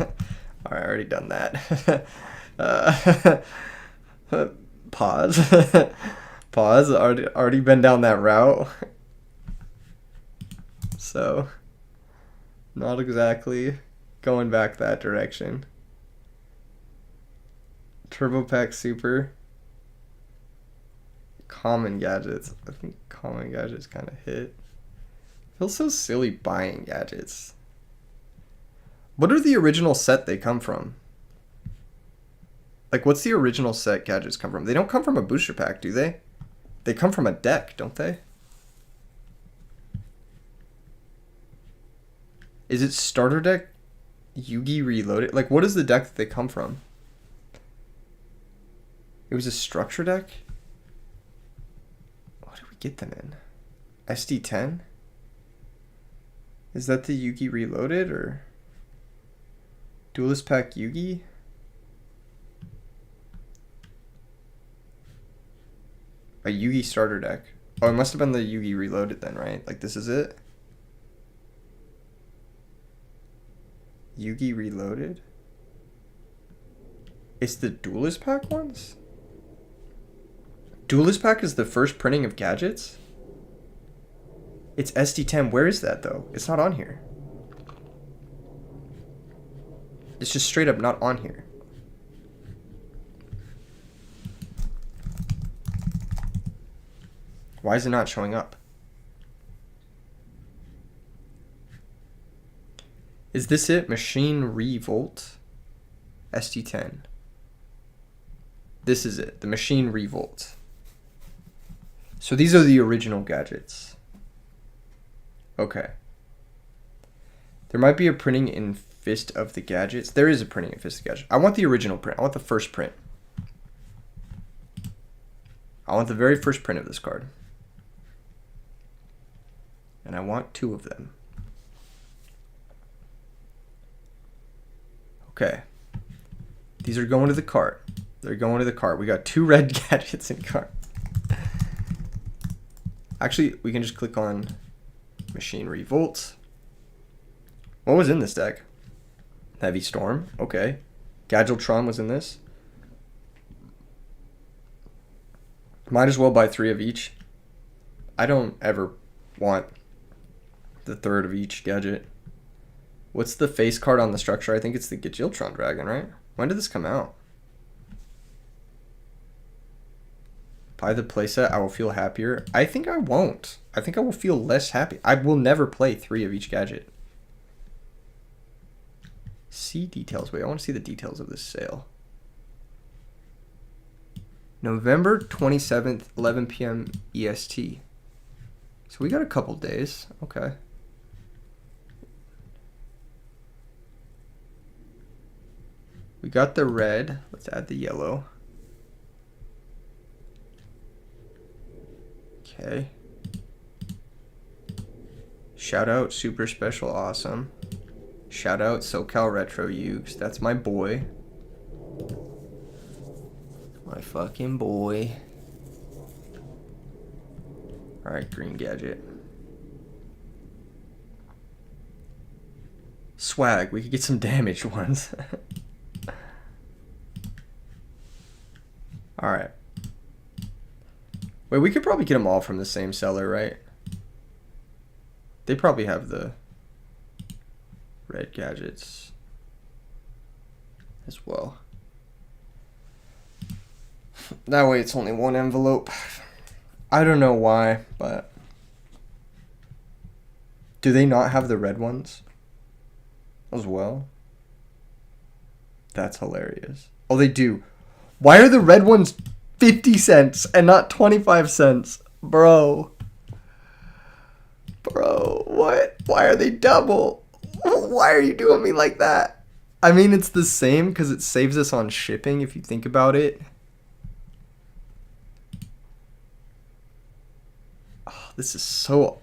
right, I already done that. Pause. Pause. Already been down that route. So, not exactly going back that direction. Turbo Pack Super. Common gadgets. I think common gadgets kind of hit. Feels so silly buying gadgets. What are the original set they come from? Like, what's the original set gadgets come from? They don't come from a booster pack, do they? They come from a deck, don't they? Is it starter deck? Yugi Reloaded? Like, what is the deck that they come from? It was a structure deck? What did we get them in? SD10? Is that the Yugi Reloaded, or... Duelist Pack Yugi? A Yugi starter deck. Oh, it must have been the Yugi Reloaded then, right? Like, this is it? Yugi Reloaded? It's the Duelist Pack ones? Duelist Pack is the first printing of gadgets? It's SD10. Where is that, though? It's not on here. It's just straight up not on here. Why is it not showing up? Is this it? Machine Revolt SD10. This is it. The Machine Revolt. So these are the original gadgets. Okay. There might be a printing in Fist of the Gadgets. There is a printing in Fist of the Gadgets. I want the original print. I want the first print. I want the very first print of this card. And I want 2 of them. Okay. These are going to the cart. They're going to the cart. We got 2 red gadgets in cart. Actually, we can just click on Machine Revolt. What was in this deck? Heavy Storm. Okay. Gadgetron was in this. Might as well buy 3 of each. I don't ever want the 3rd of each gadget. What's the face card on the structure? I think it's the Gadgetron Dragon, right? When did this come out? Buy the playset, I will feel happier. I think I won't. I think I will feel less happy. I will never play 3 of each gadget. See details. Wait, I want to see the details of this sale. November 27th, 11 p.m. EST. So we got a couple days. Okay. We got the red. Let's add the yellow. Okay. Shout out Super Special Awesome. Shout out SoCal Retro Yugs. That's my boy. My fucking boy. Alright, green gadget. Swag. We could get some damaged ones. Alright. Wait, we could probably get them all from the same seller, right? They probably have the red gadgets as well. That way it's only one envelope. I don't know why, but... Do they not have the red ones as well? That's hilarious. Oh, they do. Why are the red ones 50 cents and not 25 cents? Bro. Bro, what? Why are they double? Why are you doing me like that? I mean, it's the same because it saves us on shipping if you think about it. Oh, this is so...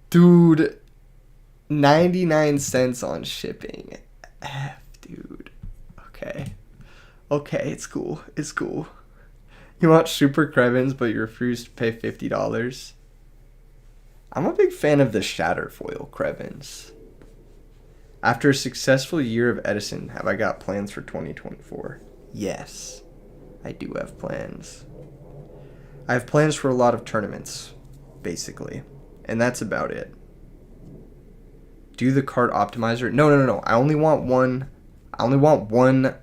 Dude, 99 cents on shipping. F, dude. Okay. Okay, it's cool. It's cool. You want super Krevins, but you refuse to pay $50? I'm a big fan of the Shatterfoil Krevins. After a successful year of Edison, have I got plans for 2024? Yes, I do have plans. I have plans for a lot of tournaments, basically. And that's about it. Do the card optimizer? No. I only want one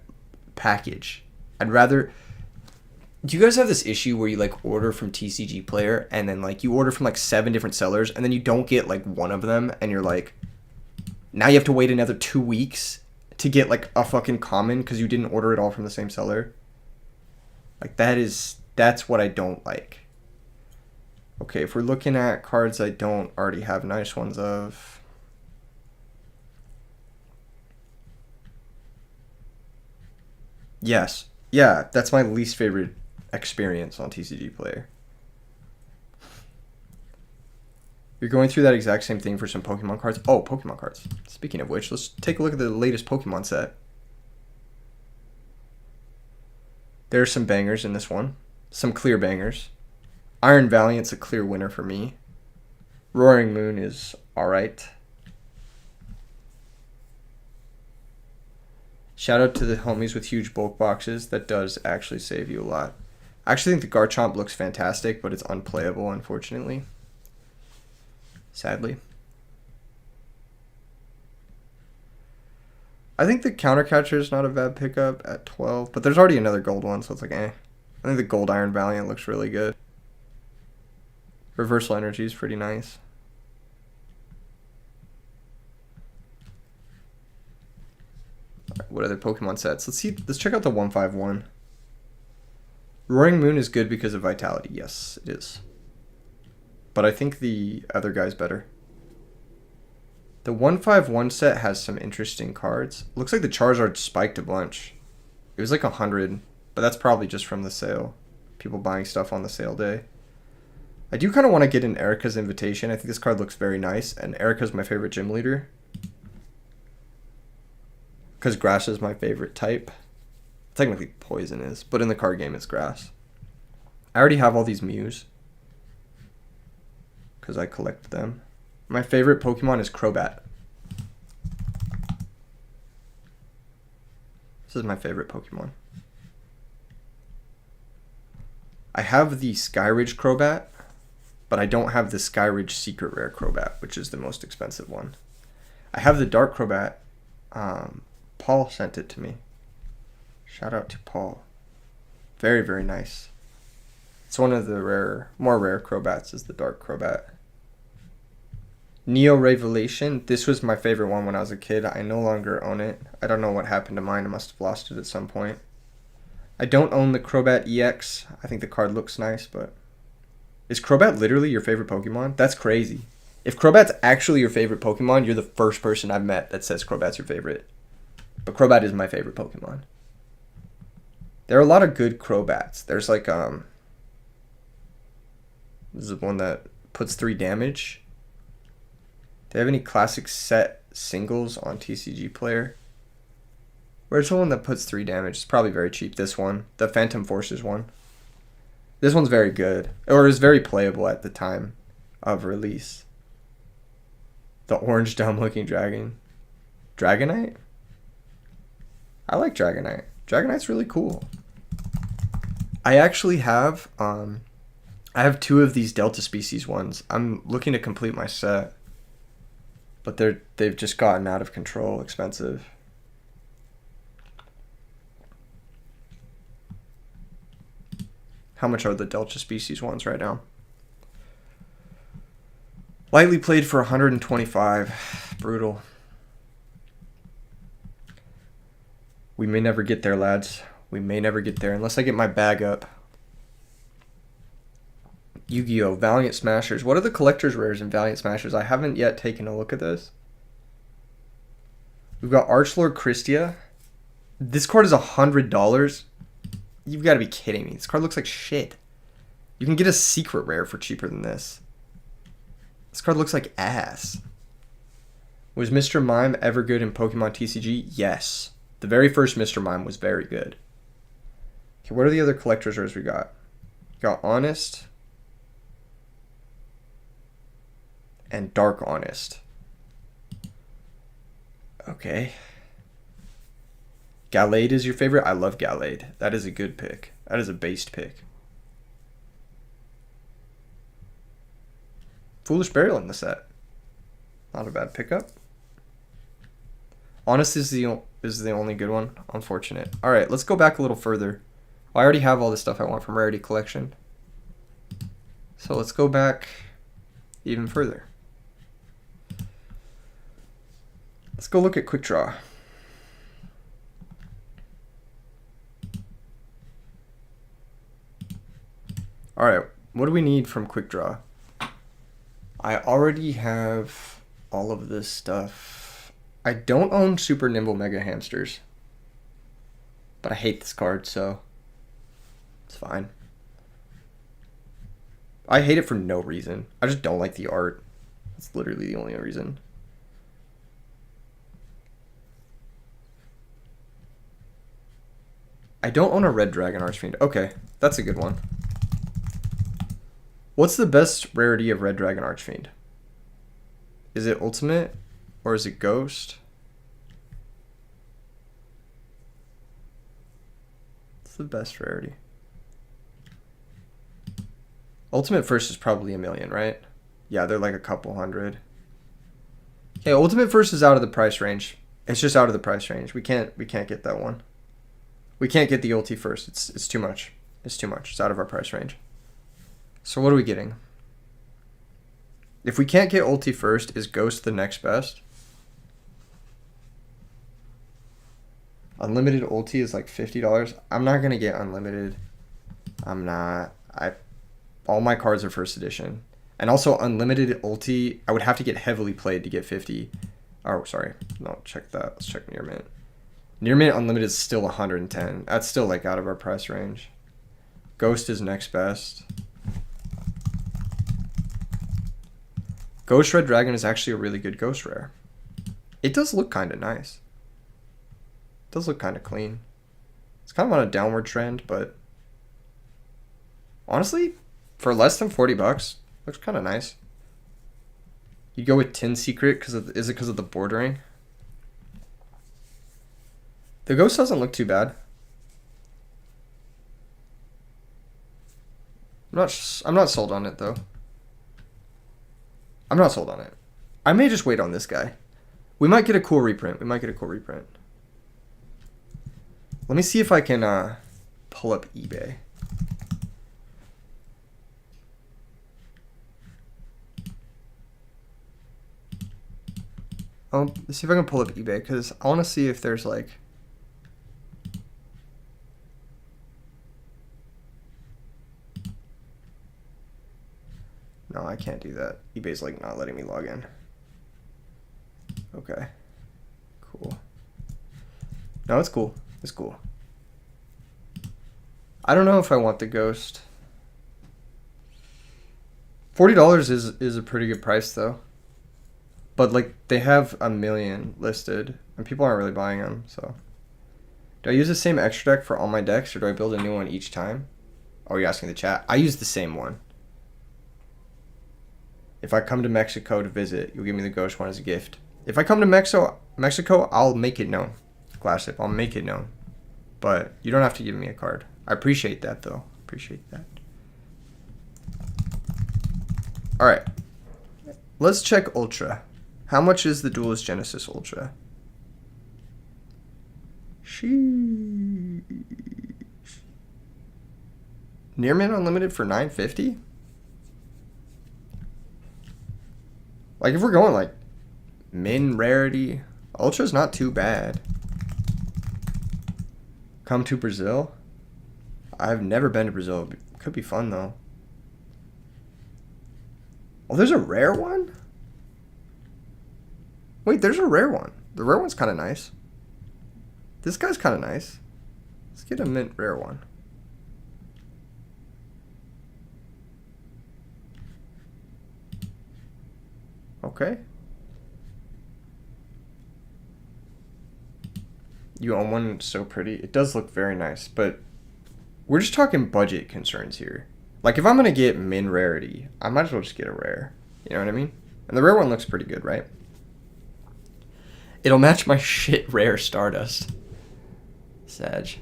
package. I'd rather... Do you guys have this issue where you like order from TCG Player and then like you order from like 7 different sellers and then you don't get like one of them and you're like, now you have to wait another 2 weeks to get like a fucking common because you didn't order it all from the same seller? Like that's what I don't like. Okay, if we're looking at cards I don't already have nice ones of. Yes. Yeah, that's my least favorite experience on TCG Player. You're going through that exact same thing for some Pokemon cards. Oh, Pokemon cards. Speaking of which, let's take a look at the latest Pokemon set. There's some bangers in this one. Some clear bangers. Iron Valiant's a clear winner for me. Roaring Moon is alright. Shout out to the homies with huge bulk boxes. That does actually save you a lot. I actually think the Garchomp looks fantastic, but it's unplayable, unfortunately. Sadly. I think the Countercatcher is not a bad pickup at 12, but there's already another gold one, so it's like, eh. I think the gold Iron Valiant looks really good. Reversal Energy is pretty nice. Right, what other Pokemon sets? Let's check out the 151. Roaring Moon is good because of Vitality. Yes, it is. But I think the other guy's better. The 151 set has some interesting cards. Looks like the Charizard spiked a bunch. It was like 100, but that's probably just from the sale. People buying stuff on the sale day. I do kind of want to get an Erica's Invitation. I think this card looks very nice, and Erica's my favorite gym leader. Because grass is my favorite type. Technically poison is, but in the card game it's grass. I already have all these Mews. Because I collect them. My favorite Pokemon is Crobat. This is my favorite Pokemon. I have the Skyridge Crobat, but I don't have the Skyridge Secret Rare Crobat, which is the most expensive one. I have the Dark Crobat. Paul sent it to me. Shout out to Paul. Very, very nice. It's one of the more rare Crobats is the Dark Crobat. Neo Revelation. This was my favorite one when I was a kid. I no longer own it. I don't know what happened to mine. I must have lost it at some point. I don't own the Crobat EX. I think the card looks nice, but... Is Crobat literally your favorite Pokemon? That's crazy. If Crobat's actually your favorite Pokemon, you're the first person I've met that says Crobat's your favorite. But Crobat is my favorite Pokemon. There are a lot of good Crobats. There's like, this is the one that puts 3 damage. Do they have any classic set singles on TCG Player? Where's the one that puts 3 damage? It's probably very cheap. This one. The Phantom Forces one. This one's very good. Or is very playable at the time of release. The orange dumb looking dragon. Dragonite? I like Dragonite. Dragonite's really cool. I actually have I have 2 of these Delta species ones. I'm looking to complete my set. But they've just gotten out of control expensive. How much are the Delta species ones right now? Lightly played for 125. Brutal. We may never get there, lads. We may never get there unless I get my bag up. Yu-Gi-Oh! Valiant Smashers. What are the collector's rares in Valiant Smashers? I haven't yet taken a look at this. We've got Archlord Christia. This card is $100. You've got to be kidding me. This card looks like shit. You can get a secret rare for cheaper than this. This card looks like ass. Was Mr. Mime ever good in Pokemon TCG? Yes. The very first Mr. Mime was very good. Okay, what are the other collector's rares we got? We got Honest and Dark Honest. Okay. Gallade is your favorite? I love Gallade. That is a good pick. That is a based pick. Foolish Burial in the set. Not a bad pickup. Honest is the only good one. Unfortunate. Alright, let's go back a little further. I already have all the stuff I want from Rarity Collection. So let's go back even further. Let's go look at Quick Draw. Alright, what do we need from Quick Draw? I already have all of this stuff. I don't own Super Nimble Mega Hamsters. But I hate this card, so it's fine. I hate it for no reason. I just don't like the art. That's literally the only reason. I don't own a Red Dragon Archfiend. Okay, that's a good one. What's the best rarity of Red Dragon Archfiend? Is it Ultimate or is it Ghost? What's the best rarity? Ultimate First is probably $1 million, right? Yeah, they're like a couple hundred. Okay, Ultimate First is out of the price range. It's just out of the price range. We can't get that one. We can't get the Ulti First. It's too much. It's too much. It's out of our price range. So what are we getting? If we can't get Ulti First, is Ghost the next best? Unlimited Ulti is like $50. I'm not going to get Unlimited. I'm not. All my cards are first edition. And also Unlimited Ulti, I would have to get heavily played to get 50. Oh, sorry. No, check that. Let's check Near Mint. Near Mint Unlimited is still 110. That's still like out of our price range. Ghost is next best. Ghost Red Dragon is actually a really good Ghost Rare. It does look kind of nice. It does look kind of clean. It's kind of on a downward trend, but honestly, for less than $40, looks kind of nice. You go with Tin Secret is it because of the bordering? The Ghost doesn't look too bad. I'm not sold on it though. I'm not sold on it. I may just wait on this guy. We might get a cool reprint. Let me see if I can pull up eBay. Let's see if I can pull up eBay because I want to see if there's like. No, I can't do that. eBay's like not letting me log in. Okay. Cool. No, it's cool. It's cool. I don't know if I want the Ghost. $40 is a pretty good price though. But like they have 1 million listed and people aren't really buying them, so. Do I use the same extra deck for all my decks or do I build a new one each time? Oh, you're asking the chat. I use the same one. If I come to Mexico to visit, you'll give me the Ghost one as a gift. If I come to Mexico, I'll make it known. Classic, I'll make it known. But you don't have to give me a card. I appreciate that, though. Appreciate that. Alright. Let's check Ultra. How much is the Duelist Genesis Ultra? Sheesh. Near Mint Unlimited for $9.50? Like, if we're going, like, min rarity, Ultra's not too bad. Come to Brazil? I've never been to Brazil. Could be fun, though. Oh, there's a rare one? Wait, there's a rare one. The rare one's kind of nice. This guy's kind of nice. Let's get a mint rare one. Okay. You own one, so pretty. It does look very nice, but we're just talking budget concerns here. Like, if I'm going to get min rarity, I might as well just get a rare. You know what I mean? And the rare one looks pretty good, right? It'll match my shit rare Stardust. Sag.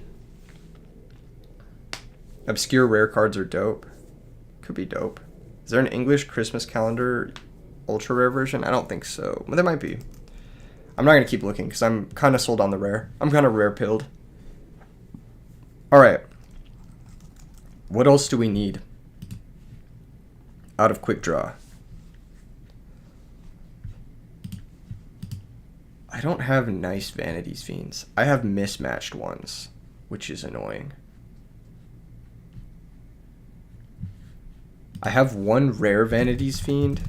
Obscure rare cards are dope. Could be dope. Is there an English Christmas calendar ultra rare version? I don't think so. But there might be. I'm not going to keep looking because I'm kind of sold on the rare. I'm kind of rare pilled. Alright. What else do we need out of Quick Draw? I don't have nice Vanities Fiends. I have mismatched ones, which is annoying. I have one rare Vanities Fiend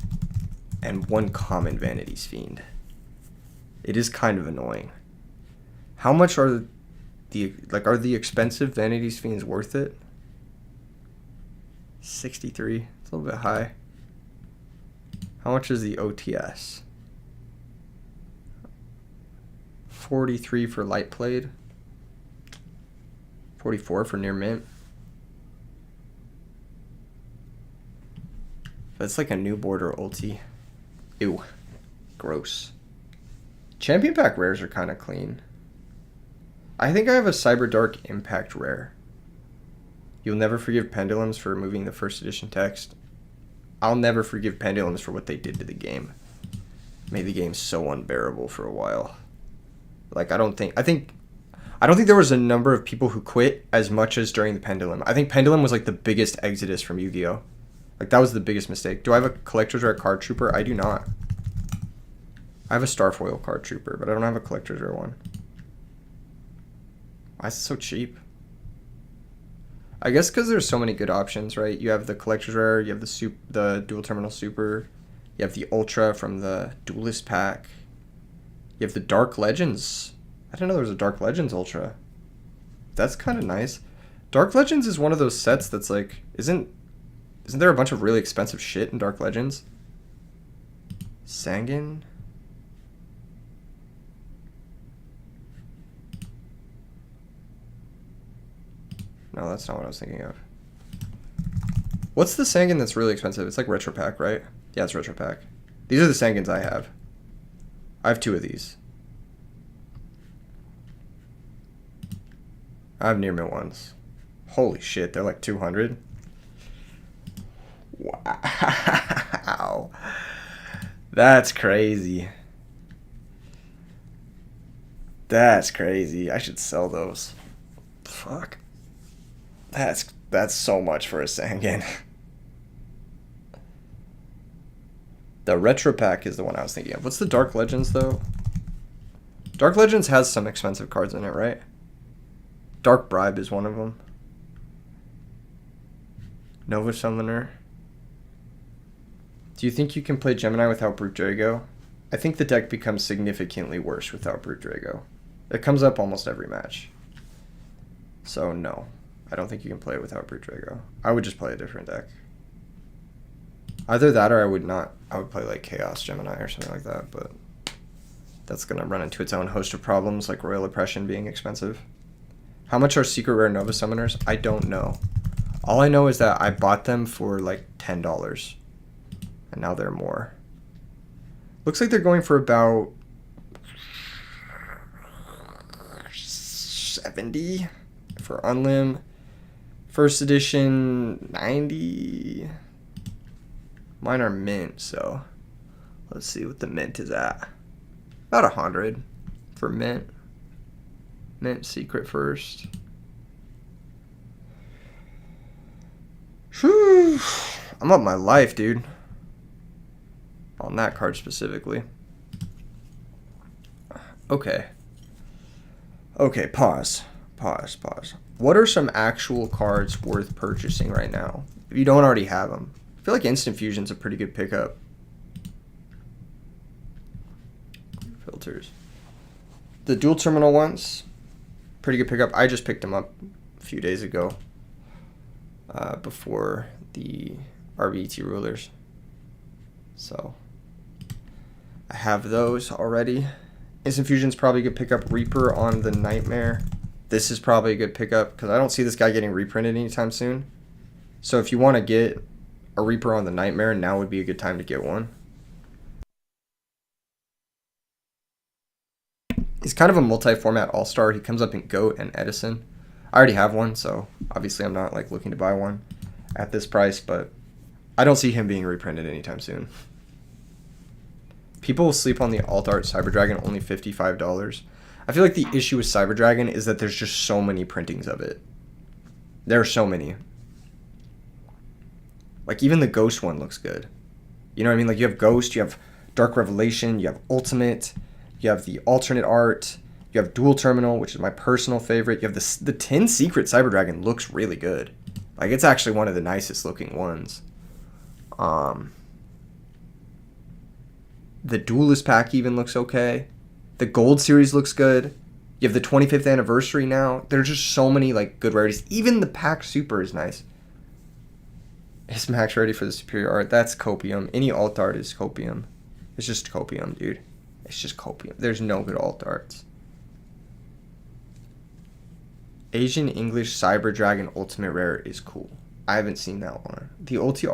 and one common Vanities Fiend. It is kind of annoying. How much are are the expensive Vanities Fiends worth it? 63. It's a little bit high. How much is the OTS? 43 for light played. 44 for near mint. That's like a new border ulti. Ew. Gross. Champion pack rares are kind of clean. I think I have a Cyber Dark Impact rare. You'll never forgive Pendulums for removing the first edition text. I'll never forgive Pendulums for what they did to the game. Made the game so unbearable for a while. Like, I don't think there was a number of people who quit as much as during the Pendulum. I think Pendulum was like the biggest exodus from Yu-Gi-Oh! Like, that was the biggest mistake. Do I have a Collector's Rare Card Trooper? I do not. I have a Starfoil Card Trooper, but I don't have a Collector's Rare one. Why is it so cheap? I guess because there's so many good options, right? You have the Collector's Rare, you have the Dual Terminal Super, you have the Ultra from the Duelist pack, you have the Dark Legends. I didn't know there was a Dark Legends Ultra. That's kind of nice. Dark Legends is one of those sets that's like, isn't there a bunch of really expensive shit in Dark Legends? Sangin? No, that's not what I was thinking of. What's the Sangin that's really expensive? It's like Retro Pack, right? Yeah, it's Retro Pack. These are the Sangins I have. I have 2 of these. I have near mint ones. Holy shit, they're like 200. Wow. That's crazy. That's crazy. I should sell those. Fuck. That's so much for a Sangin. The Retro Pack is the one I was thinking of. What's the Dark Legends, though? Dark Legends has some expensive cards in it, right? Dark Bribe is one of them. Nova Summoner. Do you think you can play Gemini without Brute Drago? I think the deck becomes significantly worse without Brute Drago. It comes up almost every match. So, no. I don't think you can play it without Brute Drago. I would just play a different deck. Either that or I would not. I would play like Chaos Gemini or something like that, but that's going to run into its own host of problems, like Royal Oppression being expensive. How much are Secret Rare Nova Summoners? I don't know. All I know is that I bought them for like $10, and now they're more. Looks like they're going for about 70 for Unlim. First edition, 90. Mine are mint, so let's see what the mint is at. About 100 for mint. Mint secret first. Whew. I'm up my life, dude. On that card specifically. Okay. Okay, pause. What are some actual cards worth purchasing right now? If you don't already have them. I feel like Instant Fusion's a pretty good pickup. Filters. The dual terminal ones, pretty good pickup. I just picked them up a few days ago. Before the RBT rulers. So I have those already. Instant Fusion's probably a good pickup. Reaper on the Nightmare. This is probably a good pickup because I don't see this guy getting reprinted anytime soon. So if you want to get a Reaper on the Nightmare, now would be a good time to get one. He's kind of a multi-format all-star. He comes up in Goat and Edison. I already have one, so obviously I'm not like looking to buy one at this price, but I don't see him being reprinted anytime soon. People will sleep on the alt art Cyber Dragon, only $55. I feel like the issue with Cyber Dragon is that there's just so many printings of it. There are so many. Like even the Ghost one looks good. You know what I mean? Like you have Ghost, you have Dark Revelation, you have Ultimate, you have the alternate art. You have Dual Terminal, which is my personal favorite. You have the 10 Secret Cyber Dragon looks really good. Like, it's actually one of the nicest looking ones. The Duelist pack even looks okay. The Gold series looks good. You have the 25th anniversary now. There's just so many, like, good rarities. Even the pack Super is nice. Is Max ready for the superior art? That's copium. Any alt art is copium. It's just copium, dude. It's just copium. There's no good alt arts. Asian English Cyber Dragon Ultimate Rare is cool. I haven't seen that one. The Ulti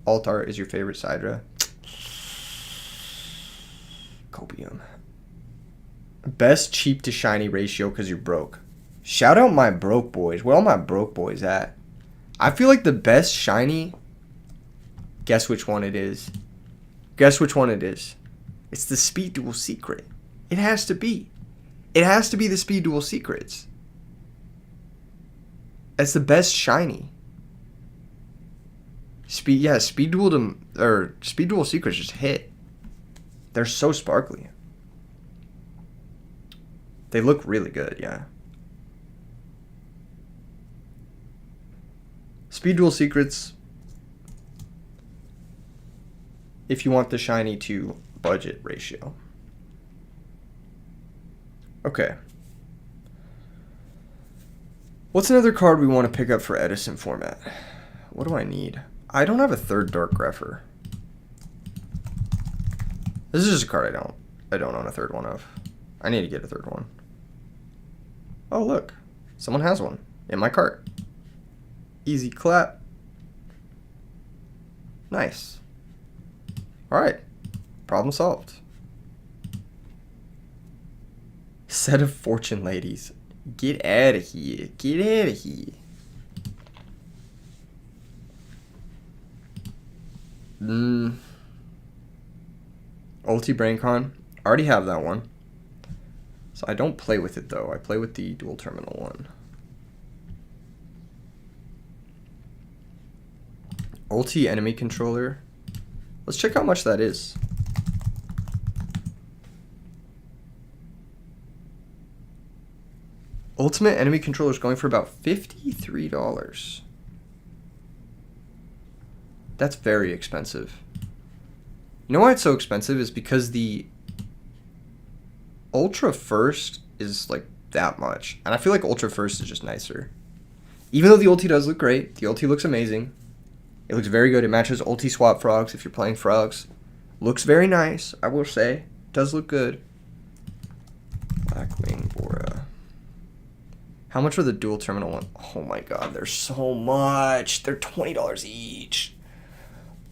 alt art is your favorite Sidra. Copium. Best cheap to shiny ratio because you're broke. Shout out my broke boys. Where all my broke boys at? I feel like the best shiny. Guess which one it is. Guess which one it is. It's the Speed Duel Secret. It has to be. It has to be the Speed Duel Secrets. It's the best shiny. Speed Duel Secrets just hit. They're so sparkly. They look really good, yeah. Speed Duel Secrets. If you want the shiny to budget ratio. Okay. What's another card we want to pick up for Edison format? What do I need? I don't have a third Dark Grepher. This is just a card I don't own a third one of. I need to get a third one. Oh look, someone has one in my cart. Easy clap. Nice. Alright, problem solved. Set of Fortune Ladies. Get out of here. Get out of here. Ulti Braincon. I already have that one. So I don't play with it though. I play with the dual terminal one. Ulti enemy controller. Let's check how much that is. Ultimate enemy controller is going for about $53. That's very expensive. You know why it's so expensive is because the Ultra First is like that much. And I feel like Ultra First is just nicer. Even though the ulti does look great. The ulti looks amazing. It looks very good. It matches ulti swap frogs if you're playing frogs. Looks very nice, I will say. Does look good. Blackwing Bora. How much are the dual terminal one? Oh my god, there's so much. They're $20 each.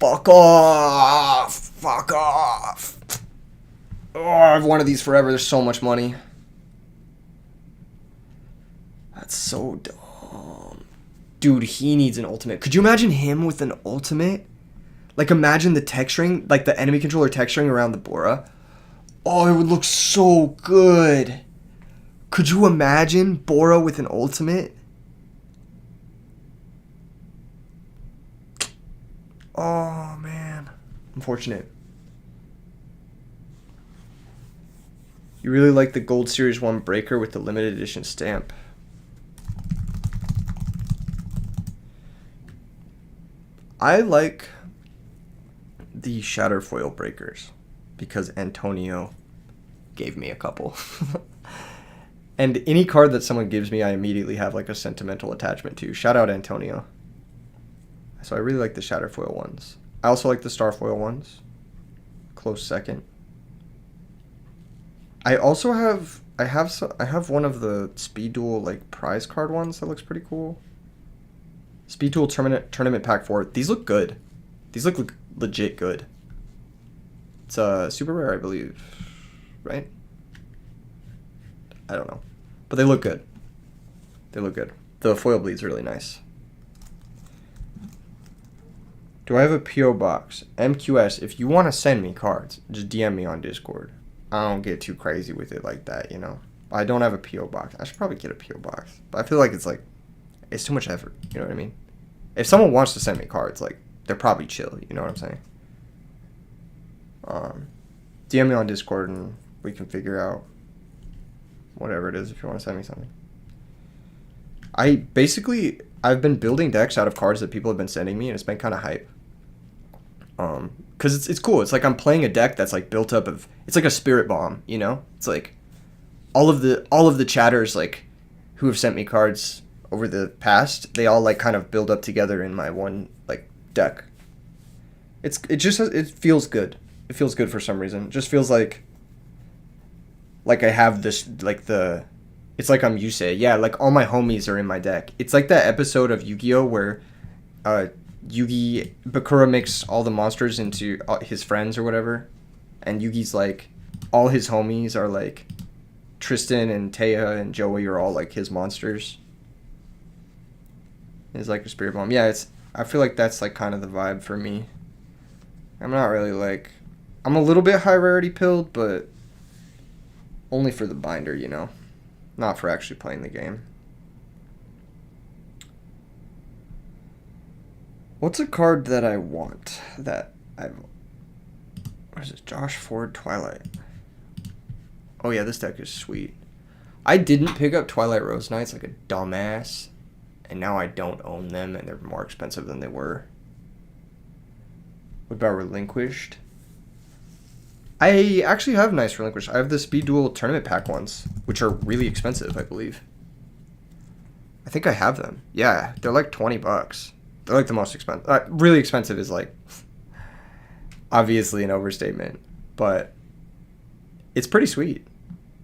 Fuck off. Fuck off. Oh, I've wanted these forever. There's so much money. so dumb. Dude, he needs an ultimate. Could you imagine him with an ultimate? Like, imagine the texturing, like the enemy controller texturing around the Bora. Oh, it would look so good. Could you imagine Bora with an ultimate? Oh, man. Unfortunate. You really like the Gold Series 1 Breaker with the limited edition stamp. I like the Shatterfoil Breakers because Antonio gave me a couple. And any card that someone gives me, I immediately have like a sentimental attachment to. Shout out Antonio. So I really like the Shatterfoil ones. I also like the Starfoil ones. Close second. I also have I have one of the Speed Duel like prize card ones that looks pretty cool. Speed Duel tournament pack 4. These look good. These look legit good. It's super rare, I believe, right? I don't know, but they look good. They look good. The foil bleed's really nice. Do I have a PO box? MQS. If you want to send me cards, just DM me on Discord. I don't get too crazy with it like that, you know. I don't have a PO box. I should probably get a PO box, but I feel like it's too much effort. You know what I mean? If someone wants to send me cards, like they're probably chill. You know what I'm saying? DM me on Discord and we can figure out whatever it is if you want to send me something. I've been building decks out of cards that people have been sending me, and it's been kind of hype. Cause it's cool. It's like I'm playing a deck that's like built up of. It's like a spirit bomb, you know. It's like all of the chatters like who have sent me cards over the past. They all like kind of build up together in my one like deck. It feels good. It feels good for some reason. It just feels like I have this like the. It's like I'm Yusei. Yeah, like all my homies are in my deck. It's like that episode of Yu-Gi-Oh where Bakura makes all the monsters into his friends or whatever. And Yugi's like, all his homies are like, Tristan and Taya and Joey are all like his monsters. It's like a spirit bomb. Yeah, I feel like that's like kind of the vibe for me. I'm not really like, I'm a little bit high rarity pilled, but only for the binder, you know. Not for actually playing the game. What's a card that I want that I've... What is it? Josh Ford Twilight. Oh yeah, this deck is sweet. I didn't pick up Twilight Rose Knights like a dumbass. And now I don't own them and they're more expensive than they were. What about Relinquished? I actually have nice Relinquished. I have the Speed Duel tournament pack ones, which are really expensive, I believe. I think I have them. Yeah, they're like $20. They're like the most expensive. Really expensive is like obviously an overstatement, but it's pretty sweet.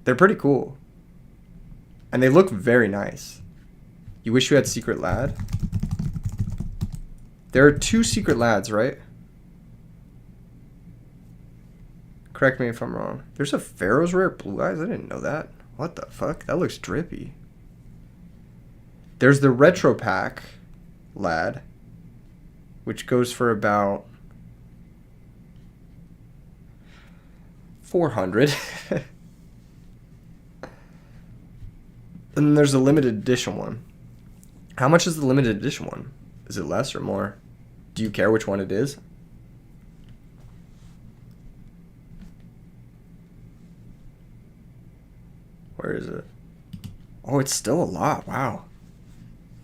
They're pretty cool. And they look very nice. You wish you had Secret Lad? There are 2 Secret Lads, right? Correct me if I'm wrong. There's a Pharaoh's Rare Blue Eyes? I didn't know that. What the fuck? That looks drippy. There's the Retro Pack Lad, which goes for about 400. And then there's a limited edition one. How much is the limited edition one? Is it less or more? Do you care which one it is? Where is it? Oh, it's still a lot. Wow.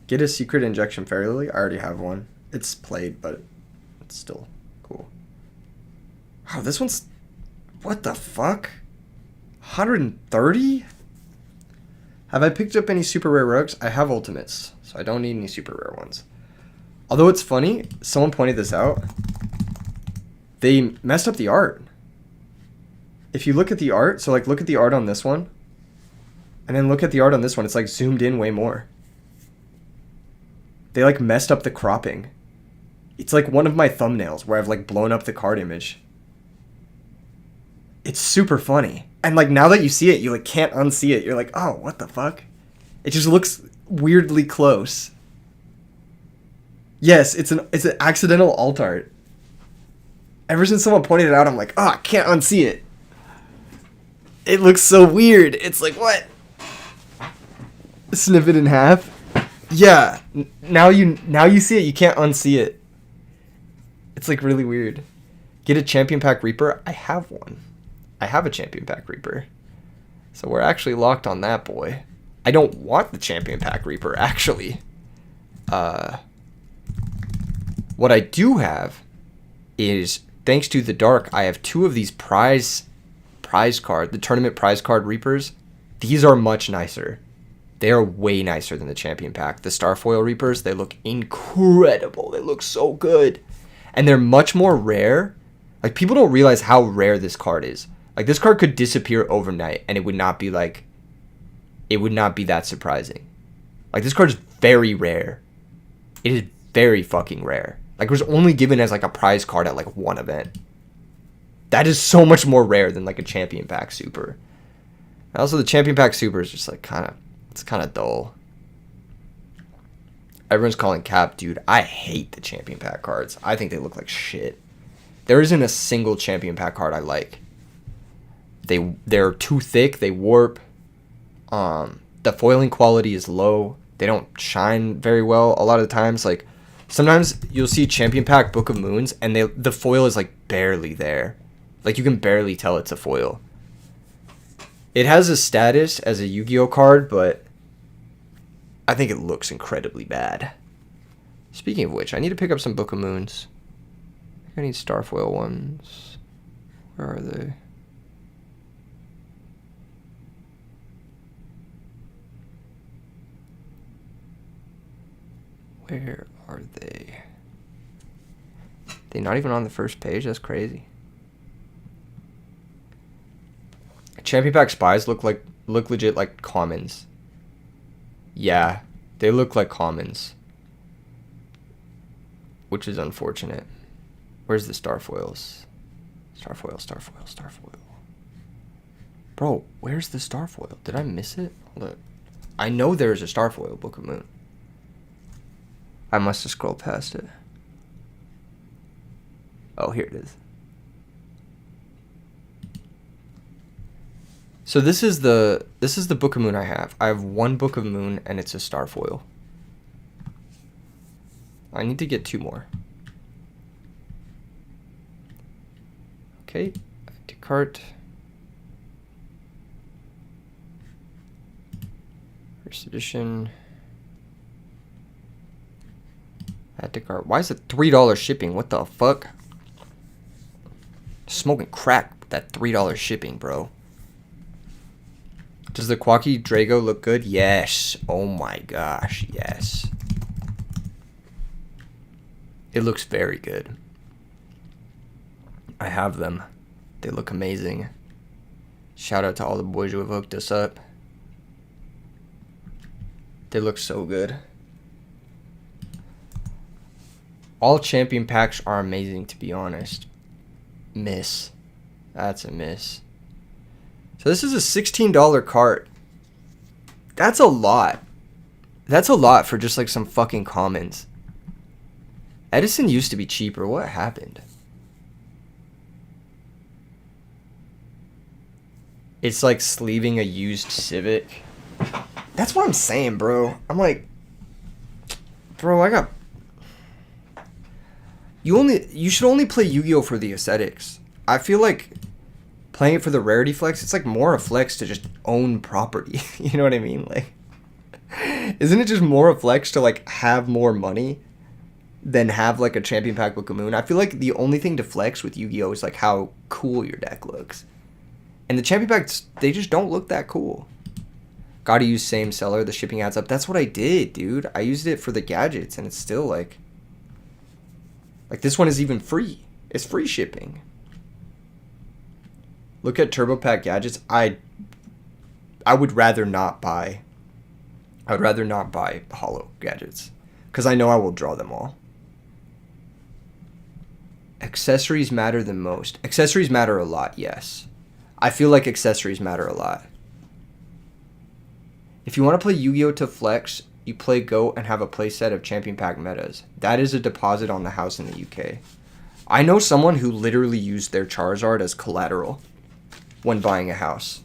Get a Secret Injection Fairy Lily. I already have one. It's played, but it's still cool. Wow, this one's... What the fuck? 130? Have I picked up any super rare rugs? I have ultimates, so I don't need any super rare ones. Although it's funny, someone pointed this out. They messed up the art. If you look at the art, so like look at the art on this one, and then look at the art on this one, it's like zoomed in way more. They like messed up the cropping. It's like one of my thumbnails where I've like blown up the card image. It's super funny. And like now that you see it, you like can't unsee it. You're like, oh, what the fuck? It just looks weirdly close. Yes, it's an accidental alt art. Ever since someone pointed it out, I'm like, oh, I can't unsee it. It looks so weird. It's like, what? Snip it in half. Yeah. Now you see it. You can't unsee it. It's like really weird. Get a champion pack Reaper. I have one. I have a champion pack Reaper. So we're actually locked on that boy. I don't want the champion pack Reaper, actually. What I do have is, thanks to the Dark, I have 2 of these the tournament prize card Reapers. These are much nicer. They are way nicer than the champion pack. The Starfoil Reapers, they look incredible. They look so good. And they're much more rare. Like, people don't realize how rare this card is. Like, this card could disappear overnight, and it would not be that surprising. Like, this card is very rare. It is very fucking rare. Like, it was only given as, like, a prize card at, like, one event. That is so much more rare than, like, a champion pack super. And also, the champion pack super is just, like, it's kind of dull. Everyone's calling cap. Dude, I hate the champion pack cards. I think they look like shit. There isn't a single champion pack card I like. They're too thick. They warp. The foiling quality is low. They don't shine very well a lot of the times. Like, sometimes you'll see champion pack Book of Moons, and the foil is, like, barely there. Like, you can barely tell it's a foil. It has a status as a Yu-Gi-Oh card, but I think it looks incredibly bad. Speaking of which, I need to pick up some Book of Moons. I think I need Starfoil ones. Where are they? Where are they? They're not even on the first page? That's crazy. Champion pack spies look legit like commons. Yeah, they look like commons. Which is unfortunate. Where's the Starfoils? Starfoil. Bro, where's the Starfoil? Did I miss it? Hold up. I know there's a Starfoil Book of Moon. I must have scrolled past it. Oh, here it is. So this is the Book of Moon I have. I have 1 Book of Moon, and it's a Starfoil. I need to get 2 more. Okay, add to cart. First edition. Add to cart. Why is it $3 shipping? What the fuck? Smoking crack with that $3 shipping, bro. Does the Quacky Drago look good? Yes. Oh my gosh, yes. It looks very good. I have them. They look amazing. Shout out to all the boys who have hooked us up. They look so good. All champion packs are amazing, to be honest. Miss. That's a miss. So this is a $16 cart. That's a lot. That's a lot for just like some fucking commons. Edison used to be cheaper. What happened? It's like sleeving a used Civic. That's what I'm saying, bro. I'm like, bro, you should only play Yu-Gi-Oh for the aesthetics. I feel like playing it for the rarity flex, it's like more a flex to just own property. You know what I mean? Like, isn't it just more a flex to like have more money than have like a champion pack Book of Moon? I feel like the only thing to flex with Yu-Gi-Oh is like how cool your deck looks. And the champion packs, they just don't look that cool. Gotta use same seller, the shipping adds up. That's what I did, dude. I used it for the gadgets and it's still like this one is even free. It's free shipping. Look at Turbo Pack gadgets. I would rather not buy. I would rather not buy hollow gadgets because I know I will draw them all. Accessories matter the most. Accessories matter a lot, yes. I feel like accessories matter a lot. If you want to play Yu-Gi-Oh to flex, you play GOAT and have a playset of champion pack metas. That is a deposit on the house in the UK. I know someone who literally used their Charizard as collateral when buying a house.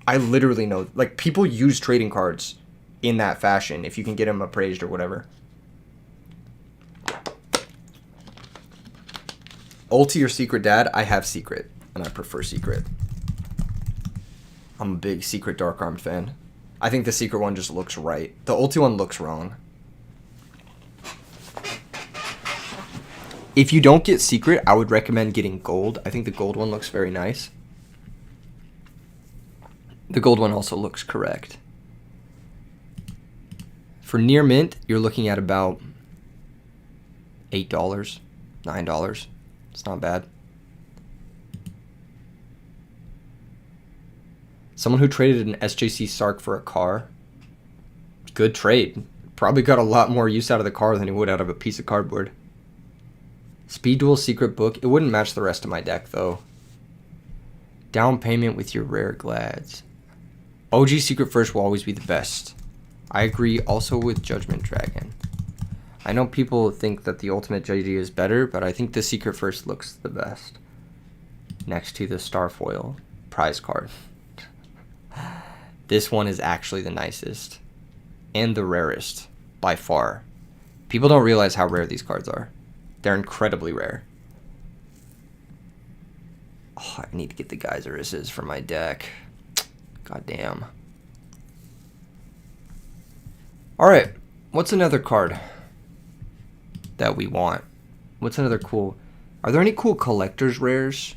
I literally know, like, people use trading cards in that fashion if you can get them appraised or whatever. Ulti or Secret Dad? I have Secret, and I prefer Secret. I'm a big Secret Dark Arm fan. I think the Secret one just looks right. The Ulti one looks wrong. If you don't get Secret, I would recommend getting Gold. I think the Gold one looks very nice. The Gold one also looks correct. For near mint, you're looking at about $8, $9. It's not bad. Someone who traded an SJC Sark for a car. Good trade. Probably got a lot more use out of the car than he would out of a piece of cardboard. Speed Duel Secret Book. It wouldn't match the rest of my deck, though. Down payment with your rare glads. OG Secret First will always be the best. I agree also with Judgment Dragon. I know people think that the Ultimate JD is better, but I think the Secret First looks the best. Next to the Starfoil prize card. This one is actually the nicest. And the rarest. By far. People don't realize how rare these cards are. They're incredibly rare. Oh, I need to get the Geyserises for my deck. God damn. Alright. What's another card that we want? What's another cool... Are there any cool collector's rares?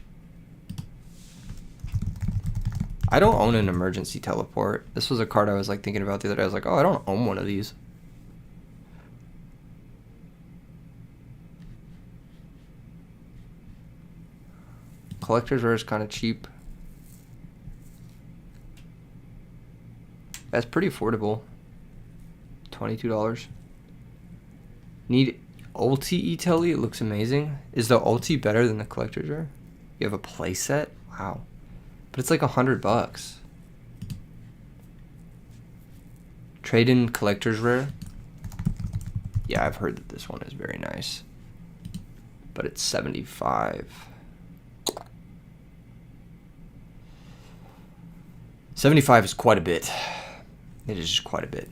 I don't own an emergency teleport. This was a card I was like thinking about the other day. I was like, oh, I don't own one of these. Collector's rare is kind of cheap. That's pretty affordable. $22. Need ulti E-Telly? It looks amazing. Is the ulti better than the collector's rare? You have a playset? Wow. But it's like $100. Trade in collector's rare? Yeah, I've heard that this one is very nice. But it's $75. 75 is quite a bit. It is just quite a bit.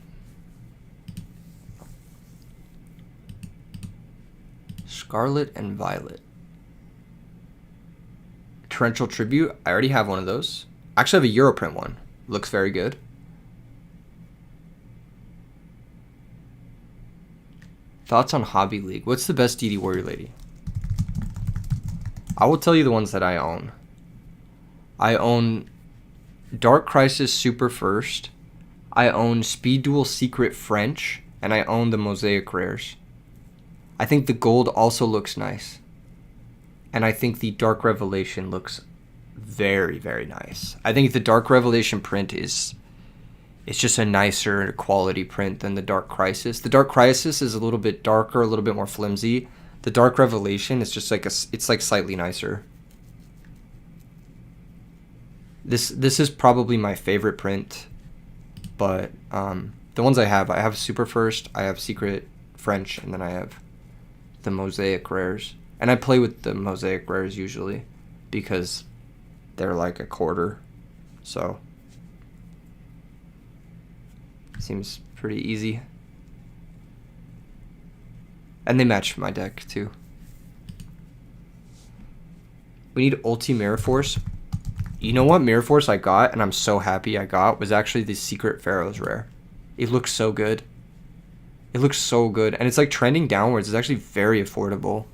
Scarlet and Violet. Torrential Tribute. I already have one of those. I actually have a Europrint one. Looks very good. Thoughts on Hobby League. What's the best DD Warrior Lady? I will tell you the ones that I own. I own Dark Crisis Super First. I own Speed Duel Secret French. And I own the Mosaic Rares. I think the gold also looks nice. And I think the Dark Revelation looks very, very nice. I think the Dark Revelation print is... It's just a nicer quality print than the Dark Crisis. The Dark Crisis is a little bit darker, a little bit more flimsy. The Dark Revelation is just like it's like slightly nicer. This is probably my favorite print, but the ones I have Super First, I have Secret French, and then I have the Mosaic Rares. And I play with the Mosaic Rares usually because they're like a quarter, so seems pretty easy. And they match my deck too. We need Ulti Mirror Force. You know what Mirror Force I got, and I'm so happy I got, was actually the Secret Pharaoh's rare. It looks so good. It looks so good. And it's like trending downwards. It's actually very affordable.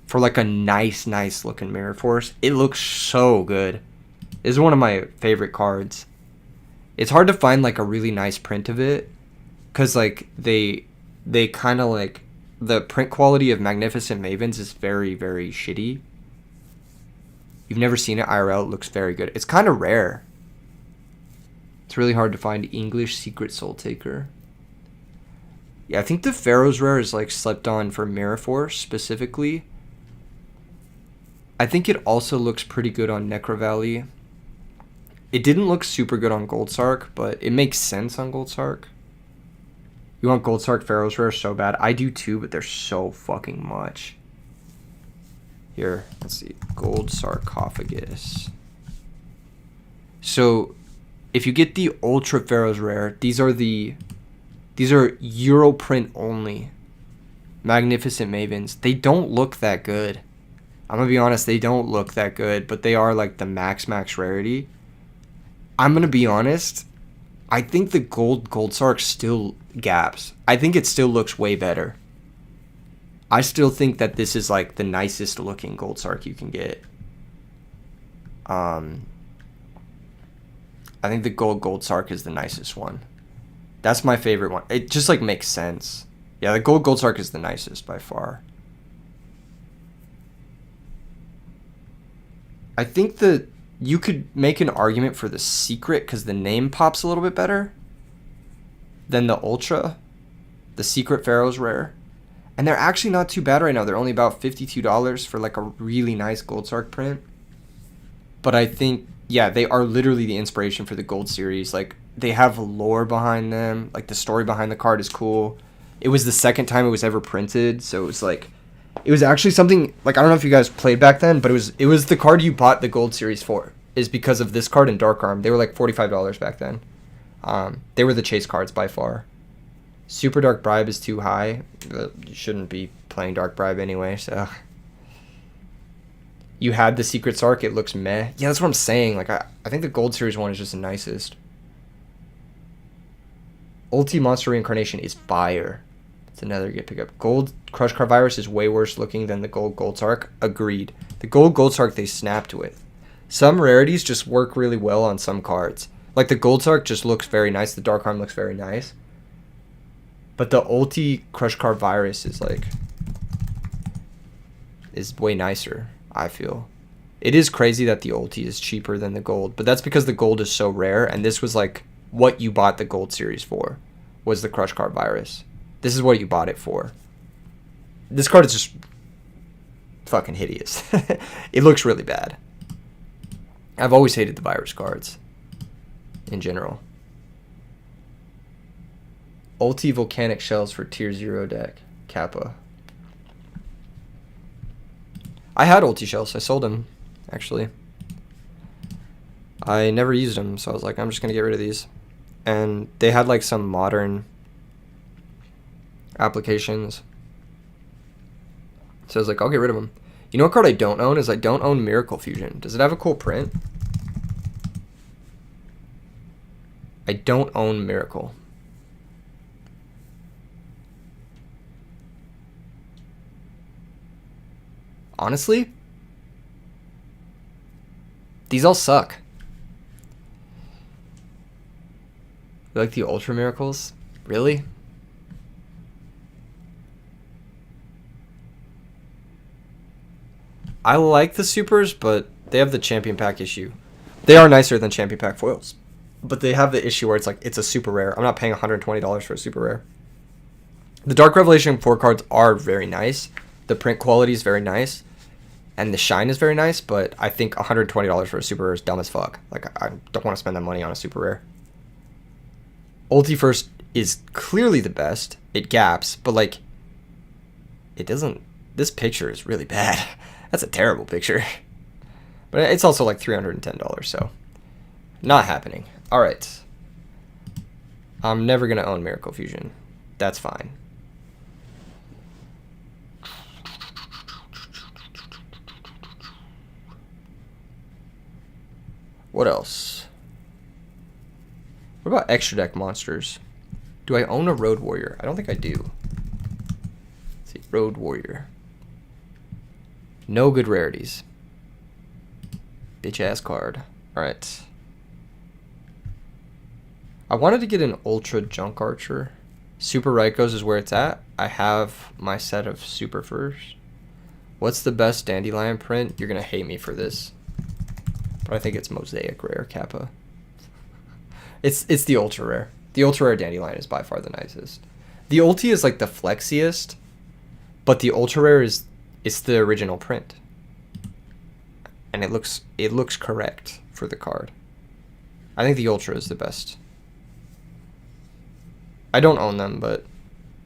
For like a nice looking Mirror Force. It looks so good. This is one of my favorite cards. It's hard to find like a really nice print of it. Because like they kind of like... The print quality of Magnificent Mavens is very, very shitty. You've never seen it IRL. It looks very good. It's kind of rare. It's really hard to find English Secret Soul Taker. Yeah, I think the Pharaoh's Rare is like slept on for Mirror Force specifically. I think it also looks pretty good on Necro Valley. It didn't look super good on Gold Sark, but it makes sense on Gold Sark. You want Gold Sark Pharaoh's Rare so bad. I do too, but there's so fucking much. Here, let's see. Gold Sarcophagus. So, if you get the Ultra Pharaoh's Rare, these are Euro print only. Magnificent Mavens. They don't look that good. I'm gonna be honest, they don't look that good, but they are like the max rarity. I'm gonna be honest, I think the Gold Sark still gaps. I think it still looks way better. I still think that this is like the nicest looking Gold Sark you can get. I think the Gold Sark is the nicest one. That's my favorite one. It just like makes sense. Yeah, the Gold Sark is the nicest by far. I think that you could make an argument for the Secret because the name pops a little bit better than the Ultra. The Secret Pharaoh's Rare. And they're actually not too bad right now. They're only about $52 for like a really nice Gold Sark print. But I think, yeah, they are literally the inspiration for the Gold series. Like, they have lore behind them. Like, the story behind the card is cool. It was the second time it was ever printed, so it was like... It was actually something, like, I don't know if you guys played back then, but it was the card you bought the Gold Series for, is because of this card and Dark Arm. They were like $45 back then. They were the chase cards by far. Super Dark Bribe is too high. You shouldn't be playing Dark Bribe anyway, so... You had the Secret Sark, it looks meh. Yeah, that's what I'm saying. Like, I think the Gold Series one is just the nicest. Ulti Monster Reincarnation is fire. It's another good pickup. Gold Crush Card Virus is way worse looking than the Gold Sark. Agreed. The Gold Sark they snapped with. Some rarities just work really well on some cards. Like the Gold Sark just looks very nice. The Dark Arm looks very nice. But the Ulti Crush Card Virus is like... is way nicer, I feel. It is crazy that the Ulti is cheaper than the Gold. But that's because the Gold is so rare. And this was like what you bought the Gold series for. Was the Crush Card Virus. This is what you bought it for. This card is just fucking hideous. It looks really bad. I've always hated the virus cards in general. Ulti Volcanic Shells for Tier 0 deck. Kappa. I had Ulti Shells. I sold them, actually. I never used them, so I was like, I'm just going to get rid of these. And they had like some modern... applications. So I was like, I'll get rid of them. You know what card I don't own is I don't own Miracle Fusion. Does it have a cool print? I don't own Miracle. Honestly, these all suck. You like the Ultra Miracles? Really? I like the supers, but they have the champion pack issue. They are nicer than champion pack foils, but they have the issue where it's like it's a super rare. I'm not paying $120 for a super rare. The Dark Revelation 4 cards are very nice. The print quality is very nice, and the shine is very nice, but I think $120 for a super rare is dumb as fuck. Like, I don't want to spend that money on a super rare. Ulti First is clearly the best. It gaps, but like, it doesn't... This picture is really bad. That's a terrible picture. But it's also like $310, so not happening. All right. I'm never going to own Miracle Fusion. That's fine. What else? What about extra deck monsters? Do I own a Road Warrior? I don't think I do. Let's see, Road Warrior. No good rarities. Bitch ass card. Alright. I wanted to get an Ultra Junk Archer. Super Rykos is where it's at. I have my set of Super Furs. What's the best Dandelion print? You're going to hate me for this. But I think it's Mosaic Rare Kappa. It's the Ultra Rare. The Ultra Rare Dandelion is by far the nicest. The Ulti is like the flexiest, but the Ultra Rare is... It's the original print. And it looks correct for the card. I think the Ultra is the best. I don't own them, but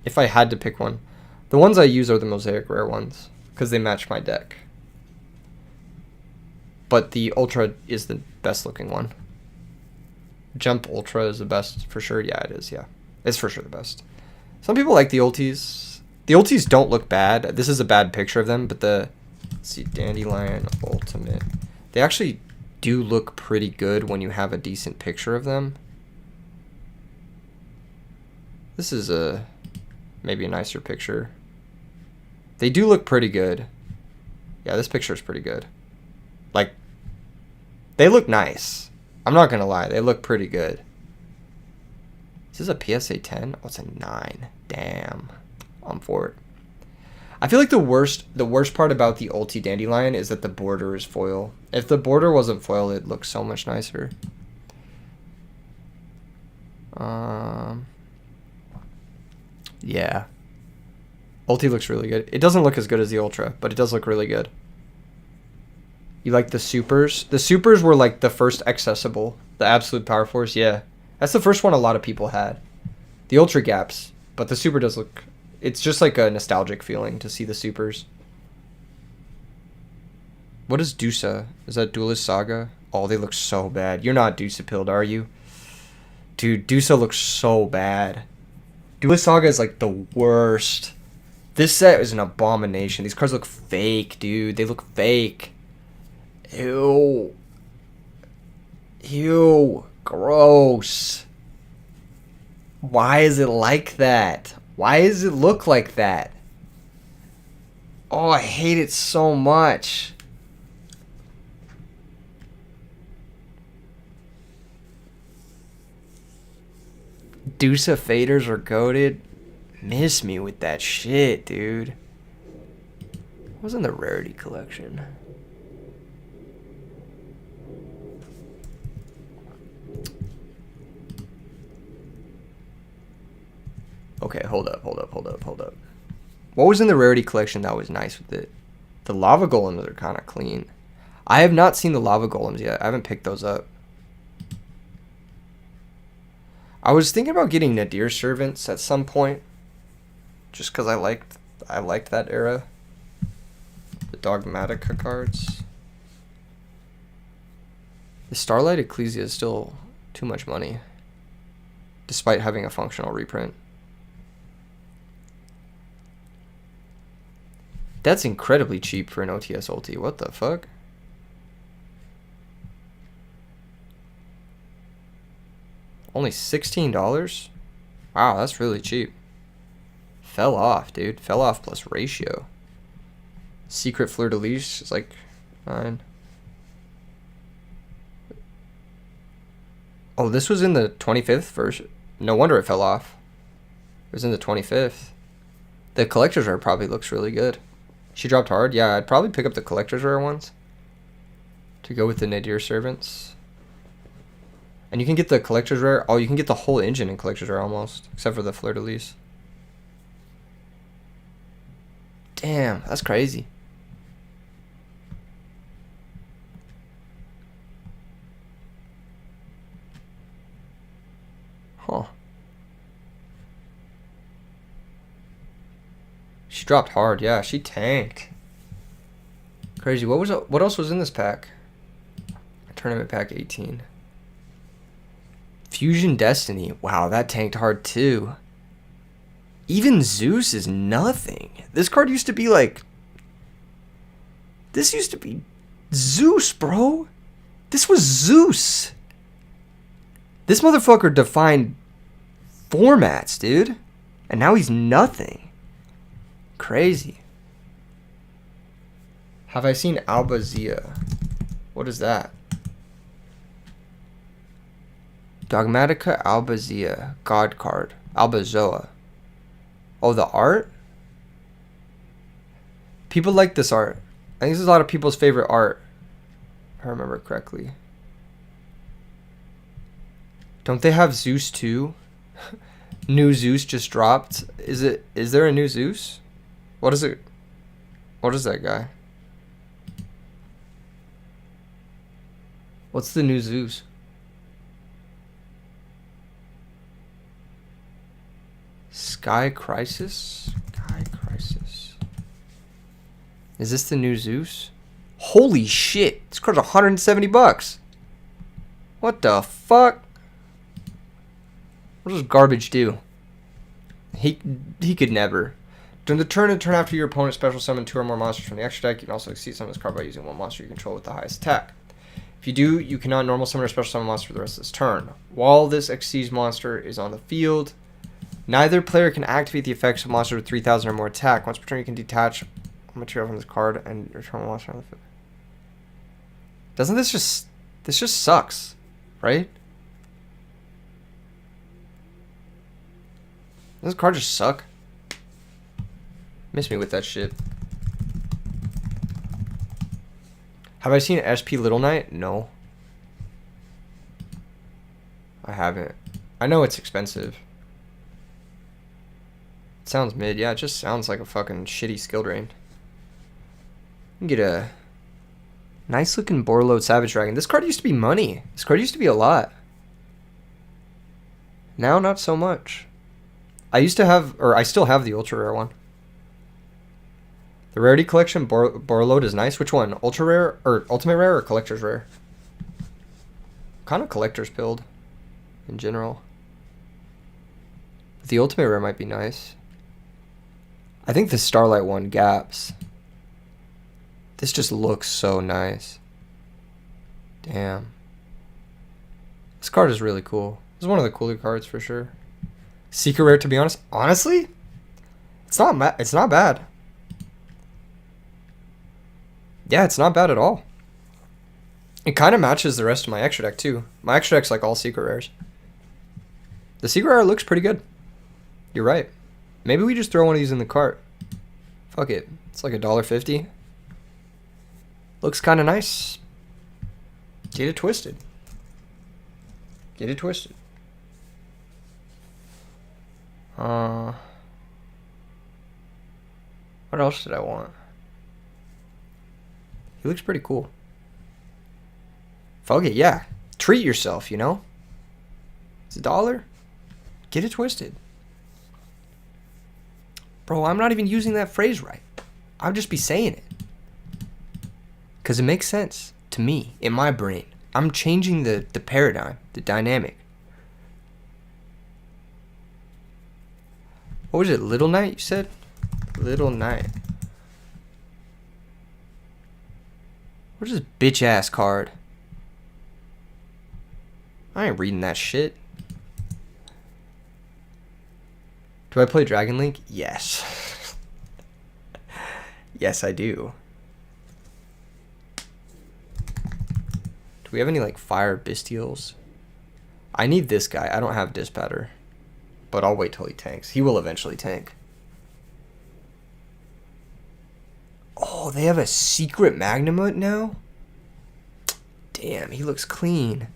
if I had to pick one. The ones I use are the Mosaic Rare ones because they match my deck. But the Ultra is the best looking one. Jump Ultra is the best for sure. Yeah, it is. Yeah, it's for sure the best. Some people like the ultis. The ultis don't look bad. This is a bad picture of them, but let's see, Dandelion Ultimate. They actually do look pretty good when you have a decent picture of them. This is maybe a nicer picture. They do look pretty good. Yeah, this picture is pretty good. Like, they look nice. I'm not gonna lie, they look pretty good. Is this a PSA 10? Oh, it's a 9. Damn. I'm for it. I feel like the worst part about the ulti Dandelion is that the border is foil. If the border wasn't foil, it'd look so much nicer. Yeah. Ulti looks really good. It doesn't look as good as the Ultra, but it does look really good. You like the supers? The supers were like the first accessible. The absolute power force, yeah. That's the first one a lot of people had. The Ultra gaps, but the super does look... It's just like a nostalgic feeling to see the supers. What is Dusa? Is that Duelist Saga? Oh, they look so bad. You're not Dusa pilled, are you? Dude, Dusa looks so bad. Duelist Saga is like the worst. This set is an abomination. These cards look fake, dude. They look fake. Ew. Ew. Gross. Why is it like that? Why does it look like that? Oh, I hate it so much. Dusa faders are goated. Miss me with that shit, dude. What was in the rarity collection? Okay, hold up. What was in the rarity collection that was nice with it? The lava golems are kind of clean. I have not seen the lava golems yet. I haven't picked those up. I was thinking about getting Nadir servants at some point, just because I liked that era. The Dogmatica cards. The Starlight Ecclesia is still too much money, despite having a functional reprint. That's incredibly cheap for an OTS ulti. What the fuck? Only $16? Wow, that's really cheap. Fell off, dude. Fell off plus ratio. Secret Fleur de Lis is like 9. Oh, this was in the 25th version. No wonder it fell off. It was in the 25th. The collector's rare probably looks really good. She dropped hard. Yeah, I'd probably pick up the collector's rare ones to go with the Nadir servants. And you can get the collector's rare. Oh, you can get the whole engine in collector's rare almost, except for the Fleur de Lis. Damn, that's crazy. Huh. She dropped hard. Yeah, she tanked. Crazy. What else was in this pack? Tournament pack 18. Fusion Destiny. Wow, that tanked hard too. Even Zeus is nothing. This card used to be like... This used to be Zeus, bro. This was Zeus. This motherfucker defined formats, dude. And now he's nothing. Crazy. Have I seen Albazia? What is that? Dogmatica Albazia. God card. Albazoa. Oh, the art? People like this art. I think this is a lot of people's favorite art. If I remember correctly. Don't they have Zeus too? New Zeus just dropped. Is there a new Zeus? What is it? What is that guy? What's the new Zeus? Sky Crisis? Sky Crisis. Is this the new Zeus? Holy shit. This card's $170. What the fuck? What does garbage do? He could never. During the turn and turn after your opponent special summon 2 or more monsters from the extra deck, you can also exceed summon this card by using 1 monster you control with the highest attack. If you do, you cannot normal summon or special summon a monster for the rest of this turn. While this exceeds monster is on the field, neither player can activate the effects of monster with 3,000 or more attack. Once per turn, you can detach material from this card and return a monster on the field. Doesn't this just sucks, right? Doesn't this card just suck? Miss me with that shit. Have I seen SP Little Knight? No. I haven't. I know it's expensive. It sounds mid. Yeah, it just sounds like a fucking shitty skill drain. You can get a nice looking Borload Savage Dragon. This card used to be money. This card used to be a lot. Now, not so much. I used to have, or I still have the ultra rare one. The rarity collection Borload is nice. Which one? Ultra rare or ultimate rare or collector's rare? Kind of collector's build in general. The ultimate rare might be nice. I think the Starlight one gaps. This just looks so nice. Damn. This card is really cool. This is one of the cooler cards for sure. Secret rare, to be honest. Honestly, it's not bad. Yeah, it's not bad at all. It kind of matches the rest of my extra deck too. My extra deck's like all secret rares. The secret rare looks pretty good. You're right. Maybe we just throw one of these in the cart. Fuck it. It's like $1.50. Looks kind of nice. Get it twisted. Get it twisted. What else did I want? He looks pretty cool. Fuck it, yeah. Treat yourself, you know? It's $1. Get it twisted. Bro, I'm not even using that phrase right. I'll just be saying it. Because it makes sense to me, in my brain. I'm changing the paradigm, the dynamic. What was it, Little Knight, you said? Little Knight. What is this bitch ass card? I ain't reading that shit. Do I play Dragon Link? Yes. Yes, I do. Do we have any like fire bestials? I need this guy. I don't have Dispatter. But I'll wait till he tanks. He will eventually tank. Oh, they have a secret Magnamut now? Damn, he looks clean.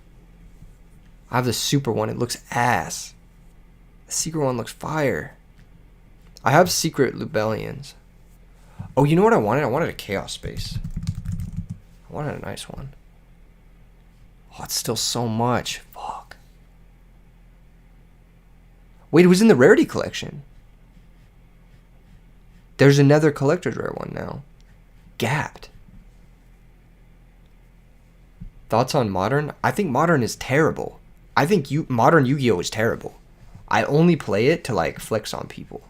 I have the super one. It looks ass. The secret one looks fire. I have secret Lubellians. Oh, you know what I wanted? I wanted a Chaos Space. I wanted a nice one. Oh, it's still so much. Fuck. Wait, it was in the rarity collection. There's another collector's rare one now. Gapped. Thoughts on Modern? I think Modern is terrible. I think Modern Yu-Gi-Oh is terrible. I only play it to like flex on people.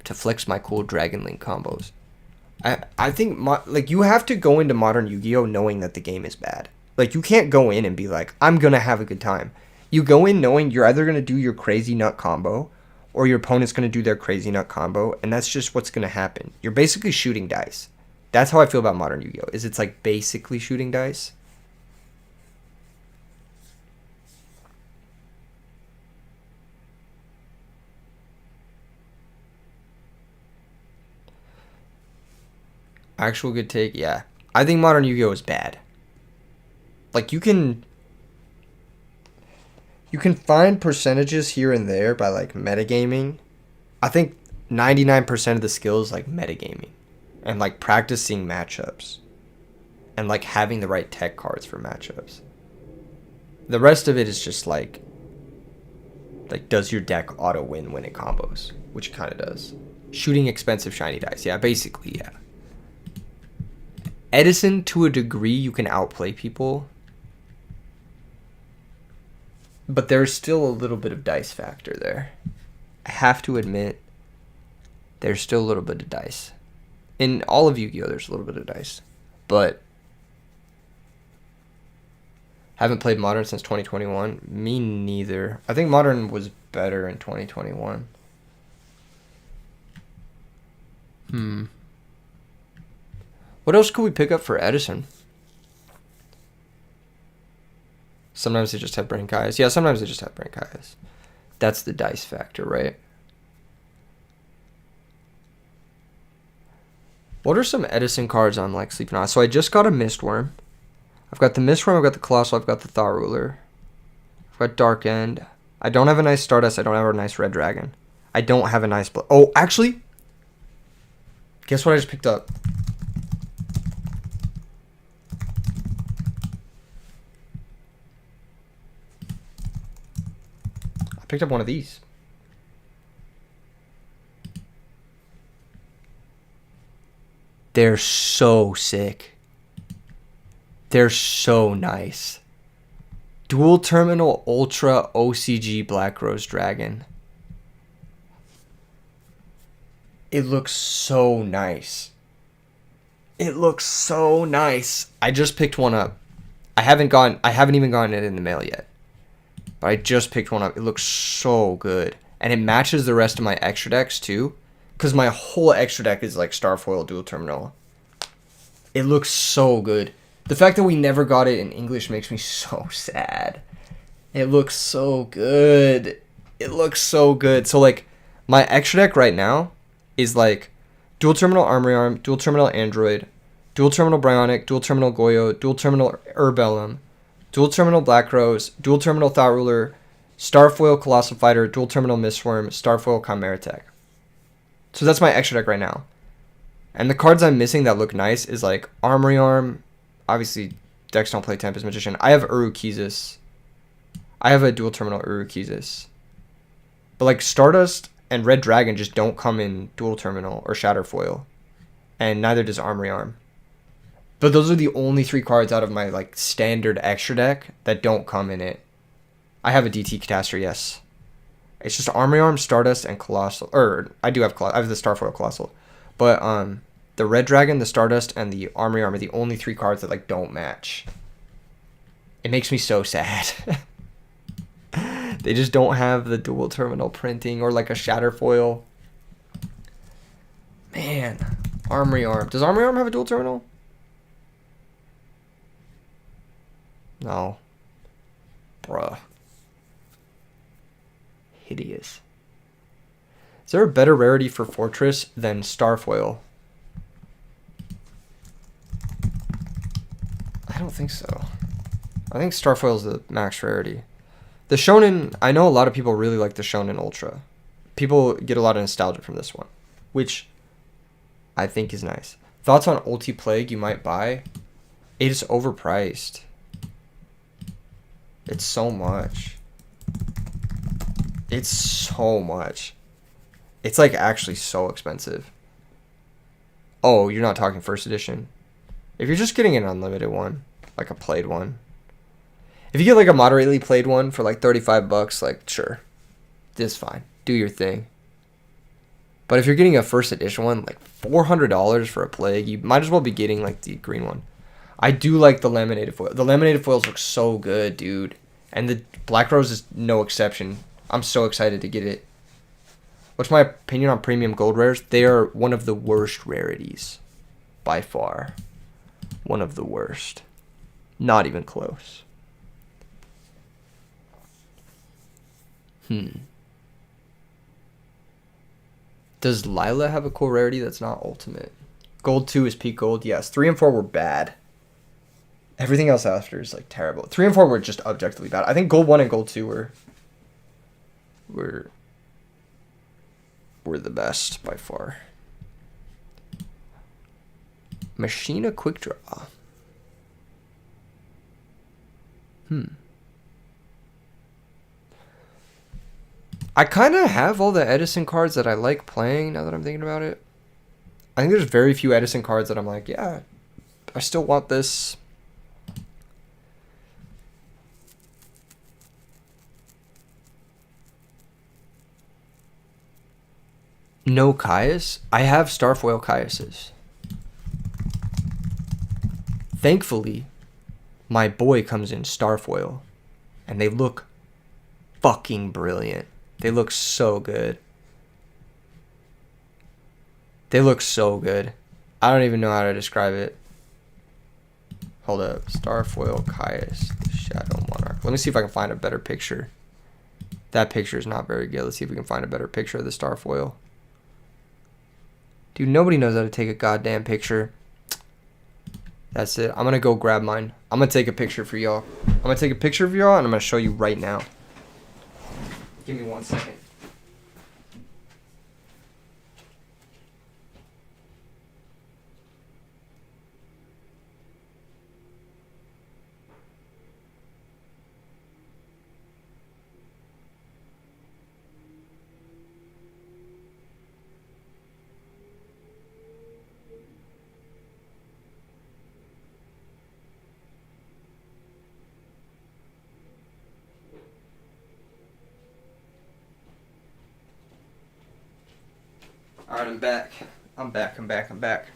To flex my cool Dragon Link combos. I think like you have to go into Modern Yu-Gi-Oh knowing that the game is bad. Like you can't go in and be like, I'm gonna have a good time. You go in knowing you're either gonna do your crazy nut combo or your opponent's gonna do their crazy nut combo, and that's just what's gonna happen. You're basically shooting dice. That's how I feel about Modern Yu-Gi-Oh! Is it's like basically shooting dice. Actual good take, yeah. I think Modern Yu-Gi-Oh! Is bad. Like you can find percentages here and there by like metagaming. I think 99% of the skill is like metagaming and like practicing matchups and like having the right tech cards for matchups. The rest of it is just like Like, does your deck auto win when it combos? Which it kind of does. Shooting expensive shiny dice. Yeah, basically, yeah. Edison, to a degree, you can outplay people. But there's still a little bit of dice factor there. I have to admit, there's still a little bit of dice. In all of Yu-Gi-Oh, there's a little bit of dice. But haven't played Modern since 2021. Me neither. I think Modern was better in 2021. What else could we pick up for Edison? Sometimes they just have Brain Kaias. Yeah, sometimes they just have Brain Kaias. That's the dice factor, right? What are some Edison cards on like Sleeping On? So I just got a Mistworm. I've got the Mistworm, I've got the Colossal, I've got the Thought Ruler. I've got Dark End. I don't have a nice Stardust, I don't have a nice Red Dragon. I don't have a nice... Oh, actually... Guess what I just picked up? I picked up one of these. They're so sick. They're so nice. Dual Terminal Ultra OCG Black Rose Dragon. It looks so nice. It looks so nice. I just picked one up. I haven't even gotten it in the mail yet. But I just picked one up. It looks so good. And it matches the rest of my extra decks too. Because my whole extra deck is like Starfoil Dual Terminal. It looks so good. The fact that we never got it in English makes me so sad. It looks so good. It looks so good. So like my extra deck right now is like Dual Terminal Armory Arm, Dual Terminal Android, Dual Terminal Bionic, Dual Terminal Goyo, Dual Terminal Urbellum, Dual Terminal Black Rose, Dual Terminal Thought Ruler, Starfoil Colossal Fighter, Dual Terminal Mistworm, Starfoil Chimera Tech. So that's my extra deck right now. And the cards I'm missing that look nice is like Armory Arm. Obviously, decks don't play Tempest Magician. I have Urukizus. I have a Dual Terminal Urukizus. But like Stardust and Red Dragon just don't come in Dual Terminal or Shatterfoil. And neither does Armory Arm. But those are the only 3 cards out of my like standard extra deck that don't come in it. I have a DT Catastor, yes. It's just Armory Arm, Stardust, and Colossal. Or I do have I have the Starfoil Colossal. But the Red Dragon, the Stardust, and the Armory Arm are the only 3 cards that like don't match. It makes me so sad. They just don't have the Dual Terminal printing or like a Shatterfoil. Man, Armory Arm. Does Armory Arm have a Dual Terminal? No. Bruh. Hideous. Is there a better rarity for Fortress than Starfoil? I don't think so. I think Starfoil is the max rarity. The Shonen, I know a lot of people really like the Shonen Ultra. People get a lot of nostalgia from this one, which I think is nice. Thoughts on Ulti Plague you might buy? It is overpriced. It's so much. It's so much. It's like actually so expensive. Oh, you're not talking first edition. If you're just getting an unlimited one, like a played one. If you get like a moderately played one for like $35, like sure. This is fine. Do your thing. But if you're getting a first edition one, like $400 for a plague, you might as well be getting like the green one. I do like the laminated foil. The laminated foils look so good, dude. And the Black Rose is no exception. I'm so excited to get it. What's my opinion on premium gold rares? They are one of the worst rarities. By far. One of the worst. Not even close. Does Lila have a cool rarity that's not ultimate? Gold 2 is peak gold. Yes. 3 and 4 were bad. Everything else after is like terrible. 3 and 4 were just objectively bad. I think gold 1 and gold 2 were the best by far. Machina Quick Draw. I kind of have all the Edison cards that I like playing now that I'm thinking about it. I think there's very few Edison cards that I'm like, yeah, I still want this. No Caius? I have Starfoil Caiuses. Thankfully, my boy comes in Starfoil, and they look fucking brilliant. They look so good. They look so good. I don't even know how to describe it. Hold up. Starfoil Caius, the Shadow Monarch. Let me see if I can find a better picture. That picture is not very good. Let's see if we can find a better picture of the Starfoil. Dude, nobody knows how to take a goddamn picture. That's it. I'm going to go grab mine. I'm going to take a picture for y'all. I'm going to take a picture of y'all, and I'm going to show you right now. Give me 1 second. Alright, I'm back. I'm back.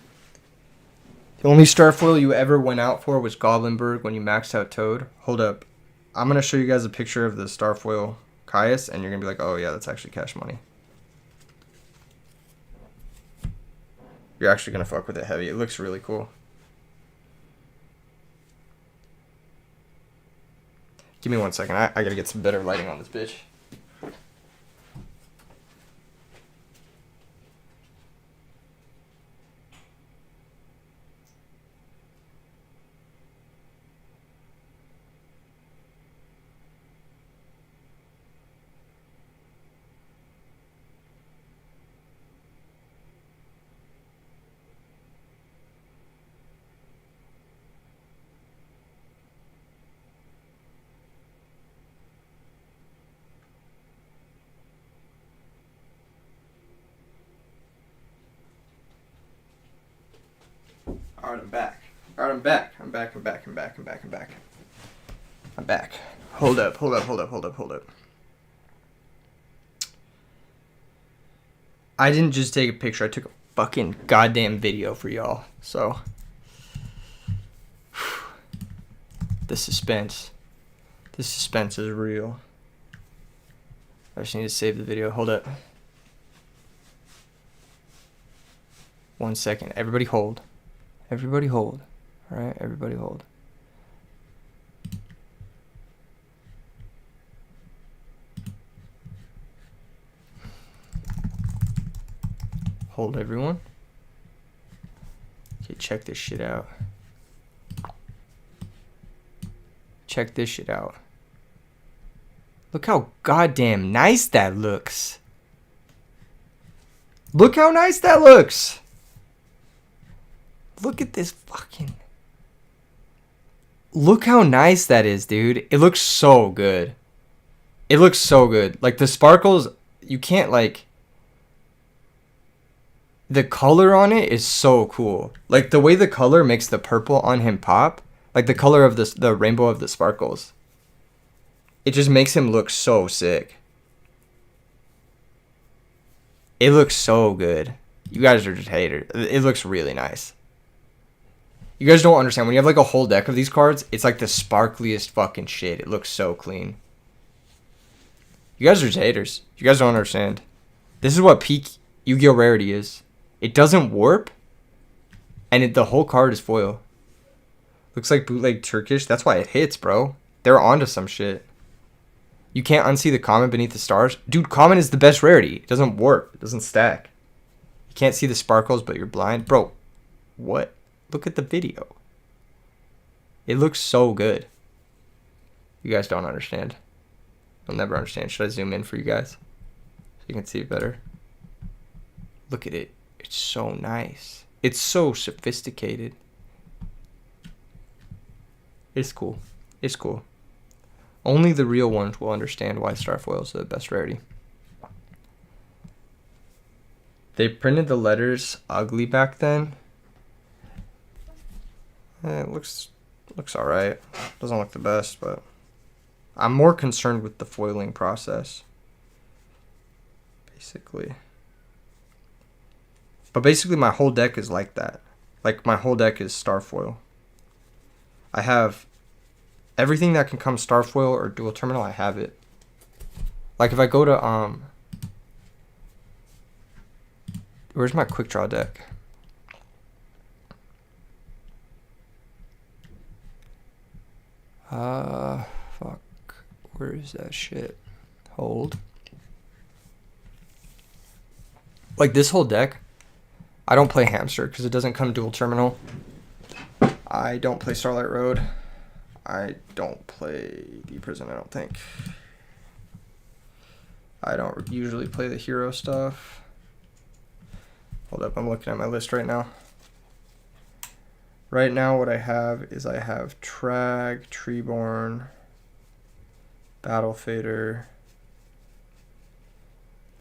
The only Starfoil you ever went out for was Goblinberg when you maxed out Toad. Hold up. I'm going to show you guys a picture of the Starfoil Caius, and you're going to be like, oh yeah, that's actually cash money. You're actually going to fuck with it heavy. It looks really cool. Give me 1 second. I got to get some better lighting on this bitch. Alright, I'm back. I'm back. Hold up. I didn't just take a picture. I took a fucking goddamn video for y'all. So, the suspense. The suspense is real. I just need to save the video. Hold up. 1 second. Everybody hold. Alright, everybody hold. Hold, everyone. Okay, check this shit out. Look how goddamn nice that looks. Look at this fucking... Look how nice that is, dude. It looks so good. Like, the sparkles, you can't, like... The color on it is so cool. Like, the way the color makes the purple on him pop. Like, the color of the rainbow of the sparkles. It just makes him look so sick. It looks so good. You guys are just haters. It looks really nice. You guys don't understand. When you have like a whole deck of these cards, it's like the sparkliest fucking shit. It looks so clean. You guys are just haters. You guys don't understand. This is what peak Yu-Gi-Oh! Rarity is. It doesn't warp, and the whole card is foil. Looks like bootleg Turkish. That's why it hits, bro. They're onto some shit. You can't unsee the common beneath the stars. Dude, common is the best rarity. It doesn't warp. It doesn't stack. You can't see the sparkles, but you're blind. Bro, what? Look at the video. It looks so good. You guys don't understand. You'll never understand. Should I zoom in for you guys? So you can see it better. Look at it. It's so nice. It's so sophisticated. It's cool. Only the real ones will understand why Starfoil is the best rarity. They printed the letters ugly back then. It looks alright. Doesn't look the best, but I'm more concerned with the foiling process. Basically. But basically my whole deck is like that. Like my whole deck is Starfoil. I have everything that can come Starfoil or Dual Terminal, I have it. Like if I go to where's my quick draw deck? Fuck. Where is that shit? Hold. Like this whole deck, I don't play Hamster because it doesn't come Dual Terminal. I don't play Starlight Road. I don't play Deep Prison, I don't think. I don't usually play the hero stuff. Hold up, I'm looking at my list right now. Right now what I have is I have Trag, Treeborn, Battle Fader,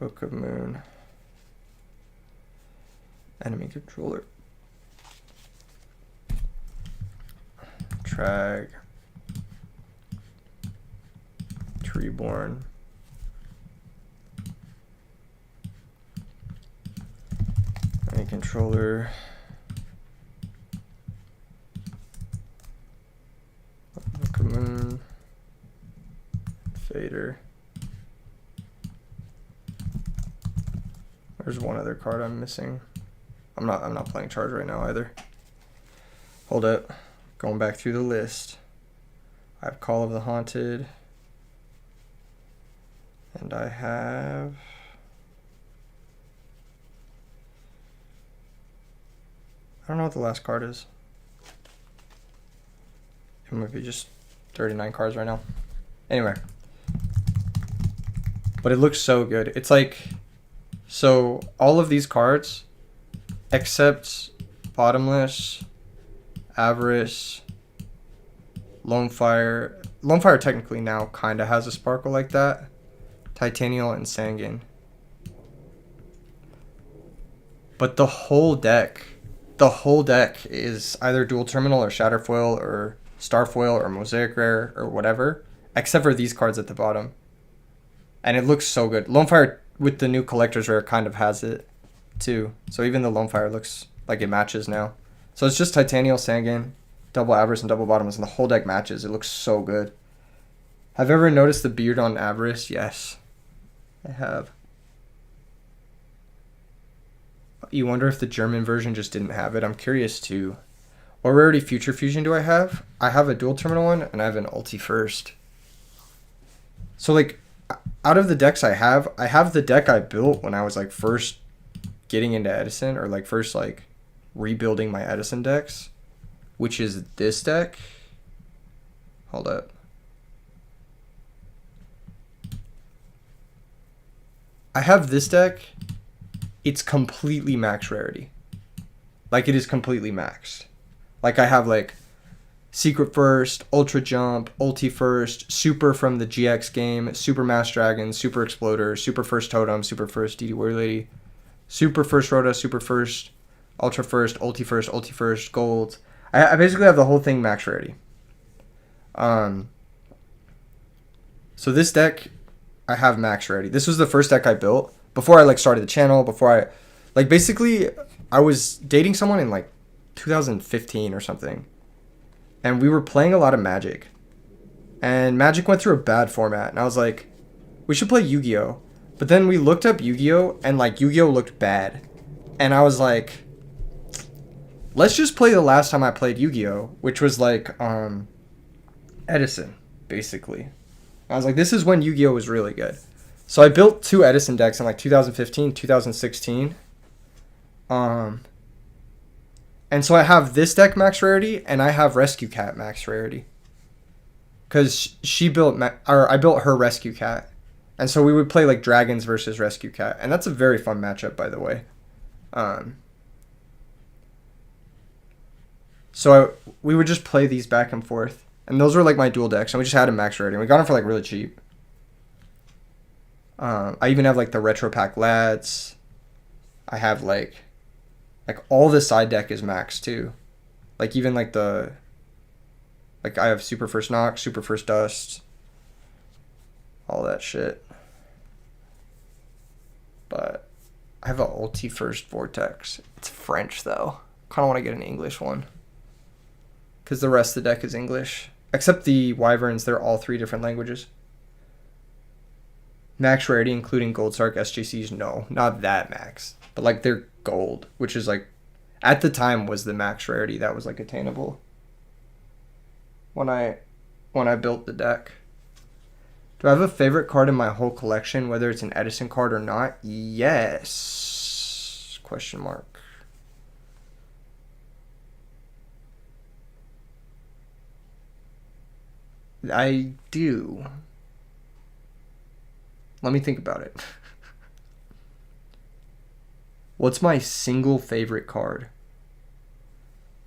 Book of Moon, Enemy Controller, Trag, Treeborn, Enemy Controller, Book of Moon, Fader. There's one other card I'm missing. I'm not playing Charge right now either. Hold up. Going back through the list. I have Call of the Haunted. And I have I don't know what the last card is. It might be just 39 cards right now. Anyway. But it looks so good. It's like, so all of these cards, except Bottomless, Avarice, Lone Fire. Lone Fire technically now kind of has a sparkle like that. Titanial and Sanguine. But the whole deck is either Dual Terminal or Shatterfoil or Starfoil or Mosaic Rare or whatever, except for these cards at the bottom. And it looks so good. Lone Fire with the new Collector's Rare kind of has it too. So even the Lone Fire looks like it matches now. So it's just Titanial, Sanguine, double Avarice, and double Bottomless, and the whole deck matches. It looks so good. Have you ever noticed the beard on Avarice? Yes, I have. You wonder if the German version just didn't have it. I'm curious too. What rarity Future Fusion do I have? I have a Dual Terminal one, and I have an Ulti First. So like, out of the decks I have the deck I built when I was like first getting into Edison, or like first like rebuilding my Edison decks, which is this deck. Hold up. I have this deck. It's completely max rarity. Like it is completely maxed. Like I have like Secret First, Ultra Jump, Ulti First, Super from the GX game, Super Mass Dragon, Super Exploder, Super First Totem, Super First DD Warrior Lady, Super First Rhoda, Super First, Ultra First, Ulti First, Gold. I basically have the whole thing max rarity. So this deck, I have max rarity. This was the first deck I built before I like started the channel. Before I, like basically, I was dating someone in like 2015 or something, and we were playing a lot of Magic, and Magic went through a bad format, and I was like, we should play Yu-Gi-Oh. But then we looked up Yu-Gi-Oh, and like Yu-Gi-Oh looked bad, and I was like, let's just play the last time I played Yu-Gi-Oh, which was like Edison, basically. I was like, this is when Yu-Gi-Oh was really good. So I built 2 Edison decks in like 2015, 2016. And so I have this deck max rarity, and I have Rescue Cat max rarity. Because she built, I built her Rescue Cat. And so we would play like Dragons versus Rescue Cat. And that's a very fun matchup, by the way. So we would just play these back and forth. And those were like my dual decks. And we just had a max rarity. And we got them for like really cheap. I even have like the Retro Pack Lads. I have like all the side deck is max too. Like even like I have super first knock, super first dust, all that shit. But I have a ulti first vortex. It's French though. Kind of want to get an English one. Because the rest of the deck is English. Except the Wyverns, they're all 3 different languages. Max rarity, including Gold Sark SJCs, no. Not that max. But like they're gold, which is like, at the time was the max rarity that was like attainable. When I built the deck. Do I have a favorite card in my whole collection, whether it's an Edison card or not? Yes. Question mark. I do. Let me think about it. What's my single favorite card?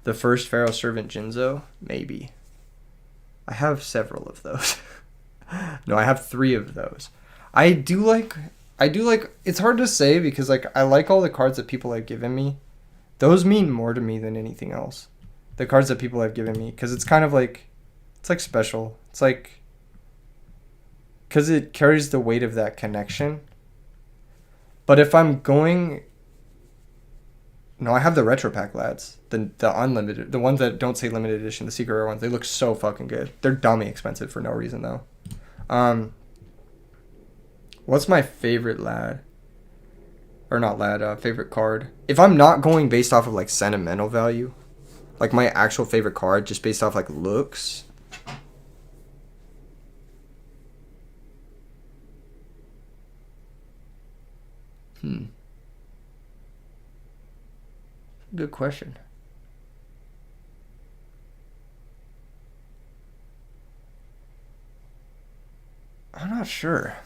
The first Pharaoh Servant Jinzo? Maybe. I have several of those. No, I have 3 of those. I do like, it's hard to say because like I like all the cards that people have given me. Those mean more to me than anything else. The cards that people have given me, because it's kind of like, it's like special. It's like, because it carries the weight of that connection. But if I'm going, no, I have the retro pack lads, the unlimited, the ones that don't say limited edition, the secret rare ones. They look so fucking good. They're dummy expensive for no reason though. What's my favorite lad? Or not lad, favorite card? If I'm not going based off of like sentimental value, like my actual favorite card, just based off like looks. Good question. I'm not sure.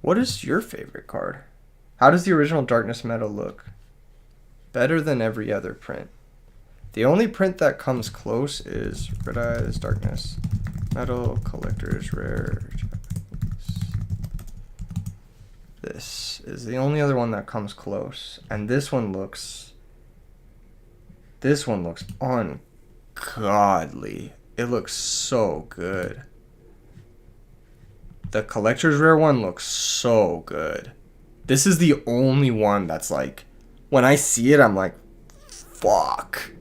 What is your favorite card? How does the original Darkness Metal look? Better than every other print. The only print that comes close is Red Eyes, Darkness, Metal, Collector's Rare. This is the only other one that comes close. And this one looks ungodly. It looks so good. The Collector's Rare one looks so good. This is the only one that's like, when I see it, I'm like, fuck.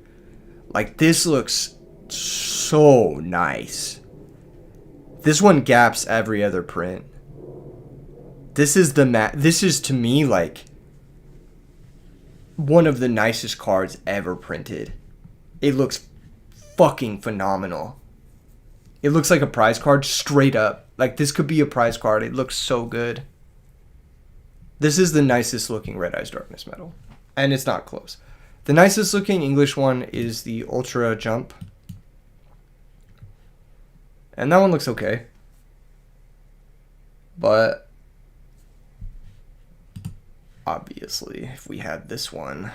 Like, this looks so nice. This one gaps every other print. This is this is to me like one of the nicest cards ever printed. It looks fucking phenomenal. It looks like a prize card straight up. Like, this could be a prize card. It looks so good. This is the nicest looking Red Eyes Darkness Metal. And it's not close. The nicest looking English one is the Ultra Jump. And that one looks okay. But obviously, if we had this one,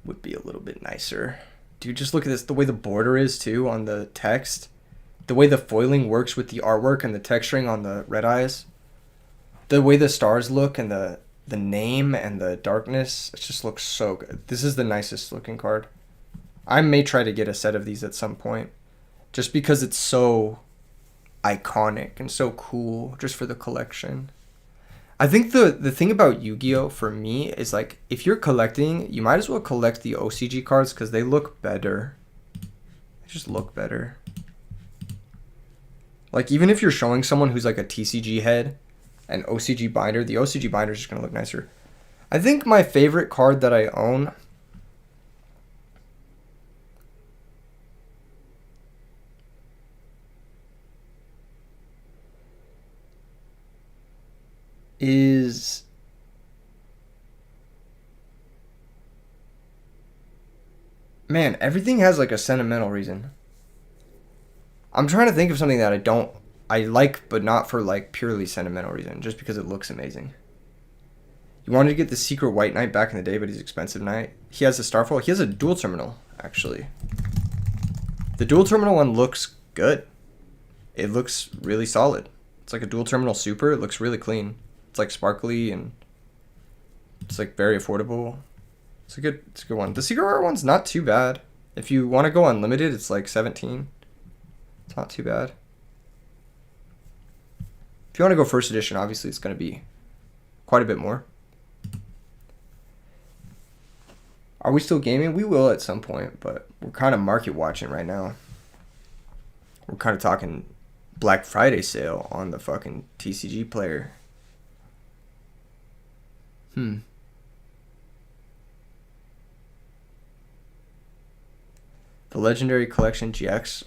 would be a little bit nicer. Dude, just look at this. The way the border is, too, on the text. The way the foiling works with the artwork and the texturing on the Red Eyes. The way the stars look and the name and the darkness. It just looks so good. This is the nicest looking card. I may try to get a set of these at some point. Just because it's so iconic and so cool just for the collection. I think the thing about Yu-Gi-Oh! For me is like, if you're collecting, you might as well collect the OCG cards because they look better. They just look better. Like, even if you're showing someone who's like a TCG head and OCG binder, the OCG binder is just going to look nicer. I think my favorite card that I own is man, everything has like a sentimental reason. I'm trying to think of something that I like, but not for like purely sentimental reason, just because it looks amazing. You wanted to get the Secret White Knight back in the day, but he's expensive knight. He has a Starfall. He has a dual terminal. actually. The dual terminal one looks good. It looks really solid. It's like a dual terminal super. It looks really clean. It's like sparkly and it's like very affordable. It's a good one. The Secret Rare one's not too bad. If you want to go unlimited, it's like 17. It's not too bad. If you want to go first edition, obviously it's going to be quite a bit more. Are we still gaming? We will at some point, but we're kind of market watching right now. We're kind of talking Black Friday sale on the fucking TCG player. The Legendary Collection GX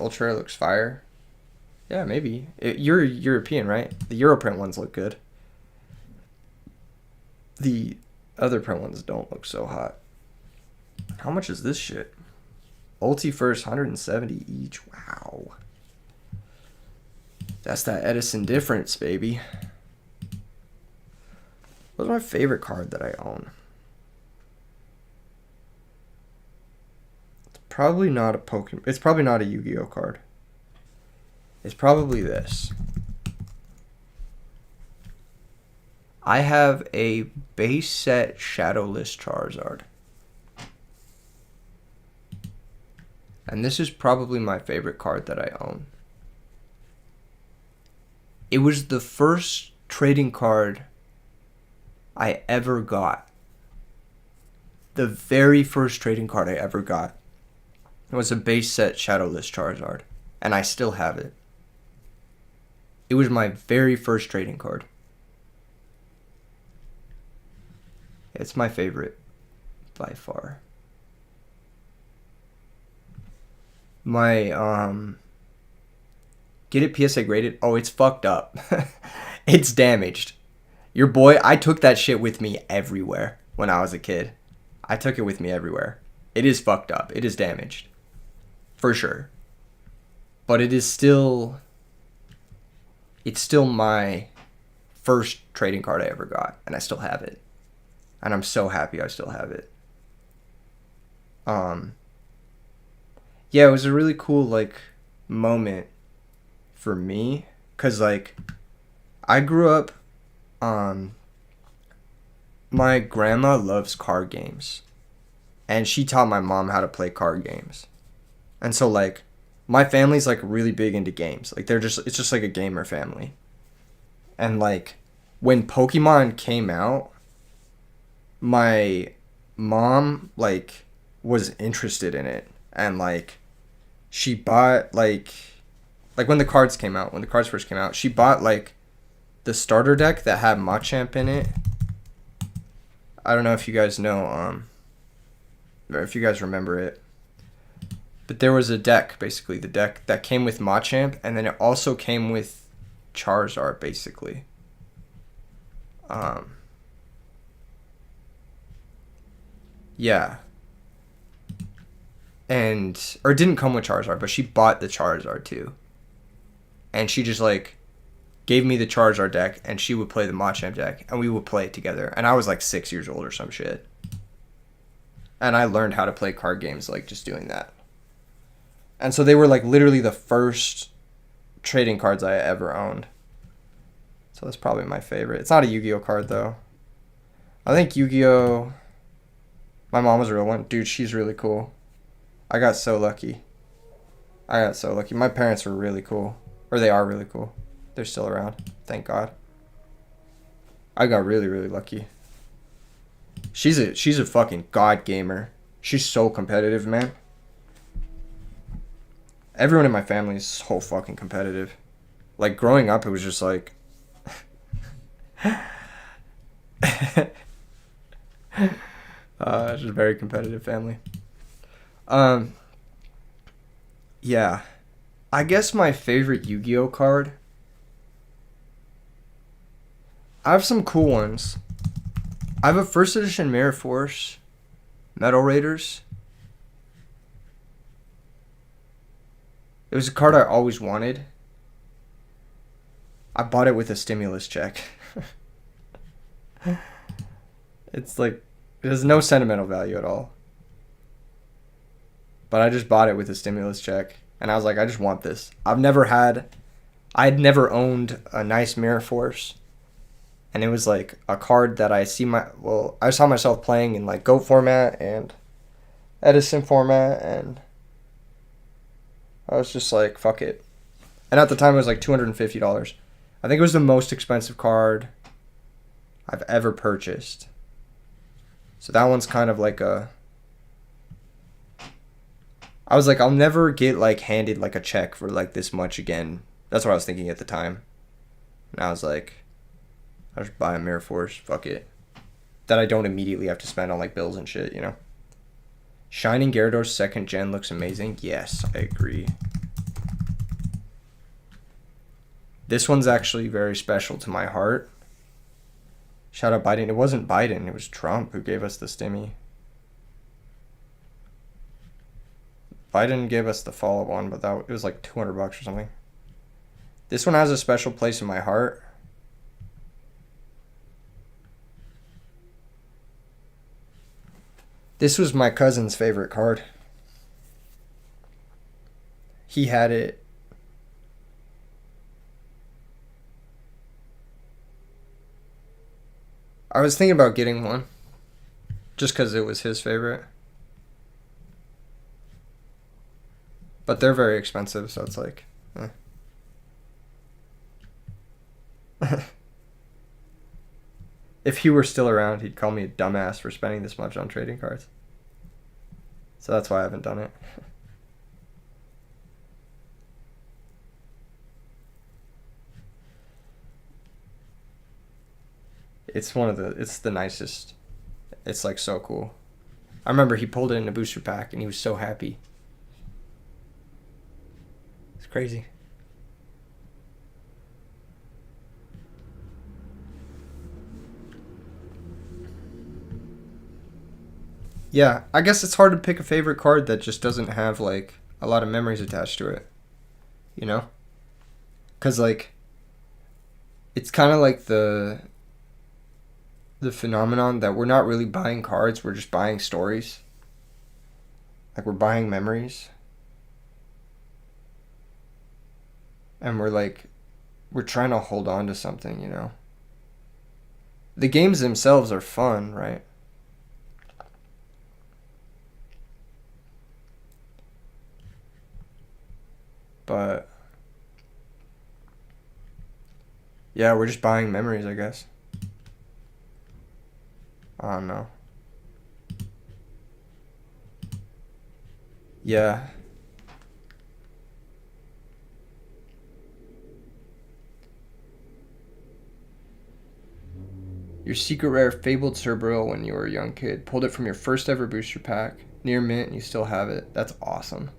Ultra looks fire. Yeah, maybe. You're European, right? The Europrint ones look good. The other print ones don't look so hot. How much is this shit? Ulti first, 170 each. Wow. That's that Edison difference, baby. What's my favorite card that I own? It's probably not a Pokemon. It's probably not a Yu-Gi-Oh card. It's probably this. I have a base set Shadowless Charizard. And this is probably my favorite card that I own. It was the first trading card I ever got. The very first trading card I ever got. It was a base set Shadowless Charizard. And I still have it. It was my very first trading card. It's my favorite by far. My get it PSA graded. Oh, it's fucked up. It's damaged. Your boy, I took that shit with me everywhere when I was a kid. I took it with me everywhere. It is fucked up. It is damaged. For sure. But it is still... It's still my first trading card I ever got. And I still have it. And I'm so happy I still have it. Yeah, it was a really cool, like, moment for me. Because, like, I grew up... my grandma loves card games. And she taught my mom how to play card games. And so, like, my family's, like, really big into games. Like, it's just like a gamer family. And, like, when Pokemon came out, my mom, like, was interested in it. And, like, she bought, like when the cards came out, when the cards first came out, she bought, like, the starter deck that had Machamp in it. I don't know if you guys know, or if you guys remember it. But there was a deck, basically, the deck that came with Machamp, and then it also came with Charizard, basically. Yeah. Or it didn't come with Charizard, but she bought the Charizard too. And she just, like, gave me the Charizard deck, and she would play the Machamp deck, and we would play it together. And I was, like, 6 years old or some shit. And I learned how to play card games, like, just doing that. And so they were, like, literally the first trading cards I ever owned. So that's probably my favorite. It's not a Yu-Gi-Oh card, though. I think Yu-Gi-Oh... My mom was a real one. Dude, she's really cool. I got so lucky. My parents were really cool. Or they are really cool. They're still around. Thank God. I got really, really lucky. She's a fucking god gamer. She's so competitive, man. Everyone in my family is so fucking competitive. Like, growing up, it was just like... it's just a very competitive family. Yeah. I guess my favorite Yu-Gi-Oh card... I have some cool ones. I have a first edition Mirror Force Metal Raiders. It was a card I always wanted. I bought it with a stimulus check. It's like, it has no sentimental value at all. but I just bought it with a stimulus check. And I was like, I just want this. I'd never owned a nice Mirror Force. And it was like a card that I saw myself playing in like Go format and Edison format, and I was just like, fuck it. And at the time it was like $250. I think it was the most expensive card I've ever purchased. So that one's kind of like I was like, I'll never get like handed like a check for like this much again. That's what I was thinking at the time. And I was like, I'll just buy a Mirror Force, fuck it. That I don't immediately have to spend on like bills and shit, you know? Shining Gyarados 2nd Gen looks amazing. Yes, I agree. This one's actually very special to my heart. Shout out Biden. It wasn't Biden, it was Trump who gave us the stimmy. Biden gave us the follow one, but it was like $200 or something. This one has a special place in my heart. This was my cousin's favorite card. He had it. I was thinking about getting one. Just because it was his favorite. But they're very expensive, so it's like... If he were still around, he'd call me a dumbass for spending this much on trading cards. So that's why I haven't done it. It's the nicest. It's like so cool. I remember he pulled it in a booster pack and he was so happy. It's crazy. Yeah, I guess it's hard to pick a favorite card that just doesn't have like a lot of memories attached to it. You know? Cuz like it's kind of like the phenomenon that we're not really buying cards, we're just buying stories. Like we're buying memories. And we're trying to hold on to something, you know. The games themselves are fun, right? But yeah, we're just buying memories, I guess. I don't know. Yeah. Your secret rare fabled Cerebral when you were a young kid. Pulled it from your first ever booster pack. Near mint and you still have it. That's awesome.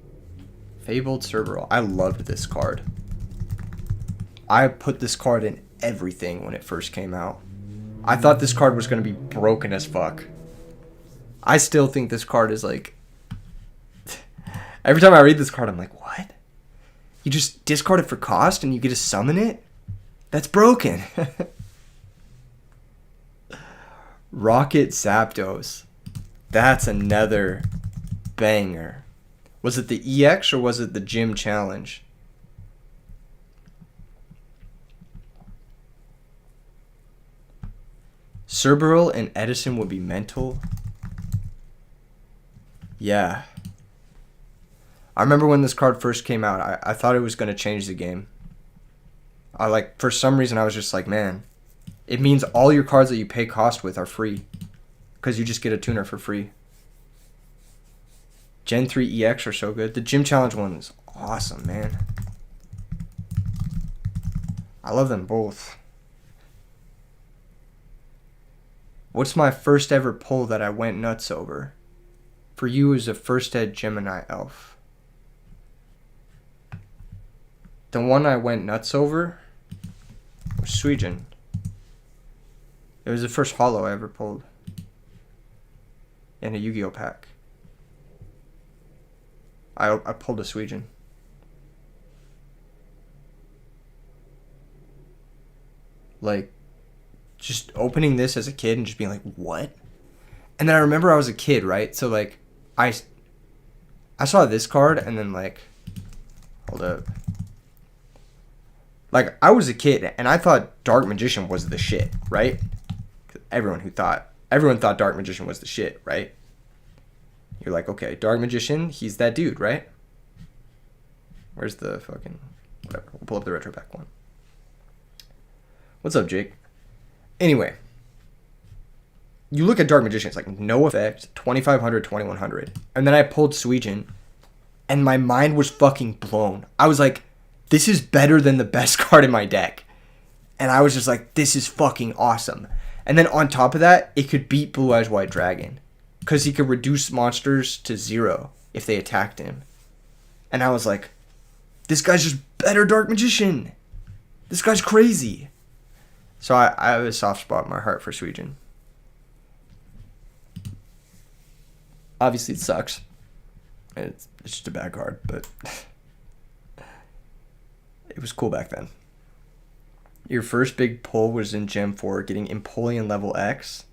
Fabled Cerebral. I loved this card. I put this card in everything when it first came out. I thought this card was going to be broken as fuck. I still think this card is like... Every time I read this card, I'm like, what? You just discard it for cost and you get to summon it? That's broken. Rocket Zapdos. That's another banger. Was it the EX or was it the Gym Challenge? Cerebral and Edison would be mental. Yeah. I remember when this card first came out, I thought it was going to change the game. For some reason, I was just like, man, it means all your cards that you pay cost with are free. Because you just get a tuner for free. Gen 3 EX are so good. The Gym Challenge one is awesome, man. I love them both. What's my first ever pull that I went nuts over? For you is a first ed Gemini elf. The one I went nuts over was Suijin. It was the first holo I ever pulled. In a Yu-Gi-Oh pack. I pulled a Suijin. Like, just opening this as a kid and just being like, what? And then I remember I was a kid, right? So like, I I saw this card and then like, hold up. Like, I was a kid and I thought Dark Magician was the shit, right? Everyone thought Dark Magician was the shit, right? You're like, okay, Dark Magician, he's that dude, right? Where's the fucking, whatever. We'll pull up the retro pack one. What's up, Jake? Anyway, you look at Dark Magician, it's like no effect, 2500, 2100. And then I pulled Suijin and my mind was fucking blown. I was like, this is better than the best card in my deck. And I was just like, this is fucking awesome. And then on top of that, it could beat Blue Eyes White Dragon. Because he could reduce monsters to 0 if they attacked him. And I was like, this guy's just better Dark Magician. This guy's crazy. So I have a soft spot in my heart for Suijin. Obviously, it sucks. It's just a bad card, but it was cool back then. Your first big pull was in Gem 4, getting Empoleon level X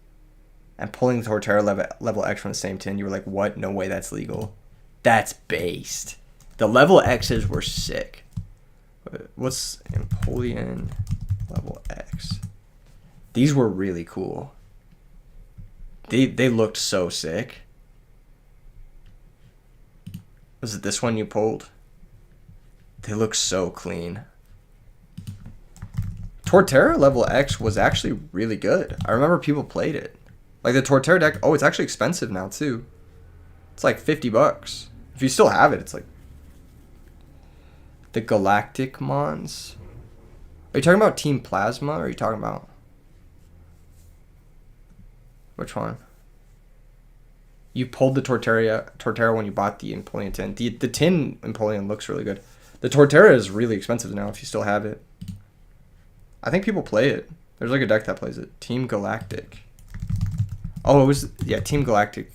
and pulling Torterra level X from the same tin. You were like, what? No way that's legal. That's based. The level X's were sick. What's Empoleon level X? These were really cool. They looked so sick. Was it this one you pulled? They look so clean. Torterra level X was actually really good. I remember people played it. Like the Torterra deck, oh, it's actually expensive now too. It's like $50. If you still have it, it's like the Galactic Mons. Are you talking about Team Plasma or are you talking about which one? You pulled the Torterra when you bought the Empoleon tin. The tin Empoleon looks really good. The Torterra is really expensive now if you still have it. I think people play it. There's like a deck that plays it. Team Galactic. Oh, it was, yeah, Team Galactic.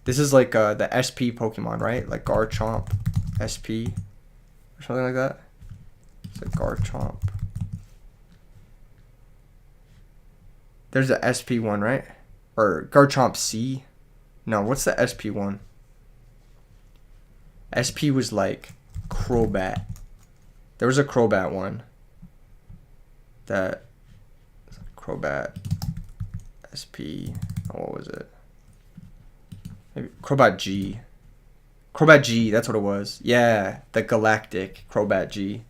This is like the SP Pokemon, right? Like Garchomp SP or something like that. It's like Garchomp. There's a SP one, right? Or Garchomp C. No, what's the SP one? SP was like Crobat. There was a Crobat one. That Crobat SP. Oh, what was it? Maybe Crobat G. Crobat G, that's what it was. Yeah, the Galactic Crobat G.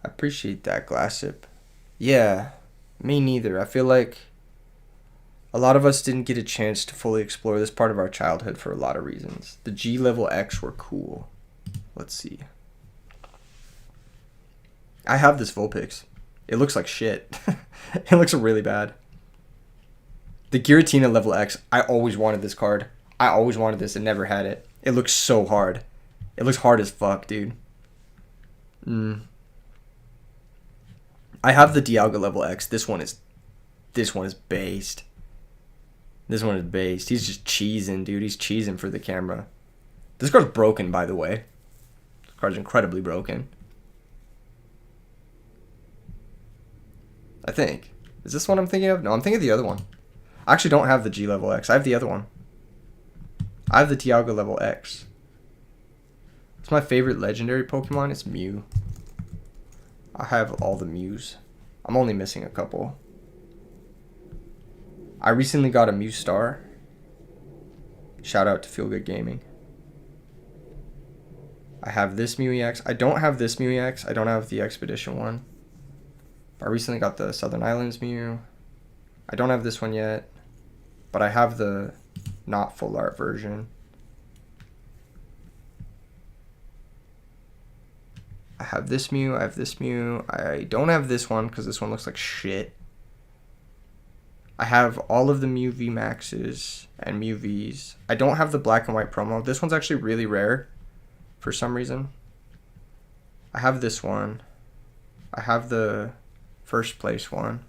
I appreciate that, Glassip. Yeah, me neither. I feel like a lot of us didn't get a chance to fully explore this part of our childhood for a lot of reasons. The G level X were cool. Let's see. I have this Vulpix. It looks like shit. It looks really bad. The Giratina level X, I always wanted this card. I always wanted this and never had it. It looks so hard. It looks hard as fuck, dude. I have the Dialga level X. This one is based. This one is based. He's just cheesing, dude. He's cheesing for the camera. This card's broken, by the way. This card's incredibly broken. I think. Is this one I'm thinking of? No, I'm thinking of the other one. I actually don't have the G level X. I have the other one. I have the Dialga level X. It's my favorite legendary Pokemon. It's Mew. I have all the Mews. I'm only missing a couple. I recently got a Mew Star. Shout out to Feel Good Gaming. I have this Mew EX. I don't have this Mew EX. I don't have the Expedition one. I recently got the Southern Islands Mew. I don't have this one yet. But I have the not full art version. I have this Mew. I have this Mew. I don't have this one because this one looks like shit. I have all of the Mew V Maxes and Mew Vs. I don't have the black and white promo. This one's actually really rare for some reason. I have this one. I have the first place one.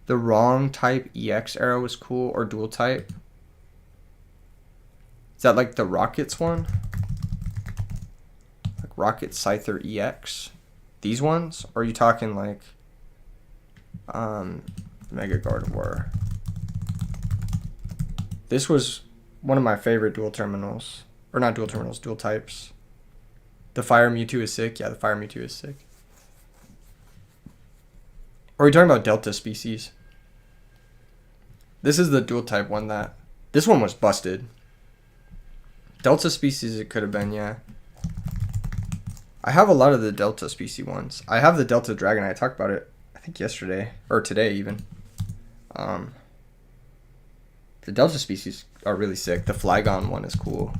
The wrong type EX arrow was cool, or dual type. Is that like the Rockets one? Like Rocket Scyther EX. These ones? Or are you talking like Mega Gardevoir? This was one of my favorite dual terminals. Or not dual terminals, dual types. The Fire Mewtwo is sick. Yeah, the Fire Mewtwo is sick. Or are you talking about Delta species? This is the dual type one that... This one was busted. Delta species it could have been, yeah. I have a lot of the Delta species ones. I have the Delta Dragon. I talked about it, I think yesterday. Or today, even. The Delta species are really sick. The Flygon one is cool.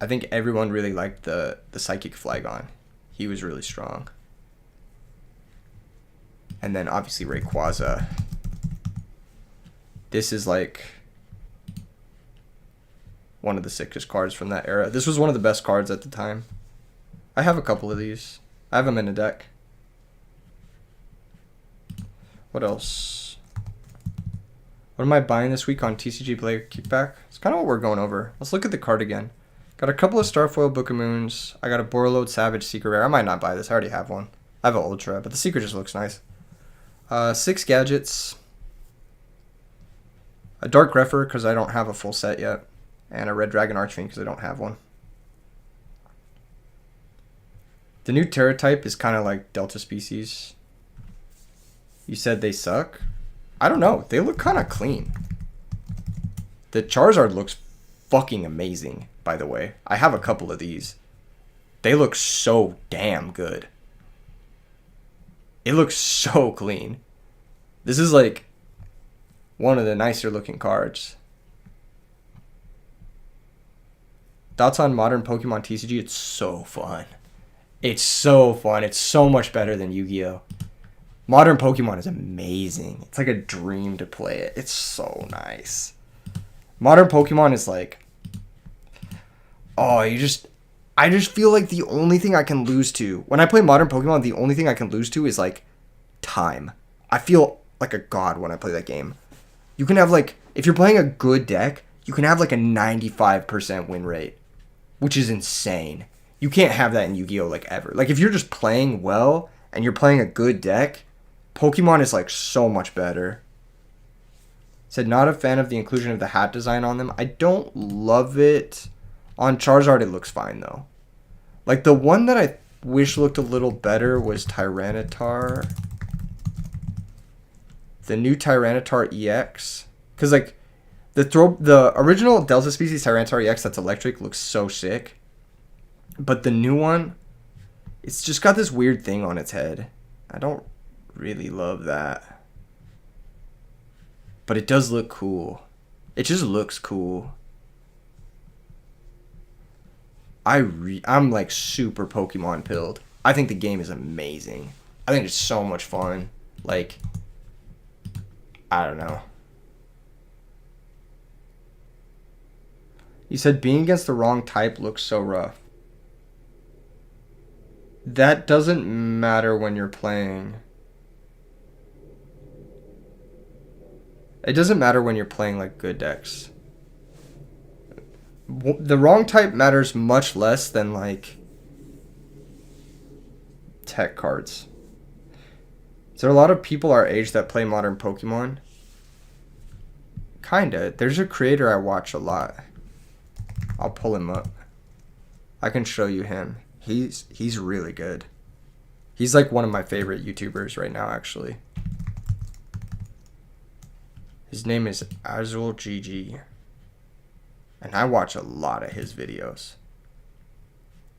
I think everyone really liked the Psychic Flygon. He was really strong. And then, obviously, Rayquaza. This is, like... one of the sickest cards from that era. This was one of the best cards at the time. I have a couple of these. I have them in a deck. What else? What am I buying this week on TCG Player Kickback? It's kind of what we're going over. Let's look at the card again. Got a couple of Starfoil Book of Moons. I got a Borreload Savage Secret Rare. I might not buy this. I already have one. I have an Ultra, but the Secret just looks nice. 6 Gadgets. A Dark Grepher because I don't have a full set yet. And a Red Dragon Archfiend because I don't have one. The new Terra type is kind of like Delta species. You said they suck? I don't know. They look kind of clean. The Charizard looks fucking amazing, by the way. I have a couple of these. They look so damn good. It looks so clean. This is like one of the nicer looking cards. Thoughts on modern Pokemon TCG? It's so fun. It's so fun. It's so much better than Yu-Gi-Oh! Modern Pokemon is amazing. It's like a dream to play it. It's so nice. Modern Pokemon is like... Oh, I just feel like the only thing I can lose to... When I play Modern Pokemon, the only thing I can lose to is like time. I feel like a god when I play that game. You can have like... If you're playing a good deck, you can have like a 95% win rate. Which is insane. You can't have that in Yu-Gi-Oh! Like ever. Like if you're just playing well and you're playing a good deck, Pokemon is like so much better. Said not a fan of the inclusion of the hat design on them. I don't love it. On Charizard it looks fine though. Like the one that I wish looked a little better was Tyranitar. The new Tyranitar EX. Cause like the original Delta species Tyranitar EX that's electric looks so sick. But the new one, it's just got this weird thing on its head. I don't really love that. But it does look cool. It just looks cool. I'm like super Pokemon pilled. I think the game is amazing. I think it's so much fun. Like, I don't know. You said being against the wrong type looks so rough. That doesn't matter when you're playing. It doesn't matter when you're playing like good decks. The wrong type matters much less than like tech cards. Is there a lot of people our age that play modern Pokemon? Kinda. There's a creator I watch a lot. I'll pull him up. I can show you him. He's really good. He's like one of my favorite YouTubers right now, actually. His name is Azul GG. And I watch a lot of his videos.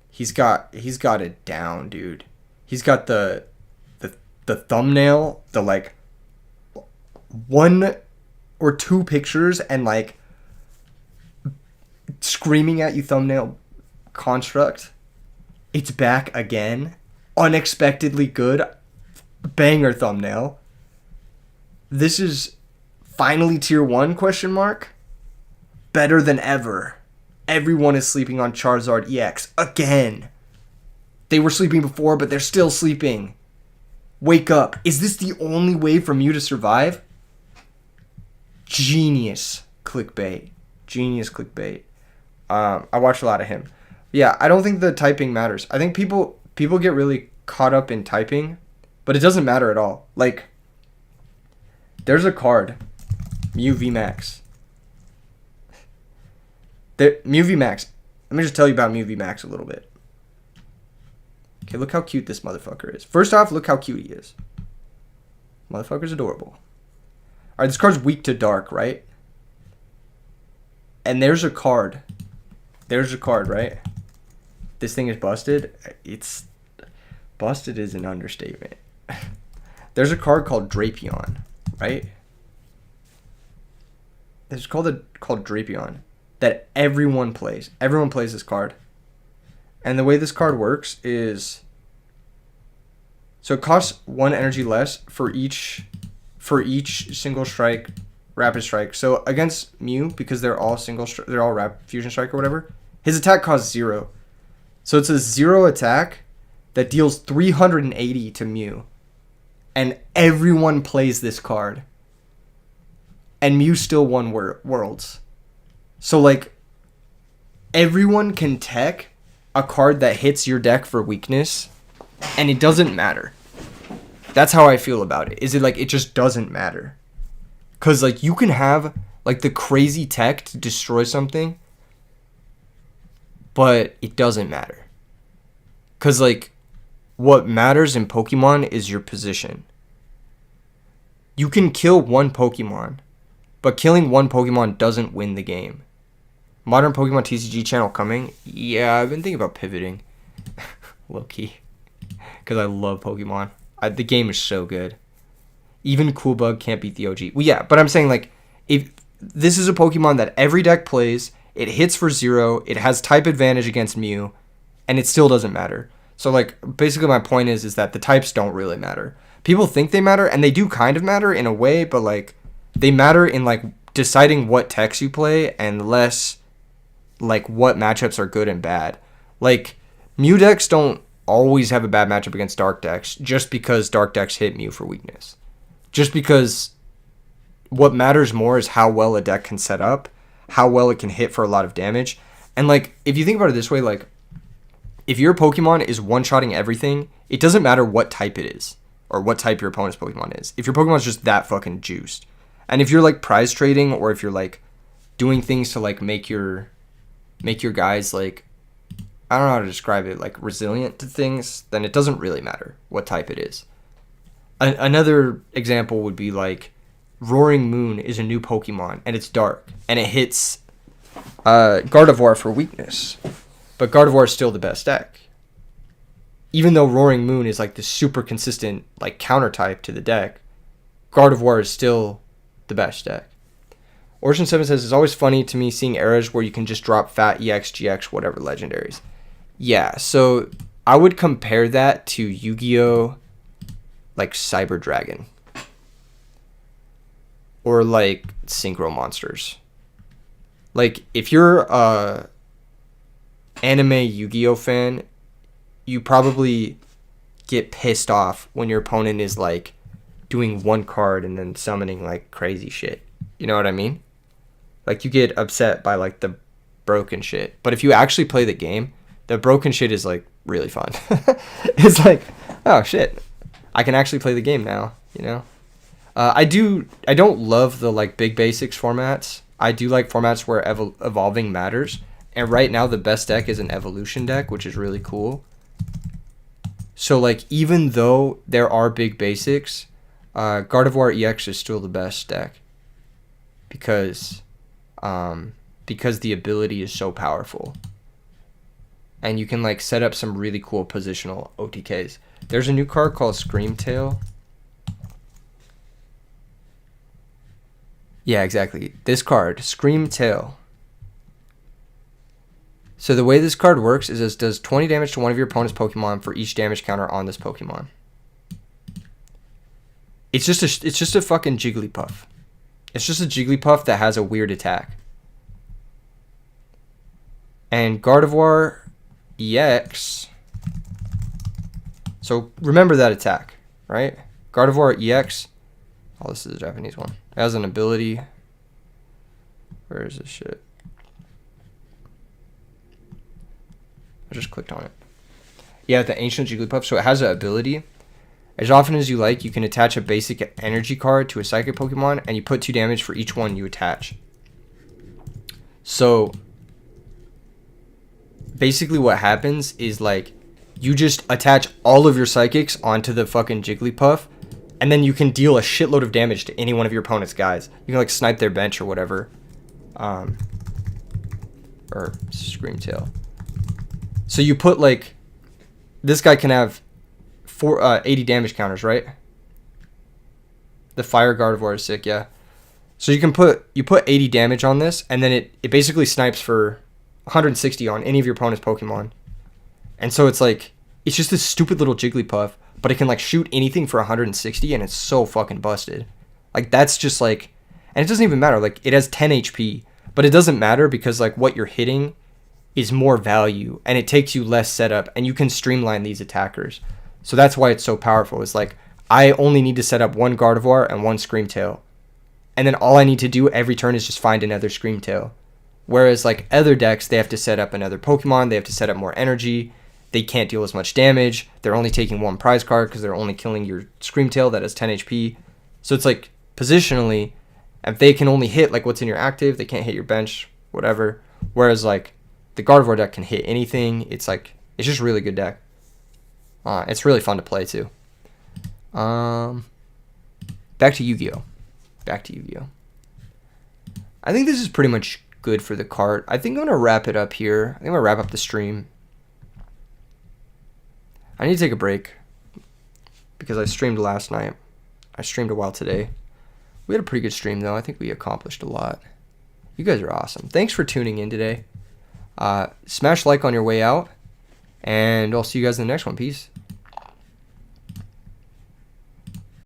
He's got it down, dude. He's got the thumbnail, the like 1 or 2 pictures and like screaming at you thumbnail construct. It's back again. Unexpectedly good. Banger thumbnail. This is finally tier 1 question mark. Better than ever. Everyone is sleeping on Charizard EX again. They were sleeping before, but they're still sleeping. Wake up. Is this the only way for Mew to survive? Genius clickbait. Genius clickbait. I watch a lot of him. Yeah, I don't think the typing matters. I think people people get really caught up in typing, but it doesn't matter at all. Like, there's a card, Mew VMAX. Mew VMAX. Let me just tell you about Mew VMAX a little bit. Okay, look how cute this motherfucker is. First off, look how cute he is. Motherfucker's adorable. Alright, this card's weak to dark, right? And there's a card. There's a card, right? This thing is busted. It's... Busted is an understatement. There's a card called Drapion, right? It's called Drapion that everyone plays. Everyone plays this card. And the way this card works is... So it costs 1 energy less for each single strike, rapid strike. So against Mew, because they're all they're all fusion strike or whatever, his attack costs 0. So it's a 0 attack that deals 380 to Mew. And everyone plays this card. And Mew still won Worlds. So like, everyone can tech a card that hits your deck for weakness, and it doesn't matter. That's how I feel about it. Is it like, it just doesn't matter? Because like, you can have like the crazy tech to destroy something, but it doesn't matter. Because like, what matters in Pokemon is your position. You can kill one Pokemon, but killing one Pokemon doesn't win the game. Modern Pokemon TCG channel coming? Yeah, I've been thinking about pivoting. Low-key. Because I love Pokemon. The game is so good. Even Cool Bug can't beat the OG. Well, yeah, but I'm saying, like, if this is a Pokemon that every deck plays, it hits for 0, it has type advantage against Mew, and it still doesn't matter. So, like, basically my point is that the types don't really matter. People think they matter, and they do kind of matter in a way, but, like, they matter in, like, deciding what techs you play and less, like, what matchups are good and bad. Like, Mew decks don't always have a bad matchup against dark decks just because dark decks hit Mew for weakness. Just because what matters more is how well a deck can set up, how well it can hit for a lot of damage. And, like, if you think about it this way, like, if your Pokemon is one-shotting everything, it doesn't matter what type it is or what type your opponent's Pokemon is. If your Pokemon's just that fucking juiced. And if you're, like, prize trading or if you're, like, doing things to, like, make your guys, like, I don't know how to describe it, like, resilient to things, then it doesn't really matter what type it is. Another example would be, like, Roaring Moon is a new Pokemon, and it's dark, and it hits Gardevoir for weakness. But Gardevoir is still the best deck. Even though Roaring Moon is, like, the super consistent, like, counter type to the deck, Gardevoir is still the best deck. Origin7 says, it's always funny to me seeing eras where you can just drop fat EX, GX, whatever legendaries. Yeah, so I would compare that to Yu-Gi-Oh! Like Cyber Dragon. Or like Synchro Monsters. Like, if you're a anime Yu-Gi-Oh! Fan, you probably get pissed off when your opponent is like doing one card and then summoning like crazy shit. You know what I mean? Like, you get upset by like the broken shit. But if you actually play the game, the broken shit is like really fun. It's like, oh shit, I can actually play the game now, you know? I don't love the like big basics formats. I do like formats where evolving matters. And right now the best deck is an evolution deck, which is really cool. So like, even though there are big basics, Gardevoir EX is still the best deck. Because the ability is so powerful. And you can like set up some really cool positional OTKs. There's a new card called Screamtail. Yeah, exactly. This card, Screamtail. So the way this card works is it does 20 damage to one of your opponent's Pokemon for each damage counter on this Pokemon. It's just a fucking Jigglypuff. It's just a Jigglypuff that has a weird attack. And Gardevoir EX. So remember that attack, right? Gardevoir EX. Oh, this is a Japanese one. It has an ability. Where is this shit? I just clicked on it. Yeah, the Ancient Jigglypuff. So it has an ability. As often as you like, you can attach a basic energy card to a psychic Pokemon, and you put 2 damage for each one you attach. So basically what happens is like you just attach all of your psychics onto the fucking Jigglypuff, and then you can deal a shitload of damage to any one of your opponent's guys. You can like snipe their bench or whatever. Or Screamtail. So you put like, this guy can have 80 damage counters, right? The Fire Gardevoir is sick, yeah. So you put 80 damage on this, and then it basically snipes for 160 on any of your opponent's Pokemon. And so it's like, it's just this stupid little Jigglypuff, but it can like shoot anything for 160, and it's so fucking busted. Like that's just like, and it doesn't even matter. Like it has 10 HP, but it doesn't matter because like what you're hitting is more value, and it takes you less setup, and you can streamline these attackers. So that's why it's so powerful. It's like, I only need to set up 1 Gardevoir and 1 Screamtail. And then all I need to do every turn is just find another Screamtail. Whereas like other decks, they have to set up another Pokemon. They have to set up more energy. They can't deal as much damage. They're only taking 1 prize card because they're only killing your Screamtail that has 10 HP. So it's like, positionally, if they can only hit like what's in your active, they can't hit your bench, whatever. Whereas like the Gardevoir deck can hit anything. It's like, it's just a really good deck. It's really fun to play too. Back to Yu-Gi-Oh. I think this is pretty much good for the cart. I think I'm going to wrap it up here. I think I'm going to wrap up the stream. I need to take a break because I streamed last night. I streamed a while today. We had a pretty good stream though. I think we accomplished a lot. You guys are awesome. Thanks for tuning in today. Smash like on your way out. And I'll see you guys in the next one. Peace.